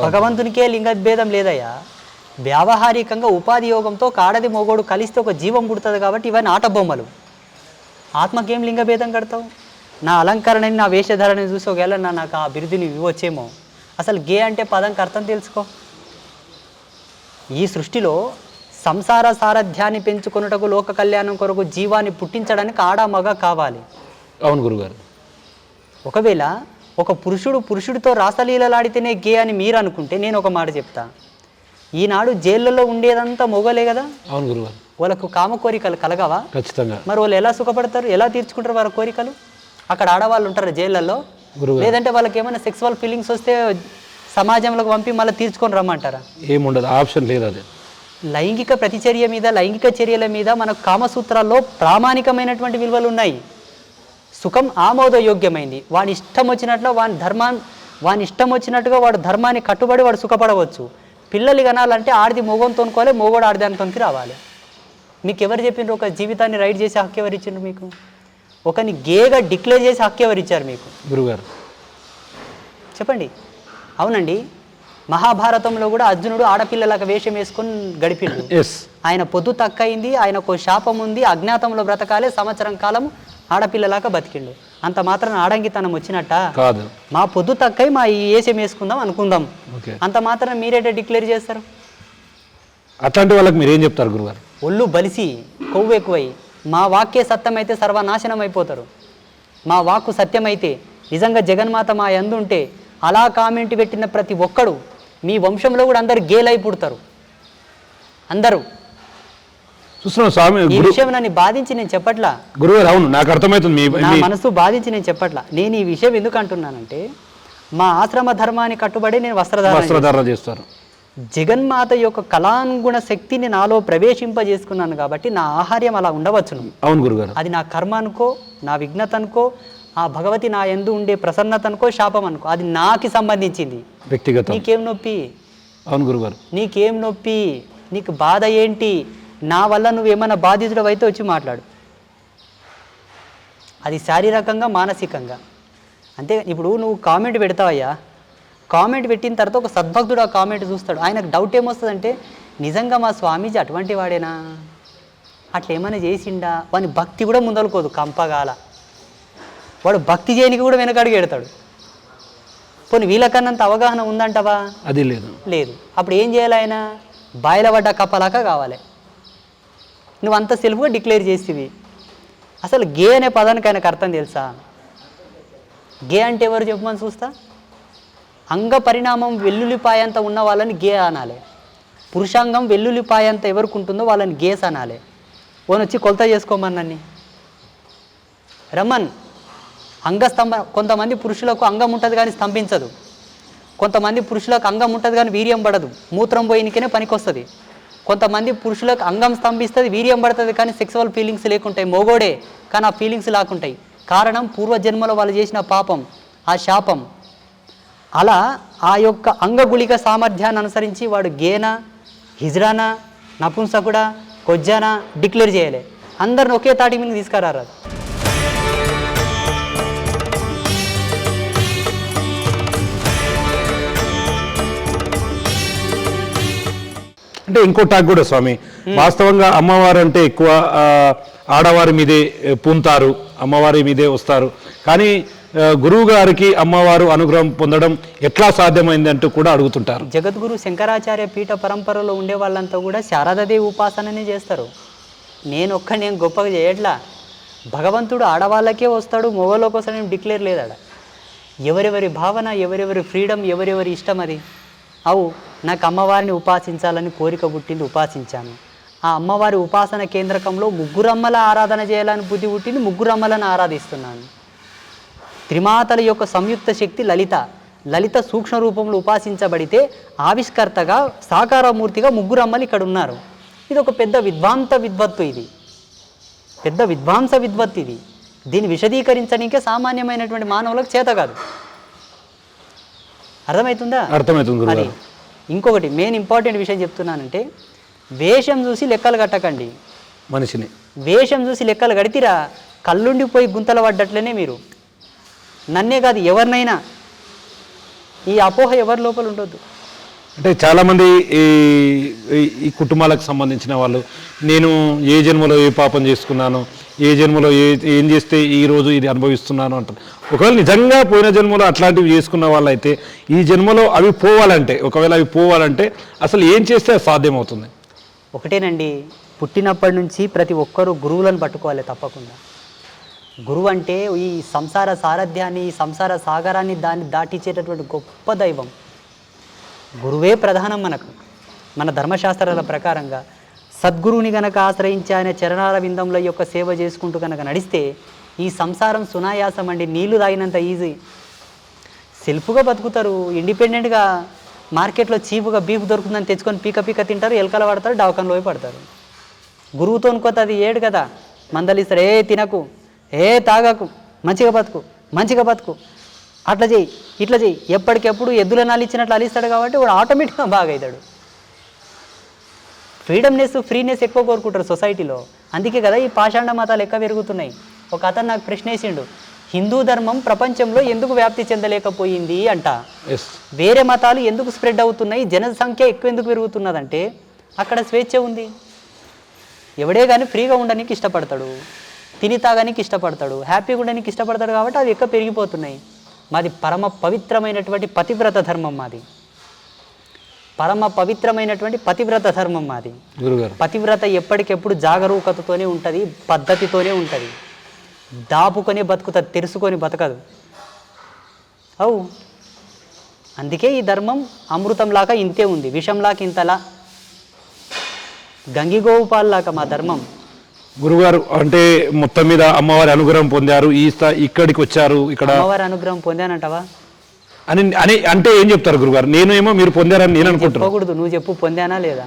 భగవంతునికే లింగభేదం లేదయ్యా. వ్యావహారికంగా ఉపాధి యోగంతో కాడది మొగోడు కలిస్తే ఒక జీవం పుడుతుంది కాబట్టి ఇవన్నీ ఆట బొమ్మలు. ఆత్మకేం లింగభేదం కడతావు? నా అలంకరణని, నా వేషధారణని చూసి ఒకవేళ నాకు ఆ బిరుదుని ఇవ్వచ్చేమో. అసలు గే అంటే పదంకి అర్థం తెలుసుకో. ఈ సృష్టిలో సంసార సారథ్యాన్ని పెంచుకొనుటకు, లోక కళ్యాణం కొరకు జీవాన్ని పుట్టించడానికి ఆడ మగ కావాలి. అవును గురుగారు. ఒకవేళ ఒక పురుషుడితో రాసలీలలాడితేనే గే అని మీరు అనుకుంటే, నేను ఒక మాట చెప్తా. ఈనాడు జైళ్ళలో ఉండేదంతా మొగలే కదా. అవును గురుగారు. వాళ్ళకు కామ కోరికలు కలగవా? ఖచ్చితంగా. మరి వాళ్ళు ఎలా సుఖపడతారు, ఎలా తీర్చుకుంటారు వాళ్ళ కోరికలు? అక్కడ ఆడవాళ్ళు ఉంటారు జైళ్ళల్లో, లేదంటే వాళ్ళకి ఏమైనా సెక్సువల్ ఫీలింగ్స్ వస్తే సమాజంలోకి పంపి మళ్ళీ తీర్చుకొని రమ్మంటారా? ఏముండదు, ఆప్షన్ లేదు. అది లైంగిక ప్రతిచర్య మీద, లైంగిక చర్యల మీద మనకు కామసూత్రాల్లో ప్రామాణికమైనటువంటి విలువలు ఉన్నాయి. సుఖం ఆమోదయోగ్యమైంది. వాని ఇష్టం వచ్చినట్లు వాని ఇష్టం వచ్చినట్టుగా వాడు ధర్మాన్ని కట్టుబడి వాడు సుఖపడవచ్చు. పిల్లలు కనాలంటే ఆడిది మొగంతో కొనుక్కోవాలి, మొగోడు ఆడిదానితోనికి రావాలి. మీకు ఎవరు చెప్పిండ్రు ఒక జీవితాన్ని రైడ్ చేసే హక్కు ఎవరు ఇచ్చిండ్రు మీకు? ఒకని గేగా డిక్లేర్ చేసే హక్కు ఎవరు ఇచ్చారు మీకు? గురుగారు చెప్పండి. అవునండి, మహాభారతంలో కూడా అర్జునుడు ఆడపిల్లలకు వేషం వేసుకొని గడిపిండు. ఆయన పొద్దు తక్కయింది, ఆయనకు శాపం ఉంది, అజ్ఞాతంలో బ్రతకాలే, సంవత్సరం కాలం ఆడపిల్లలాగా బతికిండు. అంత మాత్రం ఆడంగితనం వచ్చినట్ట కాదు. మా పొద్దు తక్కై మా ఈ వేషం వేసుకుందాం అనుకుందాం, అంత మాత్రం మీరేట డిక్లేర్ చేస్తారు? అట్లాంటి వాళ్ళకి మీరేం చెప్తారు గురుగారు? ఒళ్ళు బలిసి కొవ్వు ఎక్కువై మా వాక్యే సత్యమైతే సర్వనాశనం అయిపోతారు. మా వాక్కు సత్యమైతే నిజంగా జగన్మాత మా యందుంటే అలా కామెంట్ పెట్టిన ప్రతి ఒక్కడు మీ వంశంలో కూడా అందరు గేలై పుడతారు. అందరూ చూస్తున్నాం స్వామి. ఈ విషయం నన్ను బాధించి నేను చెప్పట్లా గురుగారు. అవును, నాకు అర్థమవుతుంది. నా మనసు బాధించి నేను చెప్పట్లా. నేను ఈ విషయం ఎందుకు అంటున్నానంటే, మా ఆశ్రమ ధర్మాన్ని కట్టుబడి నేను వస్త్రధారణ చేస్తాను. జగన్మాత యొక్క కళానుగుణ శక్తిని నాలో ప్రవేశింపజేసుకున్నాను కాబట్టి నా ఆహార్యం అలా ఉండవచ్చును. అవును గురుగారు. అది నా కర్మ అనుకో, నా విఘ్నత అనుకో, ఆ భగవతి నా యందు ఉండే ప్రసన్నత అనుకో, శాపం అనుకో, అది నాకు సంబంధించింది, వ్యక్తిగత. నీకేం నొప్పి? అవును గురుగారు. నీకేం నొప్పి? నీకు బాధ ఏంటి? నా వల్ల నువ్వేమైనా బాధితుడు అయితే వచ్చి మాట్లాడు. అది శారీరకంగా, మానసికంగా. అంతే. ఇప్పుడు నువ్వు కామెంట్ పెడతావయ్యా, కామెంట్ పెట్టిన తర్వాత ఒక సద్భక్తుడు ఆ కామెంట్ చూస్తాడు. ఆయనకు డౌట్ ఏమొస్తుందంటే, నిజంగా మా స్వామీజీ అటువంటి వాడేనా, అట్లా ఏమైనా చేసిండా? వాని భక్తి కూడా ముందలుకోదు, కంపగాల. వాడు భక్తి చేయనికి కూడా వెనకడుగు ఎడతాడు. పోనీ వీళ్ళకన్నంత అవగాహన ఉందంటవా? అది లేదు. అప్పుడు ఏం చేయాలి? ఆయన బాయిలబడ్డ కప్పలాగా కావాలి. నువ్వు అంత సెల్ఫ్గా డిక్లేర్ చేసేవి. అసలు గే అనే పదానికి ఆయనకు అర్థం తెలుసా? గే అంటే ఎవరు చెప్పమని చూస్తా? అంగ పరిణామం వెల్లుల్లిపాయంత ఉన్న వాళ్ళని గే అనాలి. పురుషాంగం వెల్లుల్లిపాయంత ఎవరికి ఉంటుందో వాళ్ళని గేస్ అనాలి. ఓన్ వచ్చి కొలత చేసుకోమన్నని రమ్మన్ కొంతమంది పురుషులకు అంగం ఉంటుంది కానీ స్తంభించదు, కొంతమంది పురుషులకు అంగం ఉంటుంది కానీ వీర్యం పడదు, మూత్రం పోయినకనే పనికొస్తుంది. కొంతమంది పురుషులకు అంగం స్తంభిస్తుంది, వీర్యం పడుతుంది కానీ సెక్సువల్ ఫీలింగ్స్ లేకుంటాయి, మొగోడే కానీ ఆ ఫీలింగ్స్ లేకుంటాయి. కారణం పూర్వజన్మలో వాళ్ళు చేసిన పాపం, ఆ శాపం. అలా ఆ యొక్క అంగగుళిక సామర్థ్యాన్ని అనుసరించి వాడు గేనా, హిజ్రానా, నపుంసకుడా, కొజ్జానా డిక్లేర్ చేయాలి. అందరిని ఒకే తాటి మీద తీసుకురారు. అంటే ఇంకో టాక్ కూడా స్వామి, వాస్తవంగా అమ్మవారు అంటే ఎక్కువ ఆడవారి మీదే పూంతారు, అమ్మవారి మీదే వస్తారు. కానీ గురువు గారికి అమ్మవారు అనుగ్రహం పొందడం ఎట్లా సాధ్యమైంది అంటూ కూడా అడుగుతుంటారు. జగద్గురు శంకరాచార్య పీఠ పరంపరలో ఉండే వాళ్ళంతా కూడా శారదాదేవి ఉపాసననే చేస్తారు. నేను గొప్పగా చేయట్లా. భగవంతుడు ఆడవాళ్ళకే వస్తాడు, మొగలోకి వస్తాడని డిక్లేర్ లేదాడ. ఎవరెవరి భావన, ఎవరెవరి ఫ్రీడమ్, ఎవరెవరి ఇష్టం అది. నాకు అమ్మవారిని ఉపాసించాలని కోరిక పుట్టింది, ఉపాసించాను. ఆ అమ్మవారి ఉపాసన కేంద్రకంలో ముగ్గురమ్మల ఆరాధన చేయాలని బుద్ధి పుట్టింది, ముగ్గురమ్మలను ఆరాధిస్తున్నాను. త్రిమాతల యొక్క సంయుక్త శక్తి లలిత సూక్ష్మ రూపంలో ఉపాసించబడితే ఆవిష్కర్తగా సాకారమూర్తిగా ముగ్గురమ్మలు ఇక్కడ ఉన్నారు. ఇది ఒక పెద్ద విద్వత్తు, ఇది పెద్ద విద్వత్తు. ఇది దీన్ని విశదీకరించడానికే సామాన్యమైనటువంటి మానవులకు చేత కాదు. అర్థమవుతుందా? అర్థమవుతుంది. ఇంకొకటి మెయిన్ ఇంపార్టెంట్ విషయం చెప్తున్నానంటే, వేషం చూసి లెక్కలు కట్టకండి. మనిషిని వేషం చూసి లెక్కలు కడితిరా కళ్ళుండిపోయి గుంతలు పడ్డట్లనే మీరు. నన్నే కాదు ఎవరినైనా ఈ అపోహ ఎవరి లోపల ఉండొద్దు. అంటే చాలామంది ఈ కుటుంబాలకు సంబంధించిన వాళ్ళు, నేను ఏ జన్మలో ఏ పాపం చేసుకున్నాను, ఏ జన్మలో ఏం చేస్తే ఈరోజు ఇది అనుభవిస్తున్నాను అంటారు. ఒకవేళ నిజంగా పోయిన జన్మలో అట్లాంటివి చేసుకున్న వాళ్ళైతే ఈ జన్మలో అవి పోవాలంటే అసలు ఏం చేస్తే సాధ్యమవుతుంది? ఒకటేనండి, పుట్టినప్పటి నుంచి ప్రతి ఒక్కరూ గురువులను పట్టుకోవాలి తప్పకుండా. గురువు అంటే ఈ సంసార సారథ్యాన్ని, ఈ సంసార సాగరాన్ని దాటించేటటువంటి గొప్ప దైవం. గురువే ప్రధానం మనకు. మన ధర్మశాస్త్రాల ప్రకారంగా సద్గురువుని గనక ఆశ్రయించి ఆయన చరణాల విందంలో యొక్క సేవ చేసుకుంటూ కనుక నడిస్తే ఈ సంసారం సునాయాసం అండి, నీళ్లు తాగినంత ఈజీ. సెల్ఫ్గా బతుకుతారు, ఇండిపెండెంట్గా. మార్కెట్లో చీపుగా బీఫ్ దొరుకుతుందని తెచ్చుకొని పీక తింటారు, ఎలకలు పడతారు, డవకంలో పడతారు. గురువుతో అనుకోత అది ఏడు కదా, మందలిస్తారు, తినకు, తాగకు, మంచిగా బతుకు, అట్లా చెయ్యి, ఇట్లా చెయ్యి. ఎప్పటికెప్పుడు ఎద్దుల నాలిచ్చినట్లు అలిస్తాడు కాబట్టి వాడు ఆటోమేటిక్గా బాగా అవుతాడు. ఫ్రీనెస్ ఎక్కువ కోరుకుంటారు సొసైటీలో. అందుకే కదా ఈ పాషాండ మతాలు ఎక్కువ పెరుగుతున్నాయి. ఒక అతను నాకు ప్రశ్న వేసిండు, హిందూ ధర్మం ప్రపంచంలో ఎందుకు వ్యాప్తి చెందలేకపోయింది అంట. వేరే మతాలు ఎందుకు స్ప్రెడ్ అవుతున్నాయి, జనసంఖ్య ఎక్కువ ఎందుకు పెరుగుతున్నదంటే అక్కడ స్వేచ్ఛ ఉంది. ఎవడే కానీ ఫ్రీగా ఉండడానికి ఇష్టపడతాడు, తిని తాగానికి ఇష్టపడతాడు, హ్యాపీగా ఉండడానికి ఇష్టపడతాడు. కాబట్టి అవి ఎక్కువ పెరిగిపోతున్నాయి. మాది పరమ పవిత్రమైనటువంటి పతివ్రత ధర్మం. మాది పతివ్రత ఎప్పటికెప్పుడు జాగరూకతతోనే ఉంటుంది, పద్ధతితోనే ఉంటుంది. దాపుకొని బతుకుతుంది, తెరుసుకొని బతకదు. అందుకే ఈ ధర్మం అమృతంలాగా ఇంతే ఉంది, విషంలాగా ఇంతలా, గంగిగోపాల్లాగా మా ధర్మం. గురుగారు అంటే మొత్తం మీద అమ్మవారి అనుగ్రహం పొందారు, ఇక్కడికి వచ్చారు. ఇక్కడ అమ్మవారి అనుగ్రహం పొందానంటావా అని అంటే ఏం చెప్తారు గురుగారు? నేనేమో మీరు పొందారని నేను అనుకుంటున్నాను. నువ్వు చెప్పు, పొందానా లేదా?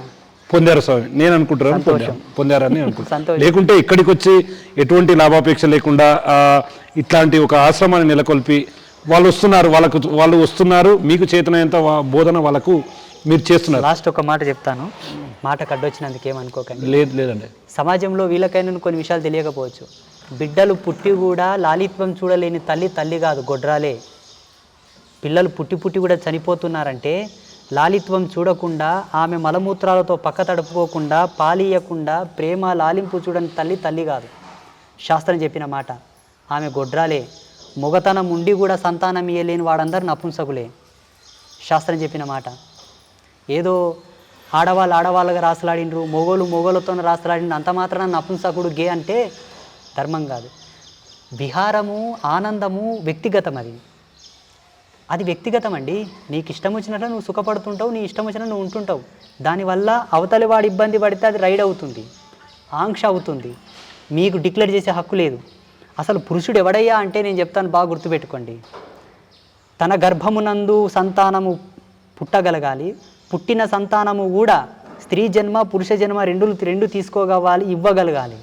పొందారు స్వామి, నేను అనుకుంటున్నాను పొందారని అనుకుంటున్నాను. లేకుంటే ఇక్కడికి వచ్చి ఎటువంటి లాభాపేక్ష లేకుండా ఇట్లాంటి ఒక ఆశ్రమాన్ని నెలకొల్పి వాళ్ళు వస్తున్నారు, మీకు చేతనైనంత బోధన వాళ్ళకు మీరు చేస్తున్నారు. లాస్ట్ ఒక మాట చెప్తాను, మాట కడ్డొచ్చినందుకు ఏమనుకోకండి. లేదండి. సమాజంలో వీళ్ళకైనా కొన్ని విషయాలు తెలియకపోవచ్చు. బిడ్డలు పుట్టి కూడా లాలిత్వం చూడలేని తల్లి కాదు, గొడ్రాలే. పిల్లలు పుట్టి కూడా చనిపోతున్నారంటే లాలిత్వం చూడకుండా, ఆమె మలమూత్రాలతో పక్క తడుపుకోకుండా, పాలియకుండా ప్రేమ లాలింపు చూడని తల్లి కాదు. శాస్త్రం చెప్పిన మాట. ఆమె గొడ్రాలే. మొగతనం ఉండి కూడా సంతానం ఇయ్యలేని వాడందరూ నపుంసకులే. శాస్త్రం చెప్పిన మాట. ఏదో ఆడవాళ్ళగా రాసలాడినరు, మొగోళ్ళతో రాసలాడిన అంత మాత్రాన నపుంసకుడు గే అంటే ధర్మం కాదు. విహారము, ఆనందము వ్యక్తిగతం. అది వ్యక్తిగతం అండి. నీకు ఇష్టం వచ్చినట్లు నువ్వు సుఖపడుతుంటావు, నీ ఇష్టం వచ్చినట్లు నువ్వు ఉంటుంటావు. దానివల్ల అవతలి వాడు ఇబ్బంది పడితే అది రైడ్ అవుతుంది, ఆంక్ష అవుతుంది. మీకు డిక్లేర్ చేసే హక్కు లేదు. అసలు పురుషుడు ఎవడయ్యా అంటే నేను చెప్తాను, బాగా గుర్తుపెట్టుకోండి. తన గర్భమునందు సంతానము పుట్టగలగాలి, పుట్టిన సంతానము కూడా స్త్రీ జన్మ పురుష జన్మ రెండు తీసుకోగవాలి, ఇవ్వగలగాలి.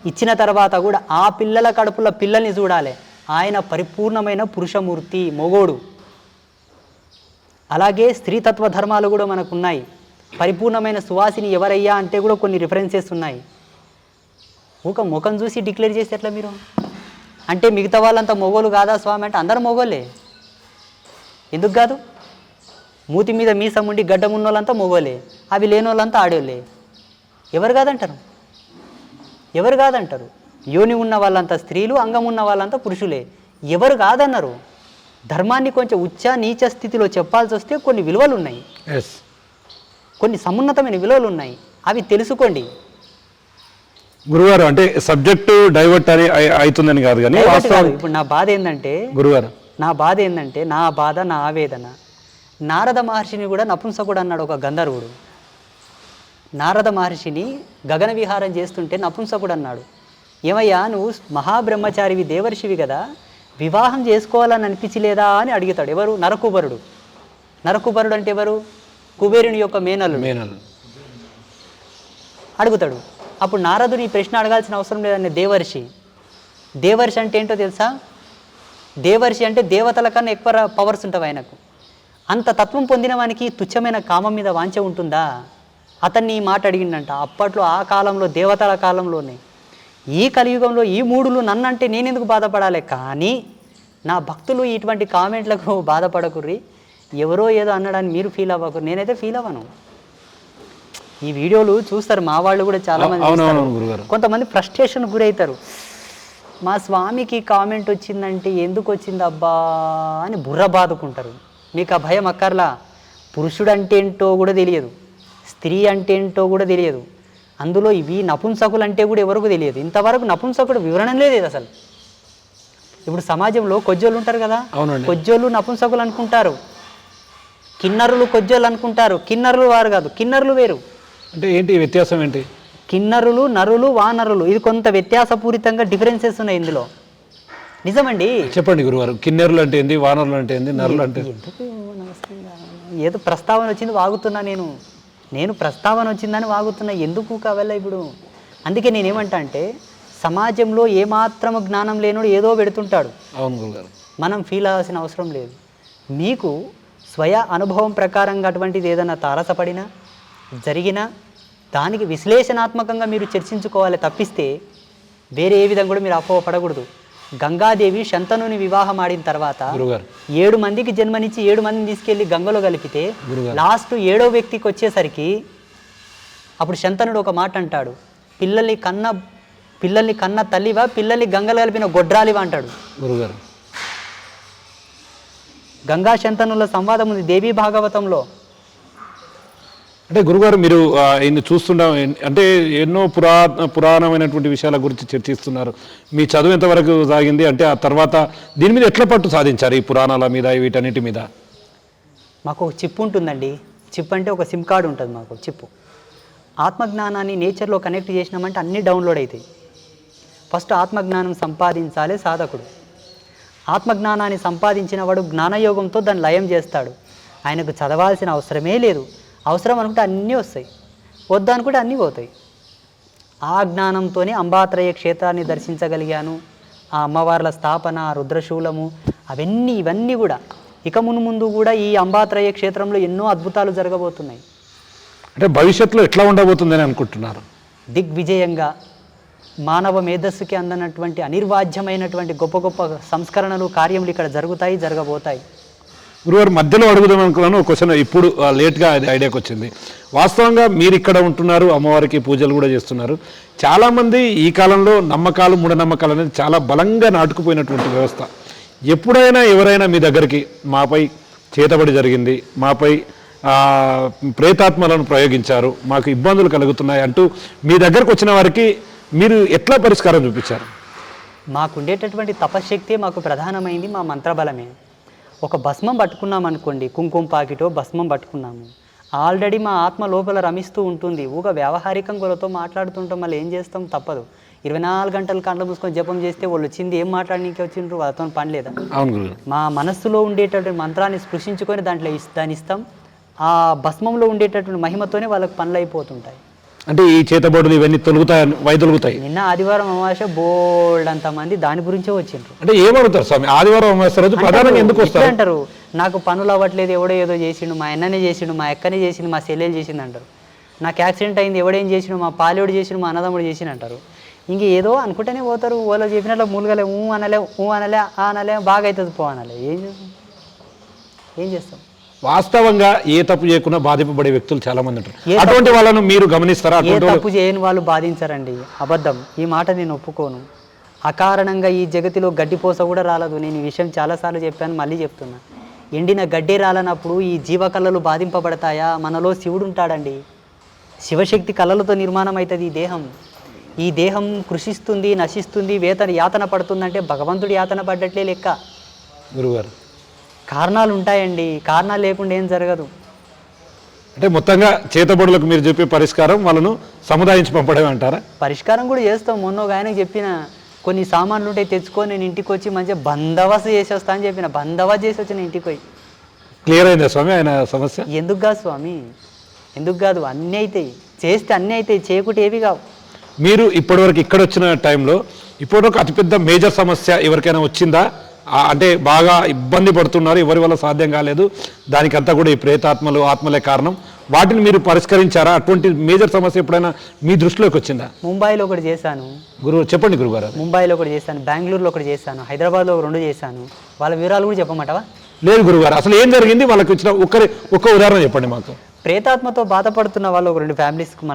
ఇచ్చిన తర్వాత కూడా ఆ పిల్లల కడుపులో పిల్లల్ని చూడాలి. ఆయన పరిపూర్ణమైన పురుషమూర్తి, మొగోడు. అలాగే స్త్రీతత్వ ధర్మాలు కూడా మనకు ఉన్నాయి. పరిపూర్ణమైన సువాసిని ఎవరయ్యా అంటే కూడా కొన్ని రిఫరెన్సెస్ ఉన్నాయి. ఒక ముఖం చూసి డిక్లేర్ చేస్తే ఎట్లా మీరు? అంటే మిగతా వాళ్ళంతా మొగోలు కాదా స్వామి అంటే అందరూ మొగోళ్ళే. ఎందుకు కాదు? మూతి మీద మీసం ఉండి గడ్డం ఉన్న వాళ్ళంతా మొగోలే, అవి లేని వాళ్ళంతా ఆడోళ్ళే. ఎవరు కాదంటారు? ఎవరు కాదంటారు? యోని ఉన్న వాళ్ళంతా స్త్రీలు, అంగం ఉన్న వాళ్ళంతా పురుషులే. ఎవరు కాదన్నారు? ధర్మాన్ని కొంచెం ఉచ్చ నీచ స్థితిలో చెప్పాల్సి వస్తే కొన్ని విలువలు ఉన్నాయి, కొన్ని సమున్నతమైన విలువలు ఉన్నాయి, అవి తెలుసుకోండి. గురుగారు అంటే సబ్జెక్టు డైవర్ట్ అని అవుతుందని కాదు కానీ ఇప్పుడు నా బాధ ఏంటంటే నా బాధ నా ఆవేదన. నారద మహర్షిని కూడా నపుంసకుడు అన్నాడు ఒక గంధర్వుడు. నారద మహర్షిని గగన విహారం చేస్తుంటే నపుంసకుడు అన్నాడు, ఏమయ్యా నువ్వు మహాబ్రహ్మచారివి, దేవర్షివి కదా, వివాహం చేసుకోవాలని అనిపించలేదా అని అడుగుతాడు. ఎవరు? నరకుబరుడు. నరకుబరుడు అంటే ఎవరు? కుబేరుని యొక్క మేనల్లుడు అడుగుతాడు. అప్పుడు నారదుడు ఈ ప్రశ్న అడగాల్సిన అవసరం లేదనే దేవర్షి. దేవర్షి అంటే ఏంటో తెలుసా? దేవర్షి అంటే దేవతల కన్నా ఎక్కువ పవర్స్ ఉంటాయి ఆయనకు. అంత తత్వం పొందిన వానికి తుచ్చమైన కామం మీద వాంఛ ఉంటుందా? అతన్ని ఈ మాట అడిగిండంట. అప్పట్లో ఆ కాలంలో, దేవతల కాలంలోనే. ఈ కలియుగంలో ఈ మూడులు నన్నంటే నేనెందుకు బాధపడాలి? కానీ నా భక్తులు ఇటువంటి కామెంట్లకు బాధపడకుర్రి, ఎవరో ఏదో అన్నాడని మీరు ఫీల్ అవ్వకూరు. నేనైతే ఫీల్ అవ్వను. ఈ వీడియోలు చూస్తారు మా వాళ్ళు కూడా చాలామంది. కొంతమంది ఫ్రస్ట్రేషన్ గురవుతారు. మా స్వామికి కామెంట్ వచ్చిందంటే ఎందుకు వచ్చింది అబ్బా అని బుర్ర బాదుకుంటారు. మీకు ఆ భయం అక్కర్లా. పురుషుడు అంటే ఏంటో కూడా తెలియదు, స్త్రీ అంటే ఏంటో కూడా తెలియదు. అందులో ఇవి నపుంసకులు అంటే కూడా ఎవరికి తెలియదు. ఇంతవరకు నపుంసకుడు వివరణ లేదు అసలు. ఇప్పుడు సమాజంలో కొజ్జోళ్ళు ఉంటారు కదా, కొజ్జోళ్ళు నపుంసకులు అనుకుంటారు, కిన్నరులు కొజ్జోళ్ళు అనుకుంటారు. కిన్నరులు వారు కాదు, కిన్నరులు వేరు. అంటే ఏంటి వ్యత్యాసం? ఏంటి కిన్నరులు, నరులు, వానరులు, ఇది కొంత వ్యత్యాసపూరితంగా డిఫరెన్సెస్ ఉన్నాయి ఇందులో. నిజమండి. చెప్పండి గురువారు. కిన్నెరులు అంటే ఏంది, వానరులు అంటే ఏంది, నరులు అంటే? ఎందుకు ఏదో ప్రస్తావన వచ్చింది వాగుతున్నా నేను ప్రస్తావన వచ్చిందని వాగుతున్నా. ఎందుకు కావాలా ఇప్పుడు? అందుకే నేనేమంటా అంటే సమాజంలో ఏమాత్రము జ్ఞానం లేనోడు ఏదో పెడుతుంటాడు. అవును గురుగారు. మనం ఫీల్ అవ్వాల్సిన అవసరం లేదు. మీకు స్వయ అనుభవం ప్రకారంగా అటువంటిది ఏదైనా తారసపడినా జరిగినా దానికి విశ్లేషణాత్మకంగా మీరు చర్చించుకోవాలి తప్పిస్తే వేరే ఏ విధంగా కూడా మీరు అపోహపడకూడదు. గంగాదేవి శంతనుని వివాహం ఆడిన తర్వాత 7 మందికి జన్మనిచ్చి 7 మందిని తీసుకెళ్లి గంగలో కలిపితే లాస్ట్ 7వ వ్యక్తికి వచ్చేసరికి అప్పుడు శంతనుడు ఒక మాట అంటాడు, పిల్లల్ని కన్న తల్లివా, పిల్లల్ని గంగలు కలిపిన గొడ్రాలివా అంటాడు. గురుగారు గంగా శంతనుల సంవాదం ఉంది దేవీ భాగవతంలో. అంటే గురుగారు మీరు ఇన్ని చూస్తుంటాం, అంటే ఎన్నో పురాణమైనటువంటి విషయాల గురించి చర్చిస్తున్నారు. మీ చదువు ఎంతవరకు సాగింది? అంటే ఆ తర్వాత దీని మీద ఎట్లా పట్టు సాధించారు? ఈ పురాణాల మీద, వీటన్నిటి మీద? మాకు ఒక చిప్ ఉంటుందండి. చిప్ అంటే ఒక సిమ్ కార్డు ఉంటుంది మాకు. చిప్పు ఆత్మజ్ఞానాన్ని నేచర్లో కనెక్ట్ చేసినామంటే అన్నీ డౌన్లోడ్ అవుతాయి. ఫస్ట్ ఆత్మజ్ఞానం సంపాదించాలి సాధకుడు. ఆత్మజ్ఞానాన్ని సంపాదించిన వాడు జ్ఞానయోగంతో దాన్ని లయం చేస్తాడు. ఆయనకు చదవాల్సిన అవసరమే లేదు. అవసరం అనుకుంటే అన్నీ వస్తాయి, వద్దు అనుకుంటే అన్నీ పోతాయి. ఆ జ్ఞానంతోనే అంబాత్రయ క్షేత్రాన్ని దర్శించగలిగాను. ఆ అమ్మవార్ల స్థాపన, రుద్రశూలము, ఇవన్నీ కూడా ఇక ముందు కూడా ఈ అంబాత్రయ క్షేత్రంలో ఎన్నో అద్భుతాలు జరగబోతున్నాయి. అంటే భవిష్యత్తులో ఎట్లా ఉండబోతుందని అనుకుంటున్నారు? దిగ్విజయంగా మానవ మేధస్సుకి అందనటువంటి అనిర్వాజ్యమైనటువంటి గొప్ప గొప్ప సంస్కరణలు, కార్యములు ఇక్కడ జరగబోతాయి. గురువారు మధ్యలో అడుగుదాం అనుకున్నాను ఒక క్వశ్చన్, ఇప్పుడు లేట్గా ఐడియాకి వచ్చింది. వాస్తవంగా మీరు ఇక్కడ ఉంటున్నారు, అమ్మవారికి పూజలు కూడా చేస్తున్నారు. చాలామంది ఈ కాలంలో నమ్మకాలు, మూఢనమ్మకాలు అనేది చాలా బలంగా నాటుకుపోయినటువంటి వ్యవస్థ. ఎప్పుడైనా ఎవరైనా మీ దగ్గరికి మాపై చేతబడి జరిగింది, మాపై ప్రేతాత్మలను ప్రయోగించారు, మాకు ఇబ్బందులు కలుగుతున్నాయి అంటూ మీ దగ్గరకు వచ్చిన వారికి మీరు ఎట్లా పరిష్కారం చూపించారు? మాకుండేటటువంటి తపశక్తి మాకు ప్రధానమైంది, మా మంత్రబలమే. ఒక భస్మం పట్టుకున్నాం అనుకోండి, కుంకుమ పాకిటో భస్మం పట్టుకున్నాము, ఆల్రెడీ మా ఆత్మ లోపల రమిస్తూ ఉంటుంది. ఊగా వ్యావహారికంగా మాట్లాడుతుంటాం, మళ్ళీ ఏం చేస్తాం, తప్పదు. 24 గంటలు కండ్లు మూసుకొని జపం చేస్తే వాళ్ళు వచ్చింది ఏం మాట్లాడడానికి వచ్చిండ్రు, వాళ్ళతో పని లేదా? అవును గురుగారు. మా మనస్సులో ఉండేటటువంటి మంత్రాన్ని స్పృశించుకొని దాంట్లో దాన్ని ఇస్తాం. ఆ భస్మంలో ఉండేటటువంటి మహిమతోనే వాళ్ళకి పనులు అయిపోతుంటాయి. అంటే ఈ చేతబడులు ఇవన్నీ తొలుగుతాయి, వైదొలుగుతాయి. నిన్న ఆదివారం అమావాస్య బోల్డ్ అంత మంది దాని గురించే వచ్చిండ్రు. అంటే ఏమడుగుతారు స్వామి ఆదివారం అమావాస్య రోజు ప్రధానంగా ఎందుకు వస్తారు అంటారు? నాకు పనులు అవ్వట్లేదు, ఎవడో ఏదో చేసిండు, మా అన్ననే చేసిండు, మా అక్కనే చేసిండు, మా చెల్లెలు చేసిండు అంటారు. నాకు యాక్సిడెంట్ అయింది, ఎవడేం చేసిండు, మా పాలేవుడు చేసిండు, మా అన్నదమ్ముడు చేసిండు అంటారు. ఇంక ఏదో అనుకుంటేనే పోతారు. వాళ్ళు చెప్పినట్లు మూలుగలే, అనలే అనలే బాగా అవుతుంది పో అనలే. ఏం చేస్తాం? వాస్తవంగా ఏ తప్పు చేయకుండా బాధింపబడే వ్యక్తులు చాలా మంది ఉంటారు. అటువంటి వాళ్ళను మీరు గమనిస్తారా? ఏ తప్పు చేయని వాళ్ళు బాధించారండి. అబద్ధం. ఈ మాట నేను ఒప్పుకోను. అకారణంగా ఈ జగతిలో గడ్డిపోస కూడా రాలదు. నేను ఈ విషయం చాలాసార్లు చెప్పాను, మళ్ళీ చెప్తున్నా. ఎండిన గడ్డి రాలనప్పుడు ఈ జీవకళలు బాధింపబడతాయా? మనలో శివుడు ఉంటాడండి. శివశక్తి కళలతో నిర్మాణం అవుతుంది ఈ దేహం. ఈ దేహం కృషిస్తుంది, నశిస్తుంది, యాతన పడుతుందంటే భగవంతుడి యాతన పడ్డట్లే లెక్క. గురుగారు కారణాలు ఉంటాయండి, కారణాలు లేకుండా ఏం జరగదు. అంటే మొత్తంగా చేతబడులకు మీరు చెప్పే పరిష్కారం వాళ్ళను సముదాయించి పంపడమే అంటారా? పరిష్కారం కూడా చేస్తాం. మొన్న ఒక ఆయనకు చెప్పిన, కొన్ని సామాన్లు ఉంటే తెచ్చుకొని నేను ఇంటికి వచ్చి మంచిగా బందోబస్తు చేసి వస్తా అని చెప్పిన. బందోబస్తు చేసి వచ్చిన ఇంటికి పోయి. క్లియర్ అయిందా స్వామి ఆయన సమస్య? ఎందుకు కాదు స్వామి, ఎందుకు కాదు? అన్నీ అవుతాయి, చేస్తే అన్నీ అవుతాయి, చేయకుంటే ఏవి కావు. మీరు ఇప్పటివరకు ఇక్కడ వచ్చిన టైంలో ఇప్పటివరకు అతిపెద్ద మేజర్ సమస్య ఎవరికైనా వచ్చిందా? అంటే బాగా ఇబ్బంది పడుతున్నారు, ఎవరి వల్ల సాధ్యం కాలేదు, దానికంతా కూడా ఈ ప్రేతాత్మలు ఆత్మలే కారణం, వాటిని మీరు పరిష్కరించారా? అటువంటి మేజర్ సమస్య ఎప్పుడైనా మీ దృష్టిలోకి వచ్చిందా? ముంబైలో ఒకటి చేశాను. చెప్పండి గురుగారు. ముంబైలో ఒకటి చేశాను, బెంగళూరులో ఒకటి చేశాను, హైదరాబాద్లో 2 చేశాను. వాళ్ళ వివరాలు కూడా చెప్పమంటావా? లేదు గురుగారు, అసలు ఏం జరిగింది వాళ్ళకి వచ్చిన ఒక్క ఉదాహరణ చెప్పండి మాకు. ప్రేతాత్మతో బాధపడుతున్న వాళ్ళు ఒక 2 ఫ్యామిలీస్కి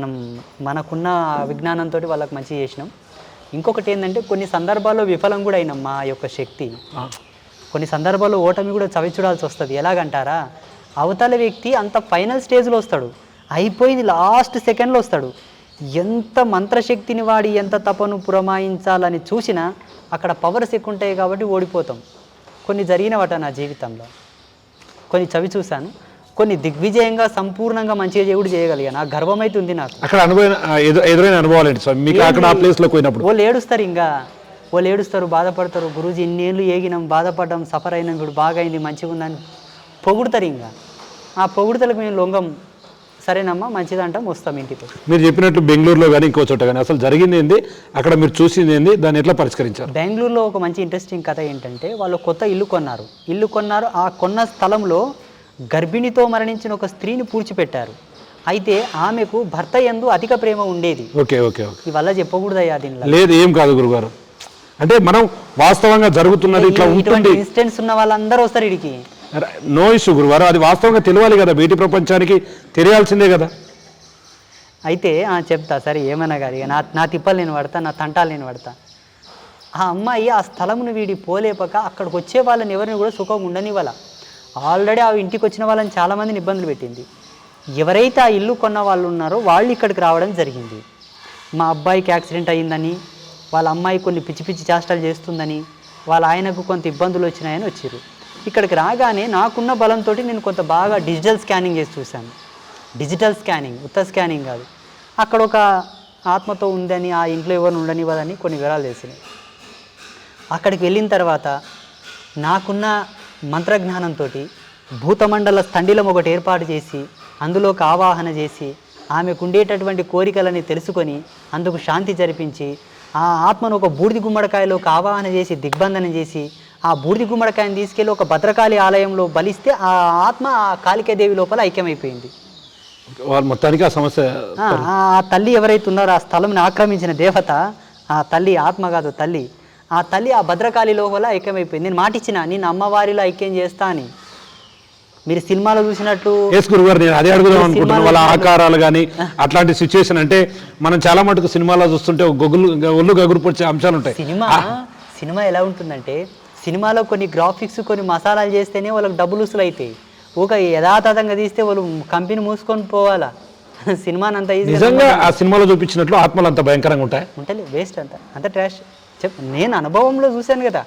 మనకున్న విజ్ఞానంతో వాళ్ళకి మంచి చేసినాం. ఇంకొకటి ఏంటంటే, కొన్ని సందర్భాల్లో విఫలం కూడా అయినాం. మా యొక్క శక్తి కొన్ని సందర్భాల్లో ఓటమి కూడా చవి చూడాల్సి వస్తుంది. ఎలాగంటారా? అవతల వ్యక్తి అంత ఫైనల్ స్టేజ్లో వస్తాడు, అయిపోయింది లాస్ట్ సెకండ్లో వస్తాడు. ఎంత మంత్రశక్తిని వాడి ఎంత తపను పురమాయించాలని చూసినా అక్కడ పవర్స్ ఎక్కువ ఉంటాయి కాబట్టి ఓడిపోతాం. కొన్ని జరిగినవట నా జీవితంలో, కొన్ని చవి చూశాను. కొన్ని దిగ్విజయంగా సంపూర్ణంగా మంచిగా కూడా చేయగలిగాను. నాకు గర్వం అయితే ఉంది. నాకు అక్కడ ఎదురైన అనుభవాలు ఏంటి స్వామి మీకు అక్కడ ఆ ప్లేస్లో పోయినప్పుడు? వాళ్ళు ఏడుస్తారు, బాధపడతారు. గురూజీ ఇన్నేళ్ళు ఏగినాం, బాధపడ్డాం, సఫర్ అయినాం, ఇప్పుడు బాగా అయింది, మంచిగా ఉందని పొగుడతారు. ఇంకా ఆ పొగుడతలకు మేము లొంగం. సరేనమ్మా మంచిదంటాం, వస్తాం ఇంటికి. మీరు చెప్పినట్లు బెంగళూరులో కానీ ఇంకో చోట కానీ అసలు జరిగింది ఏంది, అక్కడ మీరు చూసింది ఏంది, దాన్ని ఎట్లా పరిష్కరించారు? బెంగళూరులో ఒక మంచి ఇంట్రెస్టింగ్ కథ ఏంటంటే, వాళ్ళు కొత్త ఇల్లు కొన్నారు. ఆ కొన్న స్థలంలో గర్భిణితో మరణించిన ఒక స్త్రీని పూడ్చిపెట్టారు. అయితే ఆమెకు భర్త యందు అధిక ప్రేమ ఉండేది. Okay okay okay. ఇవల్ల చెప్పకూడదయ్యా దీనిలో. లేదు, ఏం కాదు గురుగారు. అంటే మనం వాస్తవంగా జరుగుతున్నది ఇట్లా ఉంటుంది. ఇన్సిడెంట్స్ ఉన్న వాళ్ళందరూ వస్తారు ఇడికి. నో ఇష్యూ గురుగారు, అది వాస్తవంగా తెలియాలి కదా, బయటి ప్రపంచానికి తెలియాల్సిందే కదా. అయితే చెప్తా సరే, ఏమన్నా కానీ నా తిప్పలు నేను పడతా, నా తంటాలు నేను పడతా. ఆ అమ్మాయి ఆ స్థలమును వీడి పోలేపక అక్కడికి వచ్చే వాళ్ళని ఎవరిని కూడా సుఖంగా ఉండనివ్వాల. ఆల్రెడీ ఆ ఇంటికి వచ్చిన వాళ్ళని చాలామందిని ఇబ్బందులు పెట్టింది. ఎవరైతే ఆ ఇల్లు కొన్న వాళ్ళు ఉన్నారో వాళ్ళు ఇక్కడికి రావడం జరిగింది. మా అబ్బాయికి యాక్సిడెంట్ అయ్యిందని, వాళ్ళ అమ్మాయి కొన్ని పిచ్చి పిచ్చి చేష్టలు చేస్తుందని, వాళ్ళ ఆయనకు కొంత ఇబ్బందులు వచ్చినాయని వచ్చారు. ఇక్కడికి రాగానే నాకున్న బలంతో నేను కొంత బాగా డిజిటల్ స్కానింగ్ చేసి చూశాను. డిజిటల్ స్కానింగ్, ఉత్త స్కానింగ్ కాదు. అక్కడ ఒక ఆత్మతో ఉందని, ఆ ఇంట్లో ఎవరిని ఉండనివ్వదని కొన్ని వివరాలు తెలిసినాయి. అక్కడికి వెళ్ళిన తర్వాత నాకున్న మంత్రజ్ఞానంతో భూతమండల స్థండిలం ఒకటి ఏర్పాటు చేసి, అందులోకి ఆవాహన చేసి, ఆమెకు ఉండేటటువంటి కోరికలని తెలుసుకొని అందుకు శాంతి జరిపించి, ఆ ఆత్మను ఒక బూడిది గుమ్మడికాయలోకి ఆవాహన చేసి దిగ్బంధనం చేసి, ఆ బూడిది గుమ్మడికాయని తీసుకెళ్ళి ఒక భద్రకాళి ఆలయంలో బలిస్తే ఆ ఆత్మ ఆ కాళికాదేవి లోపల ఐక్యమైపోయింది. వాళ్ళు మొత్తానికి ఆ సమస్య, ఆ తల్లి ఎవరైతే ఉన్నారో, ఆ స్థలంని ఆక్రమించిన దేవత, ఆ తల్లి ఆత్మ కాదు తల్లి, ఆ తల్లి ఆ భద్రకాళి లోపల ఐక్యమైపోయింది. నేను మాటిచ్చిన, నేను అమ్మవారిలో ఐక్యం చేస్తా అని. మీరు సినిమాలో చూసినట్టు గురుగారు నేను అదే అడుగుదాం అనుకుంటున్నాను. వాళ్ళ ఆకారాలు కానీ అట్లాంటి సిచ్యువేషన్, అంటే మనం చాలా మటుకు సినిమాలో చూస్తుంటే ఒళ్ళు గగురు పొచ్చే అంశాలు ఉంటాయి. సినిమా ఎలా ఉంటుందంటే, సినిమాలో కొన్ని గ్రాఫిక్స్ కొన్ని మసాలాలు చేస్తేనే వాళ్ళకి డబ్బులు వసూలు అవుతాయి. ఒక యథాతథంగా తీస్తే వాళ్ళు కంపెనీ మూసుకొని పోవాలా. సినిమాని అంత ఈజీ నిజంగా ఆ సినిమాలో చూపించినట్లు ఆత్మలు అంత భయంకరంగా ఉంటాయి. ఉంటలే, వేస్ట్ అంత ట్రాష్. నేను అనుభవంలో చూశాను కదా,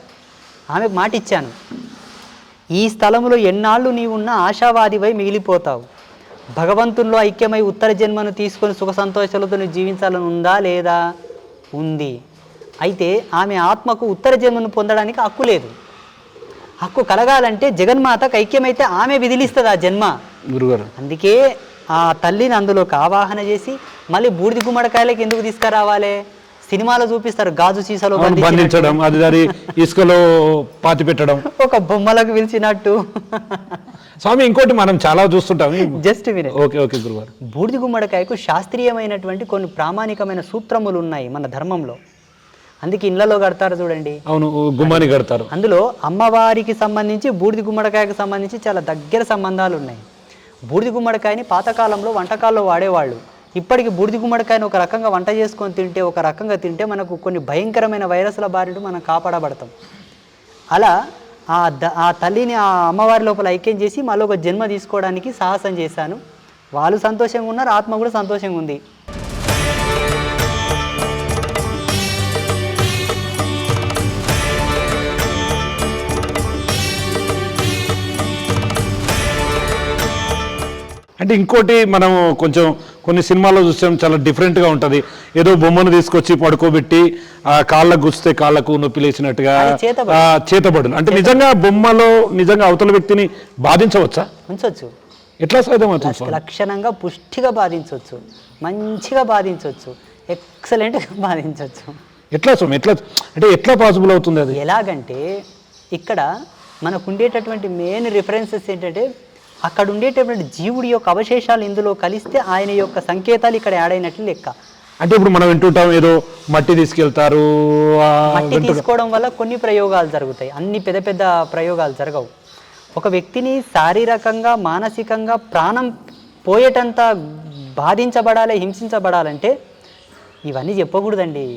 ఆమెకు మాట ఇచ్చాను, ఈ స్థలంలో ఎన్నాళ్ళు నీవున్న ఆశావాదివై మిగిలిపోతావు. భగవంతుల్లో ఐక్యమై ఉత్తర జన్మను తీసుకొని సుఖ సంతోషాలతో నువ్వు జీవించాలని ఉందా లేదా? ఉంది. అయితే ఆమె ఆత్మకు ఉత్తర జన్మను పొందడానికి హక్కు లేదు. హక్కు కలగాలంటే జగన్మాతకు ఐక్యమైతే ఆమె విధిలిస్తుంది ఆ జన్మ. గురుగారు అందుకే ఆ తల్లిని అందులోకి ఆవాహన చేసి మళ్ళీ బూడిద గుమ్మడికాయలకి ఎందుకు తీసుకురావాలి? సినిమాలో చూపిస్తారు గాజు సీసాలో బంధించడం, అది దాని ఇసుకలో పాతి పెట్టడం, ఒక బొమ్మలకు పిలిచినట్టు. స్వామి ఇంకోటి మనం చాలా చూస్తుంటాం. జస్ట్ వినే ఓకే ఓకే గురుగారు. బూడిద గుమ్మడికాయకు శాస్త్రీయమైనటువంటి కొన్ని ప్రామాణికమైన సూత్రములు ఉన్నాయి మన ధర్మంలో. అందుకే ఇళ్లలో కడతారు చూడండి. అవును, గుమ్మాని కడతారు. అందులో అమ్మవారికి సంబంధించి బూడిద గుమ్మడికాయకు సంబంధించి చాలా దగ్గర సంబంధాలు ఉన్నాయి. బూడిద గుమ్మడికాయని పాతకాలంలో వంటకాల్లో వాడేవాళ్ళు. ఇప్పటికి బూడిద గుమ్మడికాయని ఒక రకంగా వంట చేసుకొని తింటే, ఒక రకంగా తింటే మనకు కొన్ని భయంకరమైన వైరస్ల బారిన మనం కాపాడబడతాం. అలా ఆ తల్లిని ఆ అమ్మవారి లోపల ఐక్యం చేసి మళ్ళీ ఒక జన్మ తీసుకోవడానికి సాహసం చేశాను. వాళ్ళు సంతోషంగా ఉన్నారు, ఆత్మ కూడా సంతోషంగా ఉంది. అంటే ఇంకోటి మనం కొంచెం కొన్ని సినిమాల్లో చూసాం, చాలా డిఫరెంట్గా ఉంటుంది. ఏదో బొమ్మను తీసుకొచ్చి పడుకోబెట్టి ఆ కాళ్ళకు గుచ్చితే కాళ్ళకు నొప్పి లేచినట్టుగా చేతబడులు. అంటే నిజంగా బొమ్మలో నిజంగా అవతల వ్యక్తిని బాధించవచ్చా? ఉంచవచ్చు. ఎట్లా సాధ్యమవుతుంది? లక్షణంగా పుష్టిగా బాధించవచ్చు, మంచిగా బాధించవచ్చు, ఎక్సలెంట్గా బాధించవచ్చు. ఎట్లా స్వామి, ఎట్లా అంటే ఎట్లా పాసిబుల్ అవుతుంది అది? ఎలాగంటే ఇక్కడ మనకు ఉండేటటువంటి మెయిన్ రిఫరెన్సెస్ ఏంటంటే అక్కడ ఉండేటటువంటి జీవుడి యొక్క అవశేషాలు ఇందులో కలిస్తే ఆయన యొక్క సంకేతాలు ఇక్కడ యాడ్ అయినట్లు లెక్క. అంటే ఇప్పుడు మనం వింటుంటాం ఏదో మట్టి తీసుకెళ్తారు, మట్టి తీసుకోవడం వల్ల కొన్ని ప్రయోగాలు జరుగుతాయి, అన్ని పెద్ద పెద్ద ప్రయోగాలు జరగవు. ఒక వ్యక్తిని శారీరకంగా మానసికంగా ప్రాణం పోయేటంత బాధించబడాలి, హింసించబడాలంటే ఇవన్నీ చెప్పకూడదండి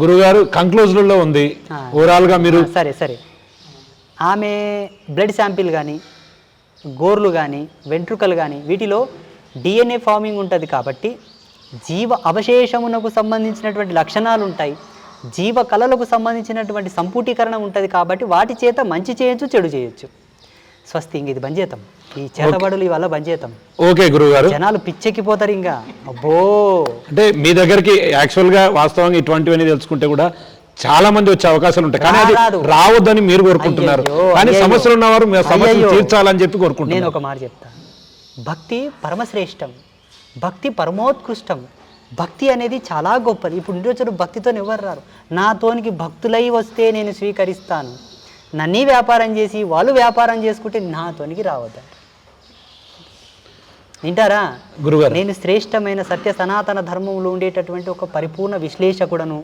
గురుగారు. కంక్లూజన్లో ఉంది ఓవరాల్గా మీరు. సరే సరే, ఆమె బ్లడ్ శాంపిల్ కానీ, గోర్లు కానీ, వెంట్రుకలు కానీ, వీటిలో DNA ఫార్మింగ్ ఉంటుంది కాబట్టి జీవ అవశేషమునకు సంబంధించినటువంటి లక్షణాలు ఉంటాయి, జీవ కళలకు సంబంధించినటువంటి సంపుటీకరణ ఉంటుంది కాబట్టి వాటి చేత మంచి చేయొచ్చు, చెడు చేయొచ్చు. స్వస్తి, ఇంక ఇది బంద్ చేద్దాం, ఈ చేతబడులు ఇవల్ల బంద్ చేద్దాం. ఓకే గురుగారు, జనాలు పిచ్చెక్కిపోతారు ఇంకా. అబ్బో, అంటే మీ దగ్గరికి యాక్చువల్గా వాస్తవంగా ఇటువంటివన్నీ తెలుసుకుంటే కూడా చాలా మంది వచ్చే అవకాశాలు ఉంటాయి, కానీ అది రావద్దని మీరు కోరుకుంటున్నారు. కానీ సమస్యలు ఉన్నవారు సమస్యలు తీర్చాలని చెప్పి కోరుకుంటున్నారు. నేను ఒక మాట చెప్తా, భక్తి పరమశ్రేష్టం, భక్తి పరమోత్కృష్టం, భక్తి అనేది చాలా గొప్పది. ఇప్పుడు ఇంటి భక్తితో ఎవరు రారు. నాతోనికి భక్తులై వస్తే నేను స్వీకరిస్తాను, నన్నీ వ్యాపారం చేసి వాళ్ళు వ్యాపారం చేసుకుంటే నాతోనికి రావద్దు. వింటారా గురుగారు? నేను శ్రేష్టమైన సత్య సనాతన ధర్మంలో ఉండేటటువంటి ఒక పరిపూర్ణ విశ్లేషకుడను,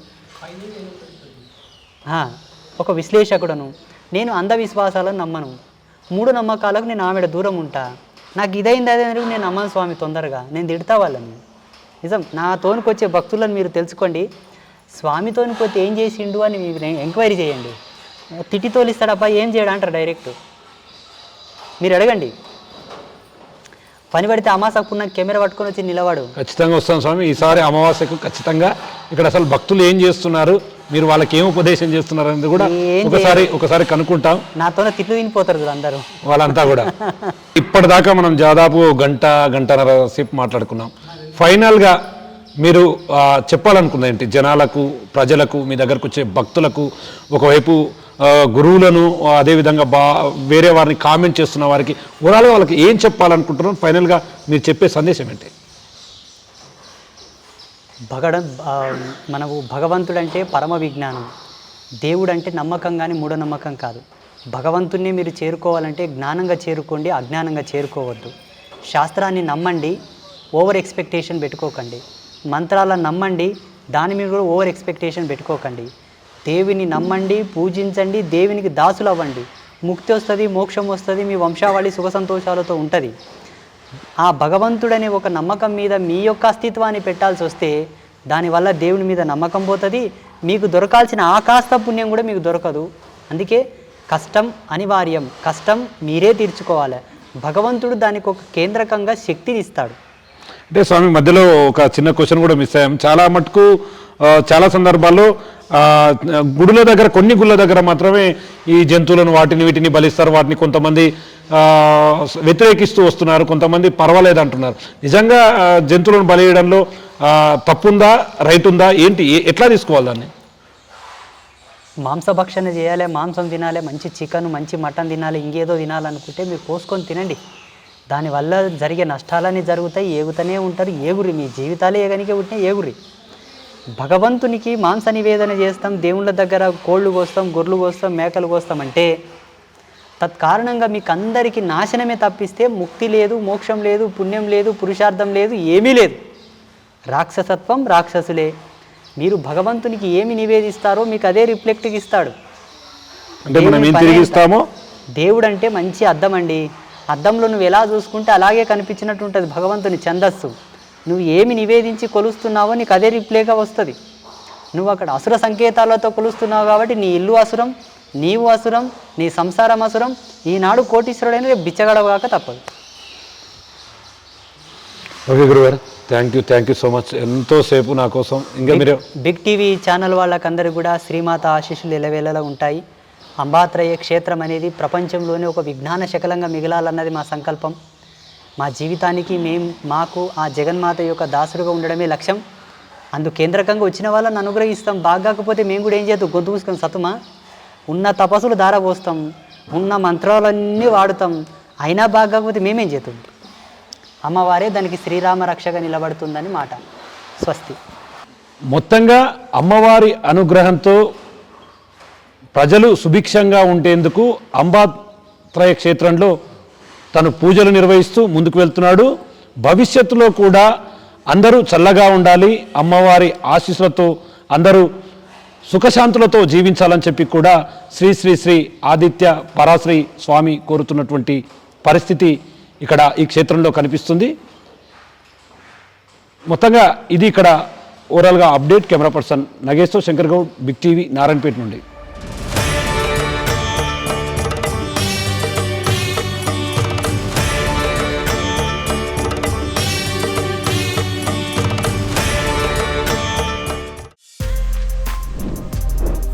ఒక విశ్లేషకుడను. నేను అంధవిశ్వాసాలను నమ్మను, మూఢనమ్మకాలకు నేను ఆమెడ దూరం ఉంటా. నాకు ఇదైంది అదే నేను నమ్మను స్వామి, తొందరగా నేను తిడతా వాళ్ళని. నిజం, నాతోనికి వచ్చే భక్తులను మీరు తెలుసుకోండి, స్వామితోనికి పోతే ఏం చేసిండు అని మీరు ఎంక్వైరీ చేయండి. తిట్టి తోలిస్తాడబ్బా, ఏం చేయడా అంటారు డైరెక్ట్. మీరు అడగండి, పని పడితే అమాసకున్న కెమెరా పట్టుకొని వచ్చి నిలవాడు. ఖచ్చితంగా వస్తాను స్వామి, ఈసారి అమావాస్యకు ఖచ్చితంగా ఇక్కడ అసలు భక్తులు ఏం చేస్తున్నారు, మీరు వాళ్ళకి ఏం ఉపదేశం చేస్తున్నారు అనేది కూడా ఒకసారి కనుక్కుంటాం. నాతోనే తిట్లు తినిపోతారు అందరూ వాళ్ళంతా కూడా. ఇప్పటిదాకా మనం దాదాపు గంటన్నర సేపు మాట్లాడుకున్నాం. ఫైనల్గా మీరు చెప్పాలనుకున్నది ఏంటి జనాలకు, ప్రజలకు, మీ దగ్గరకు వచ్చే భక్తులకు, ఒకవైపు గురువులను, అదేవిధంగా వేరే వారిని కామెంట్ చేస్తున్న వారికి ఓవరాల్గా వాళ్ళకి ఏం చెప్పాలనుకుంటున్నాం? ఫైనల్గా మీరు చెప్పే సందేశం ఏంటి? మనకు భగవంతుడంటే పరమ విజ్ఞానం, దేవుడు అంటే నమ్మకం కానీ మూఢనమ్మకం కాదు. భగవంతుణ్ణి మీరు చేరుకోవాలంటే జ్ఞానంగా చేరుకోండి, అజ్ఞానంగా చేరుకోవద్దు. శాస్త్రాన్ని నమ్మండి, ఓవర్ ఎక్స్పెక్టేషన్ పెట్టుకోకండి. మంత్రాలను నమ్మండి, దాని మీద కూడా ఓవర్ ఎక్స్పెక్టేషన్ పెట్టుకోకండి. దేవుని నమ్మండి, పూజించండి, దేవునికి దాసులు అవ్వండి. ముక్తి వస్తుంది, మోక్షం వస్తుంది, మీ వంశావళి సుఖ సంతోషాలతో ఉంటుంది. ఆ భగవంతుడనే ఒక నమ్మకం మీద మీ యొక్క అస్తిత్వాన్ని పెట్టాల్సి వస్తే దానివల్ల దేవుని మీద నమ్మకం పోతుంది, మీకు దొరకాల్సిన ఆ కాస్త పుణ్యం కూడా మీకు దొరకదు. అందుకే కష్టం అనివార్యం, కష్టం మీరే తీర్చుకోవాలి. భగవంతుడు దానికి ఒక కేంద్రకంగా శక్తిని ఇస్తాడు. అంటే స్వామి మధ్యలో ఒక చిన్న క్వశ్చన్ కూడా మిస్ అయ్యాం. చాలా మటుకు చాలా సందర్భాల్లో గుడుల దగ్గర, కొన్ని గుళ్ళ దగ్గర మాత్రమే ఈ జంతువులను వీటిని బలిస్తారు. వాటిని కొంతమంది వ్యతిరేకిస్తూ వస్తున్నారు, కొంతమంది పర్వాలేదు అంటున్నారు. నిజంగా జంతువులను బలియడంలో తప్పుందా రైట్ ఉందా ఏంటి ఎట్లా తీసుకోవాలి దాన్ని? మాంసభక్షణ చేయాలి, మాంసం తినాలి, మంచి చికెన్ మంచి మటన్ తినాలి, ఇంకేదో తినాలనుకుంటే మీరు కోసుకొని తినండి. దానివల్ల జరిగే నష్టాలన్నీ జరుగుతాయి, ఏగుతూనే ఉంటారు. ఏగురి, మీ జీవితాలే ఏగనికే ఉంటే ఏగురి. భగవంతునికి మాంస నివేదన చేస్తాం, దేవుళ్ళ దగ్గర కోళ్ళు కోస్తాం, గొర్రెలు కోస్తాం, మేకలు కోస్తాం అంటే తత్కారణంగా మీకు అందరికీ నాశనమే తప్పిస్తే ముక్తి లేదు, మోక్షం లేదు, పుణ్యం లేదు, పురుషార్థం లేదు, ఏమీ లేదు. రాక్షసత్వం రాక్షసులే. మీరు భగవంతునికి ఏమి నివేదిస్తారో మీకు అదే రిఫ్లెక్ట్గా ఇస్తాడు. అంటే మనం ఏం తిరిగి ఇస్తామో. దేవుడు అంటే మంచి అద్దం అండి. అద్దంలో నువ్వు ఎలా చూసుకుంటే అలాగే కనిపించినట్టు ఉంటుంది భగవంతుని ఛందస్సు. నువ్వు ఏమి నివేదించి కొలుస్తున్నావో నీకు అదే రిప్లేగా వస్తుంది. నువ్వు అక్కడ అసుర సంకేతాలతో కొలుస్తున్నావు కాబట్టి నీ ఇల్లు అసురం, నీవు అసురం, నీ సంసారం అసురం. ఈనాడు కోటీశ్వరుడైన రేపు బిచ్చగడవగాక తప్పదు. ఓకే గురుగారు, థ్యాంక్ యూ సో మచ్. ఎంతోసేపు నా కోసం. ఇంకా మీరు బిగ్ టీవీ ఛానల్ వాళ్ళకందరికీ కూడా శ్రీమాత ఆశీస్సులు ఎలవేళలా ఉంటాయి. అంబాత్రయ క్షేత్రం అనేది ప్రపంచంలోనే ఒక విజ్ఞాన శకలంగా మిగలాలన్నది మా సంకల్పం. మా జీవితానికి మాకు ఆ జగన్మాత యొక్క దాసుడుగా ఉండడమే లక్ష్యం. అందుకు కేంద్రకంగా వచ్చిన వాళ్ళని అనుగ్రహిస్తాం. బాగాకపోతే మేము కూడా ఏం చేద్దాం, గొంతు మూసుకొని సతుమా. ఉన్న తపస్సులు ధారపోస్తాం, ఉన్న మంత్రాలన్నీ వాడుతాం, అయినా బాగాకపోతే మేమేం చేద్దాం. అమ్మవారే దానికి శ్రీరామ రక్షగా నిలబడుతుందని మాట. స్వస్తి. మొత్తంగా అమ్మవారి అనుగ్రహంతో ప్రజలు సుభిక్షంగా ఉండేందుకు అంబాత్రయ క్షేత్రంలో తను పూజలు నిర్వహిస్తూ ముందుకు వెళ్తున్నాడు. భవిష్యత్తులో కూడా అందరూ చల్లగా ఉండాలి, అమ్మవారి ఆశీస్సులతో అందరూ సుఖశాంతులతో జీవించాలని చెప్పి కూడా శ్రీ శ్రీ శ్రీ ఆదిత్య పరాశ్రీ స్వామి కోరుతున్నటువంటి పరిస్థితి ఇక్కడ ఈ క్షేత్రంలో కనిపిస్తుంది. మొత్తంగా ఇది ఇక్కడ ఓవరాల్గా update. Camera person Nageshwar Shankar Goud, Big TV, Narayanpet నుండి.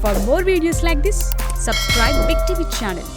For more videos like this, subscribe Big TV channel.